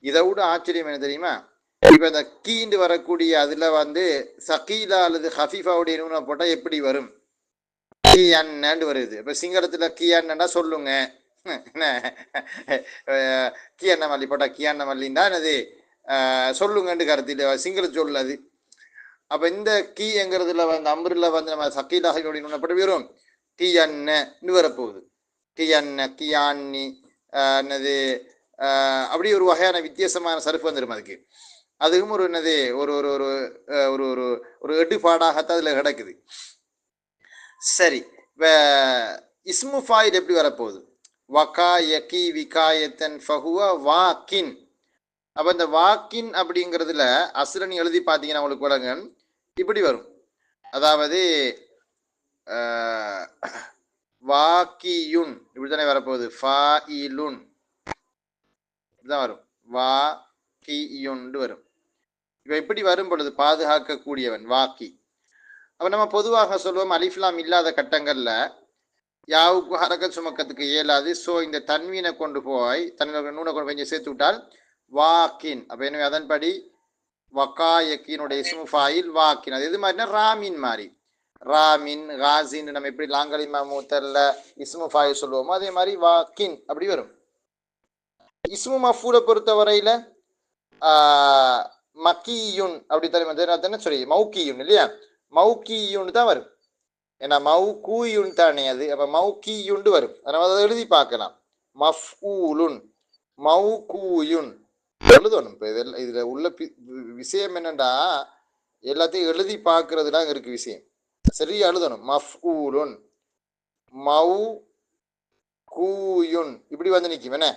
A: இதை விட ஆச்சரியம் என்ன தெரியுமா? இப்போ இந்த கீண்டு வரக்கூடிய அதில் வந்து சகீலா அல்லது ஹஃபீஃபாவுடைய நூனை போட்டால் எப்படி வரும்? கியன்னு வருது. இப்போ சிங்களத்தில் கியன்னா சொல்லுங்க, என்ன கியண்ண மல்லி போட்டா கியண்ண மல்லின்னா என்னது சொல்லுங்கன்னு கருத்தில் சிங்கள சொல் அது. அப்போ இந்த கீங்கிறதுல வந்து அம்பரில் வந்து நம்ம சக்கீலாக நுண்ணப்பட்டு வரும் கியன்னு வரப்போகுது. கியன்ன கியான்னி என்னது அப்படி ஒரு வகையான வித்தியாசமான சருப்பு வந்துடும் அதுக்கு. அதுவும் ஒரு என்னது ஒரு ஒரு ஒரு ஒரு ஒரு ஒரு எடுபாடாகத்தான் அதில் கிடக்குது. சரி, இப்போ இஸ்மு ஃபாயில் எப்படி வரப்போகுது? வகாயகி விகாயத்தன் ஃபஹுவ வாக்கின். அப்போ இந்த வாக்கின் அப்படிங்கிறதுல அசுரன் எழுதி பார்த்தீங்கன்னா உங்களுக்கு வழங்க இப்படி வரும். அதாவது வாக்கியுன் இப்படி தானே வரப்போகுது. ஃபாயிலுன் இப்படிதான் வரும். வாக்கியுன்னு வரும். இப்போ இப்படி வரும் பொழுது பாதுகாக்கக்கூடியவன் வாக்கி. அப்போ நம்ம பொதுவாக சொல்லுவோம் அலிஃப்லாம் இல்லாத கட்டங்களில் யாவுக்கு ஹரக்கத் சுமக்கத்துக்கு இயலாது. ஸோ இந்த தன்வீனை கொண்டு போய் நூனை கொண்டு கொஞ்சம் சேர்த்து விட்டால் வாக்கின். அப்போ எனவே அதன்படி வக்காயக்கினுடைய இஸ்மு ஃபாயில் வாக்கின். அது எது மாதிரினா ராமின் மாதிரி. ராமின் காசின் நம்ம எப்படி லாங்கலிமா மூத்தல்ல இஸ்மு ஃபாயில் சொல்லுவோமோ அதே மாதிரி வாக்கின் அப்படி வரும். இஸ்மு மஃபூலை பொறுத்த வரையில மக்கியுன் அப்படி தானே சொல்லி மௌக்கியுன் இல்லையா, மௌக்கியுன் தான் வரும். ஏன்னா மௌகூயுன் தானே அது. அப்போ மௌக்கியுண்டு வரும். அதனால அதை எழுதி பார்க்கலாம். மஃஊலுன் மௌகூயுன் எழுதணும். இப்போ இதெல்லாம் இதில் உள்ள விஷயம் என்னண்டா எல்லாத்தையும் எழுதி பார்க்கறதுலாம் இருக்கு விஷயம். சரியா எழுதணும். மஃஊலுன் மௌகூயுன் இப்படி வந்து நிற்கும். என்ன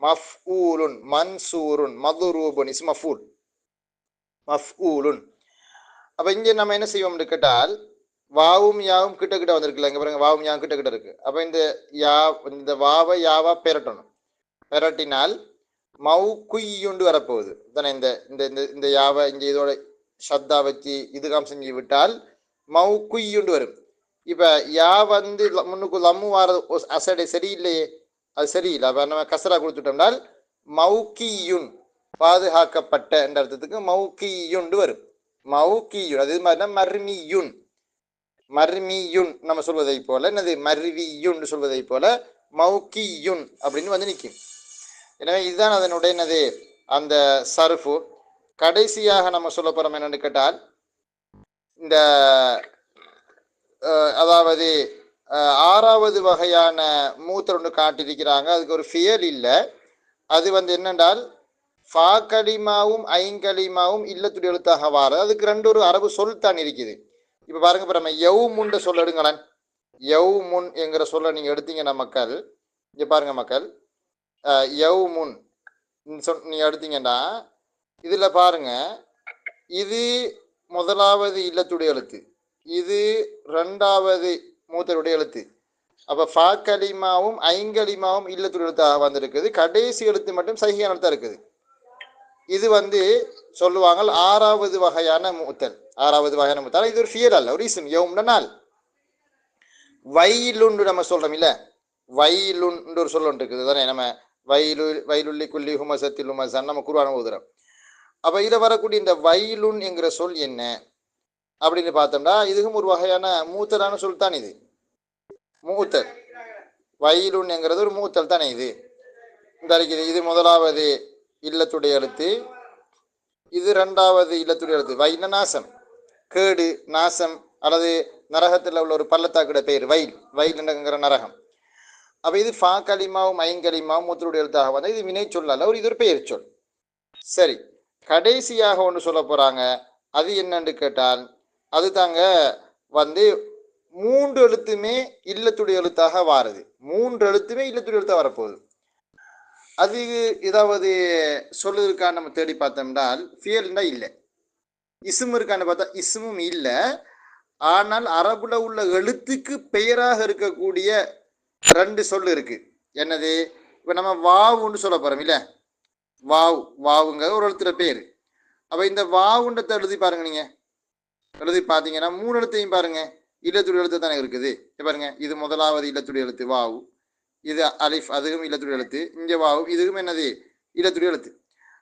A: மஃஊலுன் மன்சூருன் மதுரூபுன் இஸ் மஃஊல் மஃஊலுன். அப்போ இங்கே நம்ம என்ன செய்வோம்னு கேட்டால் வாவும் யாவும் கிட்ட கிட்ட வந்திருக்குல்ல. இங்கே பாருங்க வாவும் யாவும் கிட்ட கிட்ட இருக்கு. அப்போ இந்த வாவை யாவா பெரட்டணும். பெரட்டினால் மௌகுயுண்டு வரப்போகுது தானே. இந்த இந்த இந்த இந்த யாவை இங்கே இதோட ஷத்தா வச்சு இதுகாம் செஞ்சு விட்டால் மௌகுயுண்டு வரும். இப்போ யா வந்து முன்னுக்கு லம்மு வார அசடை சரியில்லையே, அது சரியில்லை. அப்போ நம்ம கசரா கொடுத்துட்டோம்னால் மௌகியுன் பாதுகாக்கப்பட்ட என்ற அர்த்தத்துக்கு மௌகியுண்டு வரும். மௌகியுன் அது மாதிரினா மர்மியுன் மர்மியுன் நம்ம சொல்வதை போல என்னது மர்வியுன் சொல்வதை போல மௌகியுன் அப்படின்னு வந்து நிற்கும். எனவே இதுதான் அதனுடைய என்னது அந்த சர்ஃபு. கடைசியாக நம்ம சொல்ல போறோம் என்னன்னு கேட்டால் இந்த அதாவது ஆறாவது வகையான மூத்தர் ஒன்று காட்டியிருக்கிறாங்க. அதுக்கு ஒரு ஃபியல் இல்லை. அது வந்து என்னென்றால் ஃபா கலிமாவும் ஐங்கலிமாவும் இல்லத்துடைய எழுத்தாக வார. அதுக்கு ரெண்டு ஒரு அரபு சொல் தான் இருக்குது. இப்போ பாருங்க, இப்போ நம்ம யவ் முன்ட சொல்ல எடுங்களேன். யவ் முன் என்கிற சொல்ல நீங்கள் எடுத்தீங்கன்னா மக்கள் இங்கே பாருங்க மக்கள், யவ் முன் நீங்கள் எடுத்தீங்கன்னா இதில் பாருங்க, இது முதலாவது இல்லத்துடைய எழுத்து, இது ரெண்டாவது மூத்தருடைய எழுத்து. அப்போ ஃபா கலிமாவும் ஐங்கலிமாவும் இல்லத்துடைய எழுத்தாக வந்திருக்குது. கடைசி எழுத்து மட்டும் சஹியான எழுத்தாக இருக்குது. இது வந்து சொல்லுவாங்க ஆறாவது வகையான மூத்தல். ஆறாவது வகையான மூத்தல் இது ஒரு ஃபியல் அல்ல, ஒரு ரீசன். யவும்னா நாள். வயலுண்டு நம்ம சொல்றோம் இல்ல, வயலுண்டு ஒரு சொல்ல இருக்குது தானே. நம்ம வயலுள்ளி குல்லி ஹுமசத்தில் ஹுமசன் நம்ம குர்ஆன் ஓதுறோம். அப்போ இதில் வரக்கூடிய இந்த வயலுன் என்கிற சொல் என்ன அப்படின்னு பார்த்தோம்னா இதுவும் ஒரு வகையான மூத்தலான சொல் தான். இது மூத்தல். வயலுன் என்கிறது ஒரு மூத்தல் தானே. இது இந்த இருக்குது. இது முதலாவது இல்லத்துடைய எழுத்து, இது ரெண்டாவது இல்லத்துடைய எழுத்து. வயல்னா நாசம், கேடு, நாசம், அல்லது நரகத்தில் உள்ள ஒரு பள்ளத்தாக்குட பெயர் வயல். வயல்ங்கிற நரகம். அப்போ இது ஃபா கலிமாவும் ஐங்கலிமாவும் மூத்தருடைய எழுத்தாக வந்தால் இது வினை சொல்லல, இது ஒரு பெயர் சொல். சரி, கடைசியாக ஒன்று சொல்ல போறாங்க. அது என்னன்னு கேட்டால் அது தாங்க வந்து மூன்று எழுத்துமே இல்லத்துடைய எழுத்தாக வாருது. மூன்று எழுத்துமே இல்லத்துடைய எழுத்தாக வரப்போகுது. அது ஏதாவது சொல்லுறதுக்கான நம்ம தேடி பார்த்தோம்னால் ஃபியல்னா இல்லை. இஸ்மு இருக்கான்னு பார்த்தா இஸ்மும் இல்லை. ஆனால் அரபுல உள்ள எழுத்துக்கு பெயராக இருக்கக்கூடிய ரெண்டு சொல் இருக்கு. என்னது? இப்போ நம்ம வாவுன்னு சொல்ல போறோம் இல்ல, வாவுங்க ஒரு எழுத்துற பேர். அப்போ இந்த வாவுன்றத்தை எழுதி பாருங்க. நீங்க எழுதி பார்த்தீங்கன்னா மூணு எழுத்தையும் பாருங்க இல்லத்துடைய எழுத்து தானே இருக்குது. பாருங்க, இது முதலாவது இல்லத்துடைய எழுத்து வாவு, இது அலிஃப் அதுவும் இல்லத்துடைய எழுத்து, இங்கே வாவு இதுவும் என்னது இல்லத்துடைய எழுத்து.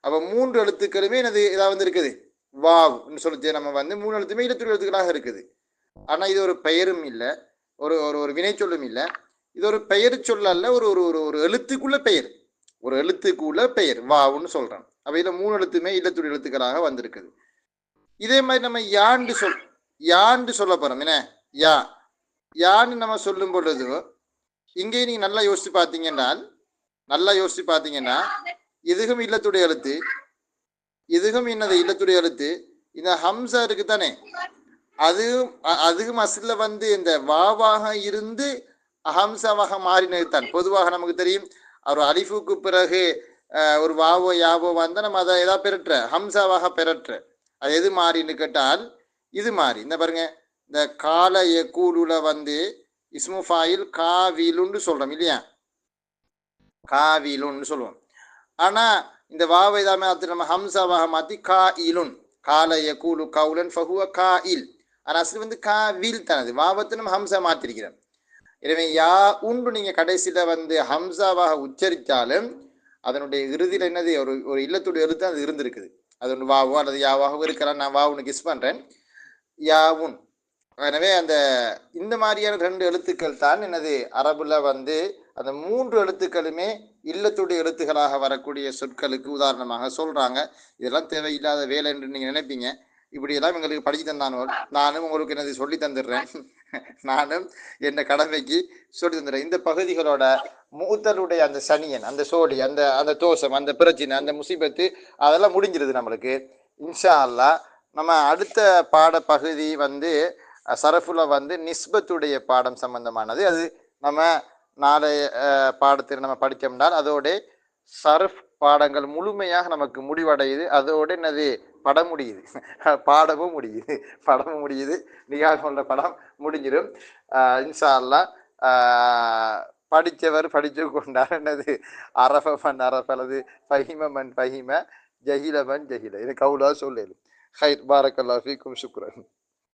A: அப்போ மூன்று எழுத்துக்களுமே என்னது ஏதாவது இருக்குது வாவ்னு சொல்லிட்டு நம்ம வந்து மூணு எழுத்துமே இல்லத்துடைய எழுத்துக்களாக இருக்குது. ஆனால் இது ஒரு பெயரும் இல்லை, ஒரு ஒரு ஒரு வினை சொல்லும் இல்லை, இது ஒரு பெயர் சொல்ல அல்ல, ஒரு ஒரு ஒரு ஒரு எழுத்துக்குள்ள பெயர், ஒரு எழுத்துக்குள்ள பெயர் வாவுன்னு சொல்றேன். அப்ப இதுல 3 எழுத்துமே இல்லத்துடைய எழுத்துக்களாக வந்திருக்குது. இதே மாதிரி நம்ம யாண்டு சொல்ல போறோம் என்ன, யா யான்னு நம்ம சொல்லும் பொழுது இங்கேயும் நீங்க நல்லா யோசிச்சு பார்த்தீங்கன்னா இதுகும் இல்லத்துடைய எழுத்து, இதுகும் என்னது இல்லத்துடைய எழுத்து. இந்த ஹம்சா இருக்கு தானே, அதுவும் அசில வந்து இந்த வாவாக இருந்து ஹம்சாவாக மாறினது தான். பொதுவாக நமக்கு தெரியும், ஒரு அலிஃபுக்கு பிறகு ஒரு வாவோ யாவோ வந்தால் நம்ம அதை எதா பெறற்ற ஹம்சாவாக பெறற்ற. அது எது மாறின்னு கேட்டால் இது மாறி. இந்த பாருங்க, இந்த கால எக்கூலுல வந்து இஸ்மு ஃபாயில் காவிலுன்னு சொல்றோம் இல்லையா, காவிலுன்னு சொல்லுவோம். ஆனா இந்த வாவை தான் நம்ம ஹம்சாவாக மாற்றி கா இலுன், கால யகூலு கவுலன் ஃபஹுவ கா இல். ஆனால் அசல் வந்து கா வில் தானது, வாவத்தை நம்ம ஹம்சா மாற்றிருக்கிறோம். எனவே யா உண்டு நீங்க கடைசியில வந்து ஹம்சாவாக உச்சரித்தாலும் அதனுடைய இறுதியில் என்னது ஒரு ஒரு இல்லத்துடைய எழுத்து அது இருந்திருக்குது. அது ஒன்று வாவோ அல்லது யாவாகவும் இருக்கலாம். நான் வாவுன்னு கிஸ் பண்றேன், யாவுன். எனவே அந்த இந்த மாதிரியான 2 எழுத்துக்கள் தான் என்னது அரபுல வந்து அந்த 3 எழுத்துக்களுமே இல்லத்துடைய எழுத்துக்களாக வரக்கூடிய சொற்களுக்கு உதாரணமாக சொல்றாங்க. இதெல்லாம் தேவையில்லாத வேலை என்று நீங்க நினைப்பீங்க. இப்படியெல்லாம் எங்களுக்கு படிச்சு தந்தானோ, நானும் உங்களுக்கு என்னது சொல்லி தந்துடுறேன். நானும் என்ன கடமைக்கு சொல்லி தந்துடுறேன். இந்த பகுதிகளோட மூத்தருடைய அந்த சனியன், அந்த சோழி, அந்த அந்த தோஷம், அந்த பிரச்சனை, அந்த முசிபத்து அதெல்லாம் முடிஞ்சிருது நம்மளுக்கு. இன்ஷா அல்லாஹ் நம்ம அடுத்த பாட பகுதி வந்து சரஃபுல வந்து நிஸ்பத்துடைய பாடம் சம்பந்தமானது. அது நம்ம நாளைய பாடத்தில் நம்ம படித்தோம்னால் அதோட சரஃப் பாடங்கள் முழுமையாக நமக்கு முடிவடையுது. அதோட என்னது படம் முடியுது, பாடமும் முடியுது, நிகாஹ் உள்ள படம் முடிஞ்சிடும். இன்ஷா அல்லாஹ் படித்தவர் படித்து கொண்டார். என்னது அரஃபமன் அரஃப் அல்லது ஃபஹிமமன் ஃபஹிம ஜஹிலமன் ஜஹில. இது கவுலா சொல்லு. ஹைர் பாரக்கல்லாஹு ஃபீக்கும், சுக்ரன்.